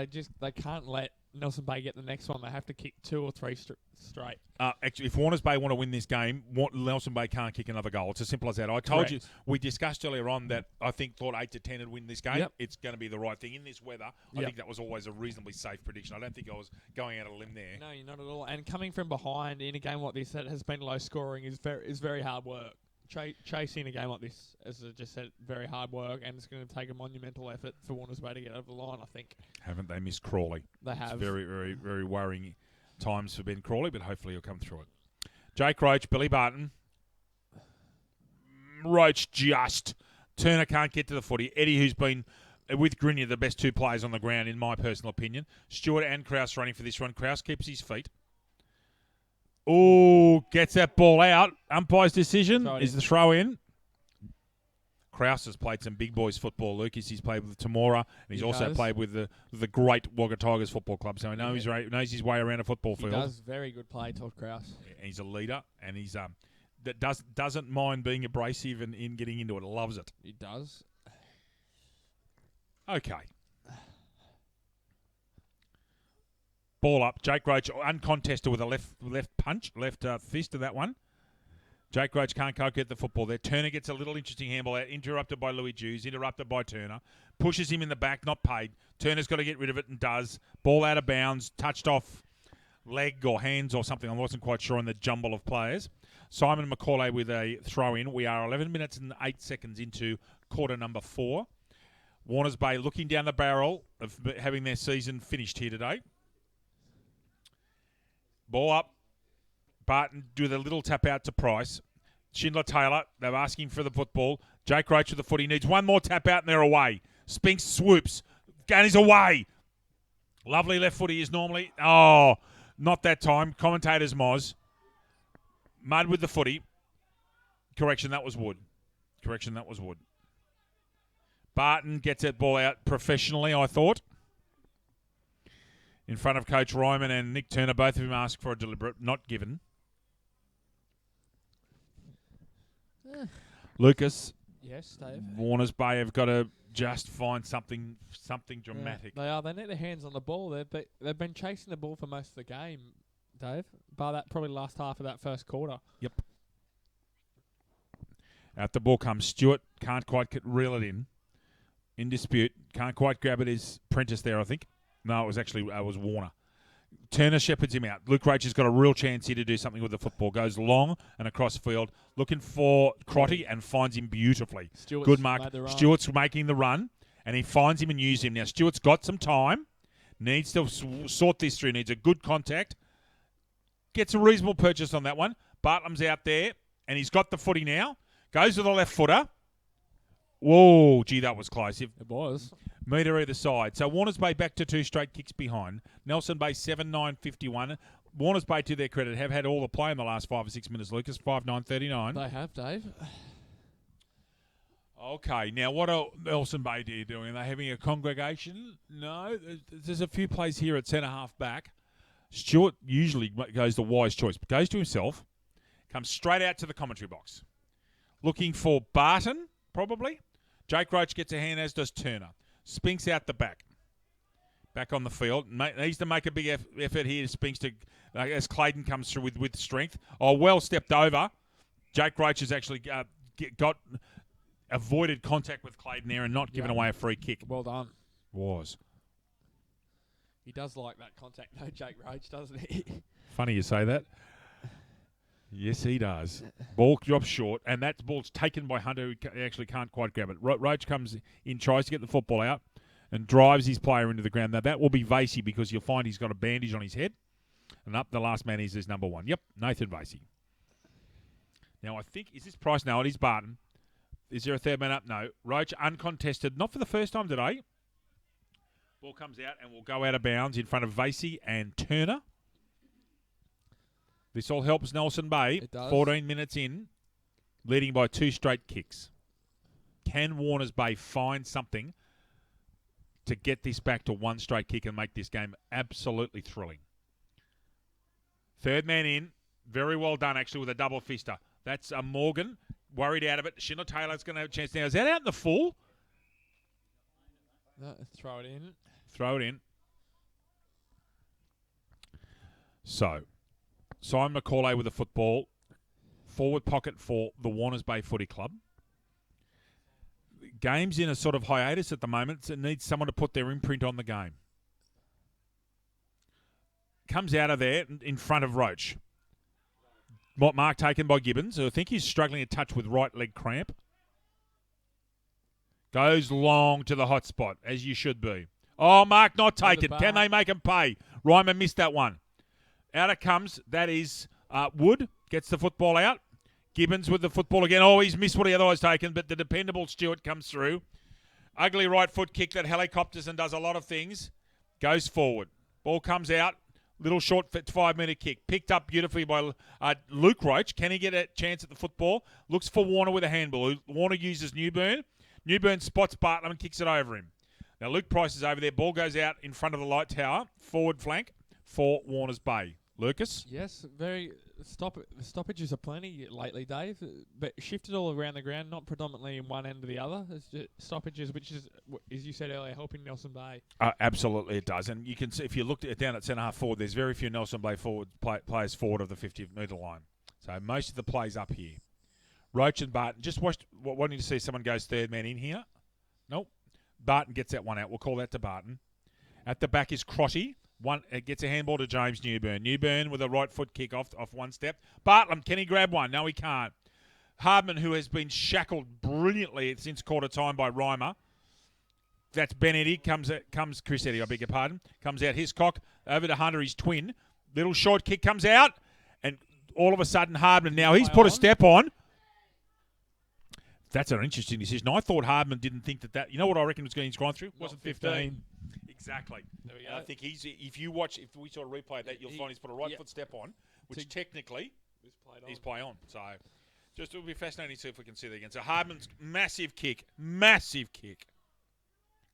do. They can't let Nelson Bay get the next one. They have to kick 2 or 3 straight. Actually, if Warners Bay want to win this game, Nelson Bay can't kick another goal. It's as simple as that. I told you, we discussed earlier on that I thought 8-10 would win this game. Yep. It's going to be the right thing. In this weather, I think that was always a reasonably safe prediction. I don't think I was going out on a limb there. No, you're not at all. And coming from behind in a game like this that has been low scoring is very hard work. Chasing a game like this, as I just said, very hard work, and it's going to take a monumental effort for Warners Bay to get over the line, I think. Haven't they missed Crawley? They have. It's very, very worrying times for Ben Crawley, but hopefully he'll come through it. Jake Roach, Billy Barton. Roach just. Turner can't get to the footy. Eddie, who's been, with Grenier, the best 2 players on the ground, in my personal opinion. Stewart and Krause running for this one. Krause keeps his feet. Oh, gets that ball out. Umpire's decision is the throw in. Krause has played some big boys football, Lucas. He's played with Tamora, and he's also played with the great Wagga Tigers football club, so he knows his way around a football field. He does very good play, Todd Krause. And he's a leader, and he's that doesn't mind being abrasive and in getting into it. Loves it. He does. Okay. Ball up. Jake Roach uncontested with a left punch, left fist to that one. Jake Roach can't get the football there. Turner gets a little interesting handball out, interrupted by Louis Jews, interrupted by Turner. Pushes him in the back, not paid. Turner's got to get rid of it and does. Ball out of bounds, touched off leg or hands or something. I wasn't quite sure in the jumble of players. Simon McCauley with a throw in. We are 11 minutes and 8 seconds into quarter number 4. Warners Bay looking down the barrel of having their season finished here today. Ball up. Barton do the little tap out to Price. Schindler Taylor, they're asking for the football. Jake Roach with the foot. He needs one more tap out and they're away. Spinks swoops. And he's away. Lovely left foot he is normally. Oh, not that time. Commentators Moz. Mudd with the footy. Correction, that was Wood. Barton gets that ball out professionally, I thought. In front of Coach Ryman and Nick Turner, both of them asked for a deliberate, not given. Lucas. Yes, Dave. Warners Bay have got to just find something dramatic. Yeah, they are. They need their hands on the ball. They've been chasing the ball for most of the game, Dave. Bar that probably last half of that first quarter. Yep. Out the ball comes Stewart. Can't quite reel it in. In dispute. Can't quite grab it. Is Prentice there, I think. No, it was Warner. Turner shepherds him out. Luke Roach has got a real chance here to do something with the football. Goes long and across field, looking for Crotty and finds him beautifully. Good mark. Stewart's making the run, and he finds him and uses him. Now, Stewart's got some time. Needs to sort this through. Needs a good contact. Gets a reasonable purchase on that one. Bartlam's out there, and he's got the footy now. Goes to the left footer. Whoa, gee, that was close. It was. Metre either side. So Warners Bay back to 2 straight kicks behind. Nelson Bay 7-9-51. Warners Bay, to their credit, have had all the play in the last 5 or 6 minutes, Lucas. 5-9-39. They have, Dave. Okay, now what are Nelson Bay doing? Are they having a congregation? No. There's a few plays here at centre-half back. Stewart usually goes the wise choice, but goes to himself. Comes straight out to the commentary box. Looking for Barton, probably. Jake Roach gets a hand, as does Turner. Spinks out the back. back on the field. Needs to make a big effort here. Spinks to as Clayton comes through with strength. Oh, well stepped over. Jake Roach has actually avoided contact with Clayton there and not given away a free kick. Well done. Was. He does like that contact, though, Jake Roach, doesn't he? Funny you say that. Yes, he does. Ball drops short, and that ball's taken by Hunter, who actually can't quite grab it. Roach comes in, tries to get the football out, and drives his player into the ground. Now, that will be Vasey because you'll find he's got a bandage on his head. And up the last man is his number 1. Yep, Nathan Vasey. Now, I think, is this Price? No, it is Barton. Is there a third man up? No. Roach uncontested, not for the first time today. Ball comes out and will go out of bounds in front of Vasey and Turner. This all helps Nelson Bay. It does. 14 minutes in, leading by 2 straight kicks. Can Warners Bay find something to get this back to 1 straight kick and make this game absolutely thrilling? Third man in. Very well done, actually, with a double fister. That's Morgan, worried out of it. Shinnell Taylor's going to have a chance now. Is that out in the full? No, throw it in. Throw it in. So, Simon McCauley with the football. Forward pocket for the Warners Bay Footy Club. Game's in a sort of hiatus at the moment, so it needs someone to put their imprint on the game. Comes out of there in front of Roach. Mark taken by Gibbons, who I think he's struggling a touch with right leg cramp. Goes long to the hot spot, as you should be. Oh, Mark not taken. Can they make him pay? Ryman missed that one. Out it comes. That is Wood. Gets the football out. Gibbons with the football again. Oh, he's missed what he otherwise taken, but the dependable Stewart comes through. Ugly right foot kick that helicopters and does a lot of things. Goes forward. Ball comes out. Little short 5-metre kick. Picked up beautifully by Luke Roach. Can he get a chance at the football? Looks for Warner with a handball. Warner uses Newburn. Newburn spots Bartlett and kicks it over him. Now Luke Price is over there. Ball goes out in front of the light tower. Forward flank for Warners Bay. Lucas? Yes, very stoppages are plenty lately, Dave, but shifted all around the ground, not predominantly in one end or the other. It's just stoppages, which is, as you said earlier, helping Nelson Bay. Absolutely, it does. And you can see, if you look at down at centre half forward, there's very few Nelson Bay players forward of the 50-metre line. So most of the plays up here. Roach and Barton. Just wanting to see someone goes third man in here. Nope. Barton gets that one out. We'll call that to Barton. At the back is Crotty. Gets a handball to James Newburn. Newburn with a right foot kick off one step. Bartlam, can he grab one? No, he can't. Hardman, who has been shackled brilliantly since quarter time by Reimer. That's Ben Eddy. Comes Chris Eddy, I beg your pardon. Comes out Hiscock. Over to Hunter, his twin. Little short kick comes out. And all of a sudden, Hardman, now he's put a step on. That's an interesting decision. I thought Hardman didn't think that. You know what I reckon was going to gone through? Wasn't 15. Exactly. There we go. I think if we sort of replay that, you'll find he's put a right foot step on, which technically he's play on. So just it will be fascinating to see if we can see that again. So Hardman's massive kick.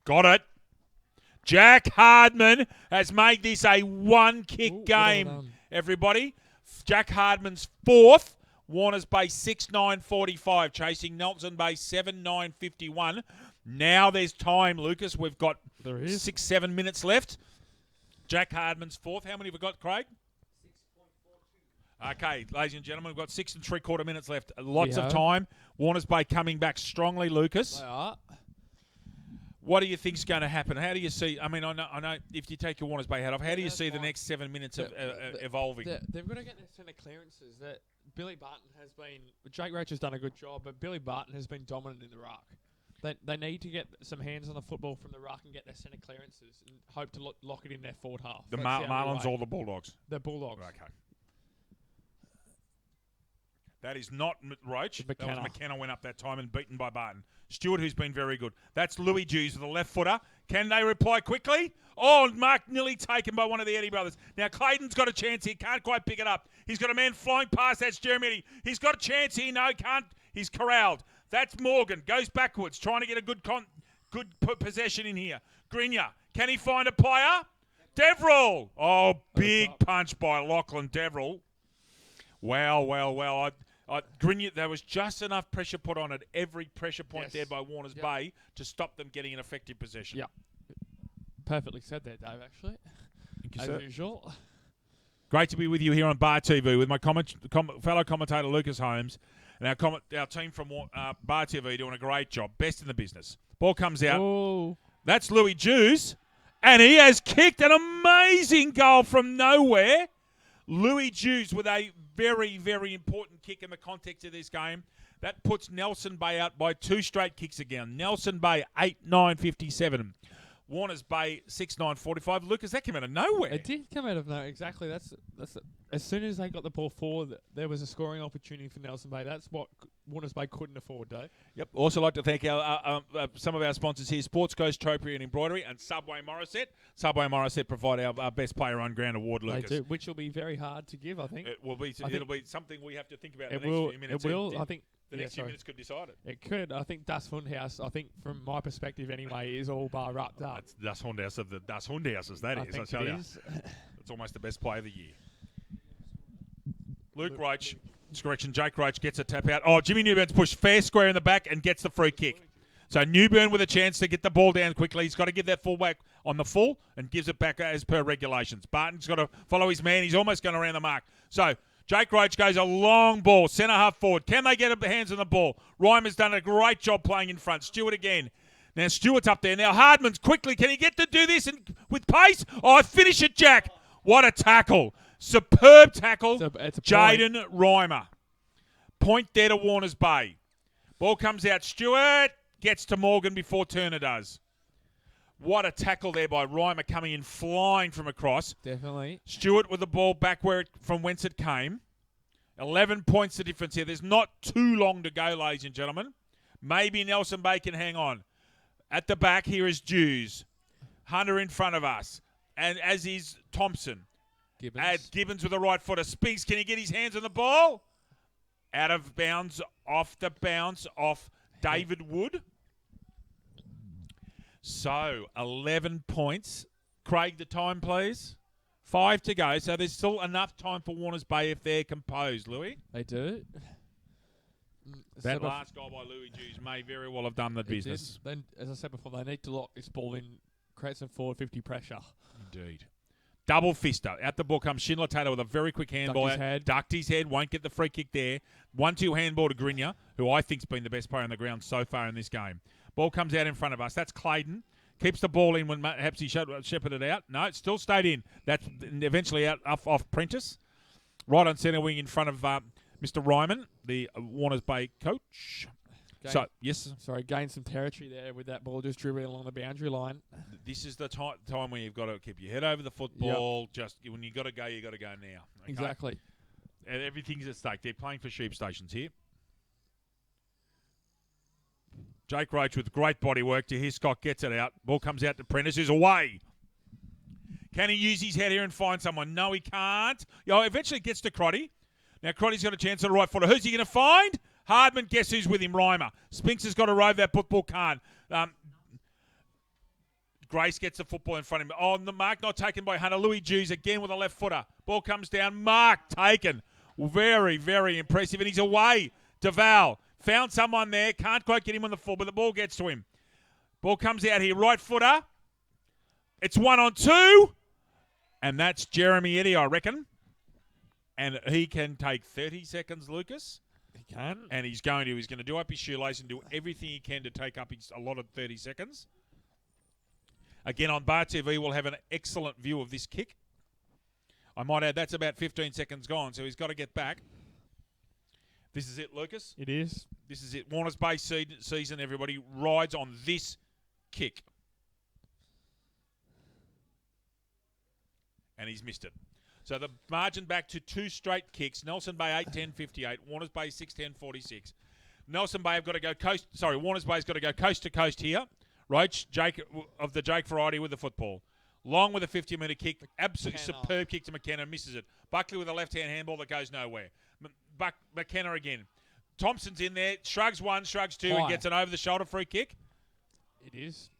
Got it. Jack Hardman has made this a one-kick game, everybody. Jack Hardman's 4th. Warners Bay 6-9-45, chasing Nelson Bay 7-9-51. Now there's time, Lucas. We've got 6-7 minutes left. Jack Hardman's 4th. How many have we got, Craig? 6.42. Okay, ladies and gentlemen, we've got 6 3/4 minutes left. Lots of time. Warners Bay coming back strongly, Lucas. They are. What do you think's going to happen? How do you see? I mean, I know if you take your Warners Bay hat off, how do you see the next 7 minutes evolving? They've got to get their centre clearances. That Billy Barton has been. Jake Roach has done a good job, but Billy Barton has been dominant in the ruck. They need to get some hands on the football from the ruck and get their centre clearances and hope to lock it in their forward half. The Marlins or the Bulldogs? The Bulldogs. Okay. That is not Roach. McKenna. That was McKenna went up that time and beaten by Barton. Stewart, who's been very good. That's Louis Jews with the left footer. Can they reply quickly? Oh, Mark nearly taken by one of the Eddy brothers. Now, Clayton's got a chance here. Can't quite pick it up. He's got a man flying past. That's Jeremy Eddy. He's got a chance here. No, can't. He's corralled. That's Morgan. Goes backwards, trying to get a good possession in here. Grinya. Can he find a player? Deverill. Oh, big punch by Lachlan Deverill. Wow. Grinya, there was just enough pressure put on at every pressure point there by Warners Bay to stop them getting an effective possession. Yeah. Perfectly said there, Dave, actually. Thank you, As sir. usual. Great to be with you here on Bar TV with my fellow commentator Lucas Holmes and our team from Bar TV doing a great job. Best in the business. Ball comes out. Oh. That's Louis Jews. And he has kicked an amazing goal from nowhere. Louis Jews with a very, very important kick in the context of this game. That puts Nelson Bay out by 2 straight kicks again. Nelson Bay, 8-9-57. Warners Bay, 6-9-45. Lucas, that came out of nowhere. It did come out of nowhere. Exactly. That's as soon as they got the ball forward, there was a scoring opportunity for Nelson Bay. That's what Warners Bay couldn't afford, Dave. Yep. Also like to thank our some of our sponsors here, Sports Coast Trophy and Embroidery and Subway Morisset. Subway Morisset provide our Best Player on Ground award, Lucas. They do, which will be very hard to give, I think. It will be. It'll be something we have to think about in the It will. next few minutes. It will. I think the next few minutes could decide it. It could. I think Das Hundhaus, I think from my perspective anyway, is all bar wrapped up. It's Das Hundhaus of the Das Hundhauses, that I is. I think tell it you. is. It's almost the best play of the year. Luke Roach, correction, Jake Roach gets a tap out. Oh, Jimmy Newburn's pushed fair square in the back and gets the free kick. So Newburn with a chance to get the ball down quickly. He's got to give that fullback on the full and gives it back as per regulations. Barton's got to follow his man. He's almost going around the mark. So Jake Roach goes a long ball, centre half forward. Can they get hands on the ball? Reimer's done a great job playing in front. Stewart again. Now Stewart's up there. Now Hardman's quickly. Can he get to do this with pace? Oh, finish it, Jack. What a tackle. Superb tackle. It's a Jaden Reimer. Point there to Warners Bay. Ball comes out. Stewart gets to Morgan before Turner does. What a tackle there by Reimer coming in flying from across. Definitely. Stewart with the ball back from whence it came. 11 points the difference here. There's not too long to go, ladies and gentlemen. Maybe Nelson Bay can hang on. At the back here is Jews. Hunter in front of us. And as is Thompson. Gibbons with the right footer. Spinks, can he get his hands on the ball? Out of bounds, off the bounce, off David Wood. So, 11 points. Craig, the time, please. 5 to go. So, there's still enough time for Warners Bay if they're composed, Louis. They do. That last goal by Louis Jews may very well have done the business. Then, as I said before, they need to lock this ball in, create some forward 50 pressure. Indeed. Double fister. Out the ball comes Schindler Taylor with a very quick handball. Ducked his head. Won't get the free kick there. 1-2 handball to Grinia, who I think's been the best player on the ground so far in this game. Ball comes out in front of us. That's Clayton. Keeps the ball in when perhaps he shepherded out. No, it still stayed in. That's eventually out off Prentice. Right on centre wing in front of Mr. Ryman, the Warners Bay coach. Gain some territory there with that ball just dribbling along the boundary line. This is the time where you've got to keep your head over the football. Yep. Just when you got to go now. Okay? Exactly. And everything's at stake. They're playing for sheep stations here. Jake Roach with great body work to Hiscock gets it out. Ball comes out to Prentice, who's away. Can he use his head here and find someone? No, he can't. Eventually gets to Crotty. Now Crotty's got a chance at the right footer. Who's he going to find? Hardman, guess who's with him? Reimer. Spinks has got to rove that football, can't. Grace gets the football in front of him. Oh, the mark not taken by Hunter. Louis Jews again with a left footer. Ball comes down. Mark taken. Very, very impressive. And he's away. Duval found someone there. Can't quite get him on the full, but the ball gets to him. Ball comes out here. Right footer. It's 1-on-2. And that's Jeremy Eddy, I reckon. And he can take 30 seconds, Lucas. He can. And he's going to. He's going to do up his shoelace and do everything he can to take up his allotted 30 seconds. Again, on Bar TV, we'll have an excellent view of this kick. I might add, that's about 15 seconds gone, so he's got to get back. This is it, Lucas. It is. This is it. Warners Bay season, everybody, rides on this kick. And he's missed it. So the margin back to 2 straight kicks. Nelson Bay 8-10-58. Warners Bay 6-10-46. Nelson Bay have got to go coast. Sorry, Warners Bay's got to go coast to coast here. Roach, Jake of the Jake variety with the football. Long with a 50-metre kick. Absolutely superb kick to McKenna. Misses it. Buckley with a left-hand handball that goes nowhere. McKenna again. Thompson's in there. Shrugs 1, shrugs 2, and gets an over-the-shoulder free kick. It is.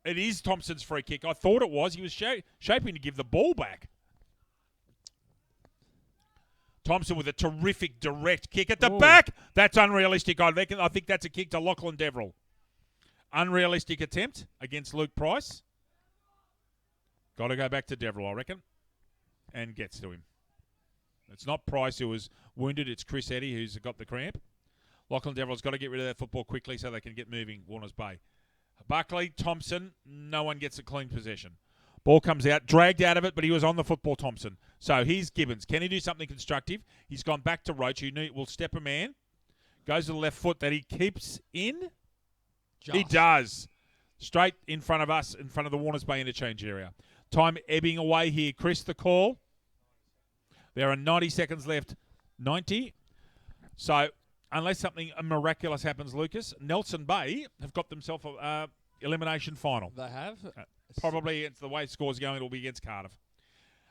It is Thompson's free kick. I thought it was. He was shaping to give the ball back. Thompson with a terrific direct kick at the back. That's unrealistic. I think that's a kick to Lachlan Deverell. Unrealistic attempt against Luke Price. Got to go back to Deverill, I reckon. And gets to him. It's not Price who was wounded. It's Chris Eddy who's got the cramp. Lachlan Deverill's got to get rid of that football quickly so they can get moving, Warners Bay. Buckley, Thompson, no one gets a clean possession. Ball comes out, dragged out of it, but he was on the football, Thompson. So here's Gibbons. Can he do something constructive? He's gone back to Roach, who will step a man. Goes to the left foot that he keeps in. He does. Straight in front of us, in front of the Warners Bay interchange area. Time ebbing away here. Chris, the call. There are 90 seconds left. 90. So, unless something miraculous happens, Lucas, Nelson Bay have got themselves a elimination final. They have. Probably, it's the way the score's going, it'll be against Cardiff.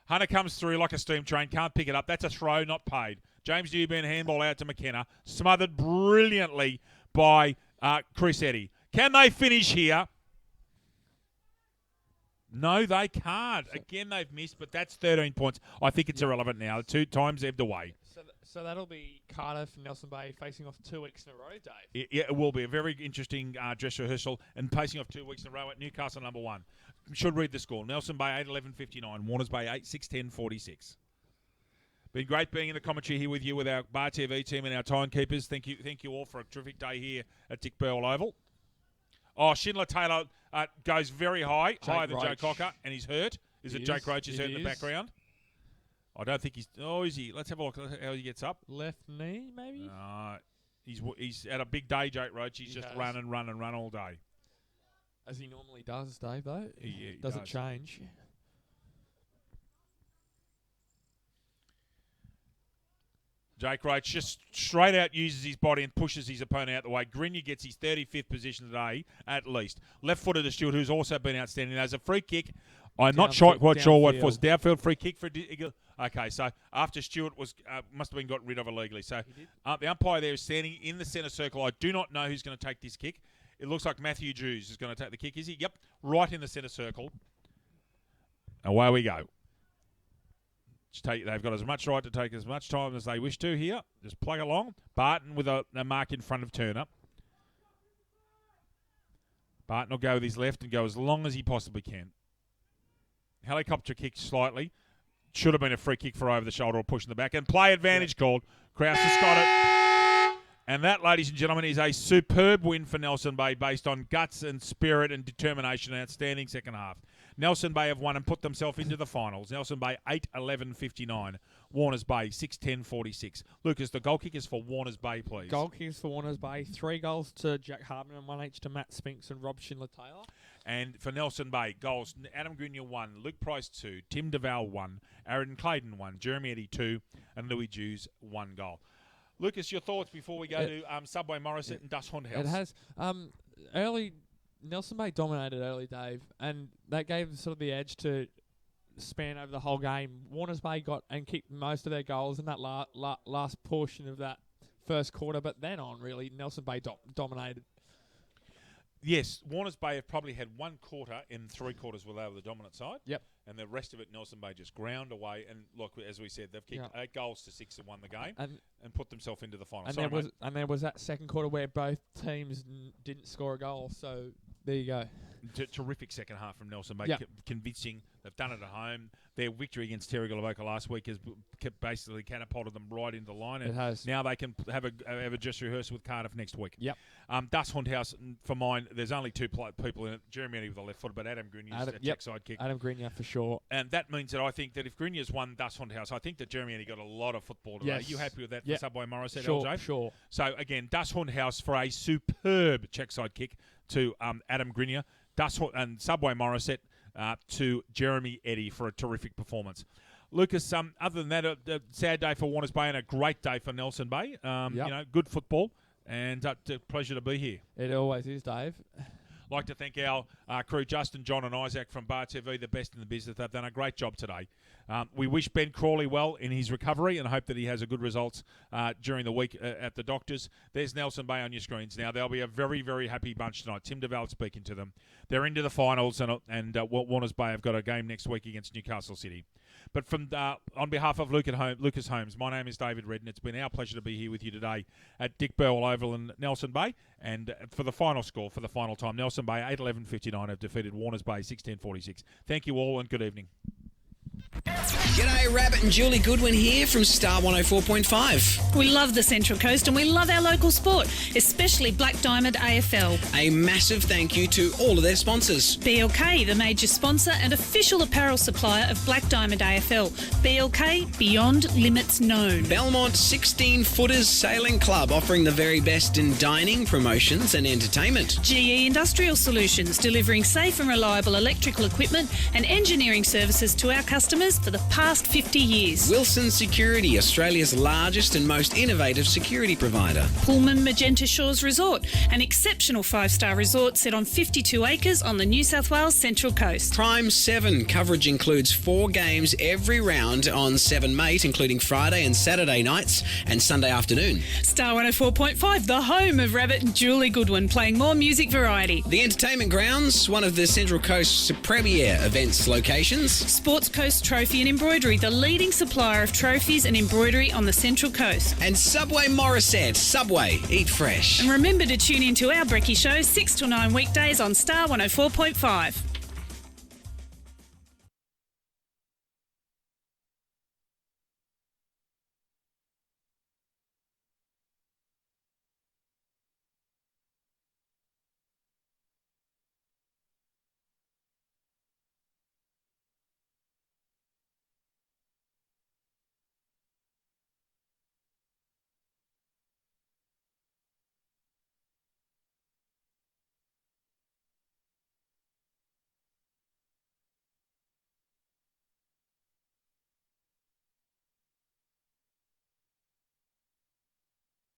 Hunter comes through like a steam train, can't pick it up. That's a throw, not paid. James Newburn handball out to McKenna. Smothered brilliantly by Chris Eddy. Can they finish here? No, they can't. Again, they've missed, but that's 13 points. I think it's irrelevant now. 2 times ebbed away. So that'll be Cardiff and Nelson Bay facing off 2 weeks in a row, Dave. Yeah, it will be a very interesting dress rehearsal and pacing off 2 weeks in a row at Newcastle number 1. Should read the score. Nelson Bay 8-11-59. Warners Bay 8-6-10-46. Been great being in the commentary here with you with our Bar TV team and our timekeepers. Thank you all for a terrific day here at Dick Burwell Oval. Oh, Schindler Taylor goes very high, higher than Joe Cocker, and he's hurt. Is it Jake Roach is hurt in the background? I don't think he's... Oh, is he? Let's have a look at how he gets up. Left knee, maybe? He's had a big day, Jake Roach. He's just run all day. As he normally does, Dave, though. He doesn't change. Jake Roach just straight out uses his body and pushes his opponent out the way. Grenier gets his 35th position today, at least. Left-footed to Stewart, who's also been outstanding. There's a free kick. I'm not quite sure what it was. Downfield free kick for... Okay, so after Stewart was must have been got rid of illegally. So the umpire there is standing in the centre circle. I do not know who's going to take this kick. It looks like Matthew Jews is going to take the kick. Is he? Yep, right in the centre circle. Away we go. They've got as much right to take as much time as they wish to here. Just plug along. Barton with a mark in front of Turner. Barton will go with his left and go as long as he possibly can. Helicopter kick slightly. Should have been a free kick for over the shoulder or push in the back. And play advantage called. Krause has got it. And that, ladies and gentlemen, is a superb win for Nelson Bay based on guts and spirit and determination. An outstanding second half. Nelson Bay have won and put themselves into the finals. Nelson Bay 8-11-59. Warners Bay 6-10-46. Lucas, the goal kickers for Warners Bay, please. Goal kickers for Warners Bay. 3 goals to Jack Hartman and 1 each to Matt Spinks and Rob Schindler-Taylor. And for Nelson Bay, goals, Adam Grenier 1, Luke Price 2, Tim DeVal 1, Aaron Clayton 1, Jeremy Eddy 2, and Louis Jews 1 goal. Lucas, your thoughts before we go to Subway Morisset and Dust Hunt House? It has. Early... Nelson Bay dominated early, Dave, and that gave sort of the edge to span over the whole game. Warners Bay got and kicked most of their goals in that last portion of that first quarter, but then on, really, Nelson Bay dominated. Yes, Warners Bay have probably had 1 quarter in 3 quarters where they were the dominant side. Yep. And the rest of it, Nelson Bay just ground away. And look, as we said, they've kicked 8 goals to 6 and won the game and put themselves into the final. And there was that second quarter where both teams didn't score a goal, so there you go. Terrific second half from Nelson Bay, convincing. They've done it at home. Their victory against Terry Golovoka last week has basically catapulted them right into the line. And it has. Now they can have a dress rehearsal with Cardiff next week. Yep. Dust Hunt House, for mine, there's only 2 people in it. Jeremy Eddy with the left foot, but Adam Grenier's a check side kick. Adam Grenier for sure. And that means that I think that if Grenier's won Dust Hunt House, I think that Jeremy Eddy got a lot of football today. Yes. Are you happy with that for Subway Morisset, Sure, LJ? sure. So, again, Dust Hunt House for a superb check side kick to Adam Grenier. And Subway Morisset to Jeremy Eddy for a terrific performance. Lucas, other than that, a sad day for Warners Bay and a great day for Nelson Bay. You know, good football, and a pleasure to be here. It always is, Dave. Like to thank our crew, Justin, John and Isaac from Bar TV, the best in the business. They've done a great job today. We wish Ben Crawley well in his recovery and hope that he has a good results during the week at the doctors. There's Nelson Bay on your screens now. They'll be a very, very happy bunch tonight. Tim DeVal speaking to them. They're into the finals, and Warners Bay have got a game next week against Newcastle City. But from on behalf of Lucas Holmes, my name is David Redden. It's been our pleasure to be here with you today at Dick Burwell Oval in Nelson Bay. And for the final score, for the final time, Nelson Bay 8-11-59 have defeated Warners Bay 16-46. Thank you all and good evening. G'day, Rabbit and Julie Goodwin here from Star 104.5. We love the Central Coast and we love our local sport, especially Black Diamond AFL. A massive thank you to all of their sponsors. BLK, the major sponsor and official apparel supplier of Black Diamond AFL. BLK, beyond limits known. Belmont 16-Footers Sailing Club, offering the very best in dining, promotions and entertainment. GE Industrial Solutions, delivering safe and reliable electrical equipment and engineering services to our customers for the past 50 years. Wilson Security, Australia's largest and most innovative security provider. Pullman Magenta Shores Resort, an exceptional 5-star resort set on 52 acres on the New South Wales Central Coast. Prime 7 coverage includes 4 games every round on 7 Mate, including Friday and Saturday nights and Sunday afternoon. Star 104.5, the home of Rabbit and Julie Goodwin, playing more music variety. The Entertainment Grounds, one of the Central Coast's premier events locations. Sports Coast Trophy and Embroidery, the leading supplier of trophies and embroidery on the Central Coast. And Subway Morisset. Subway, eat fresh. And remember to tune in to our Brekkie Show 6 till 9 weekdays on Star 104.5.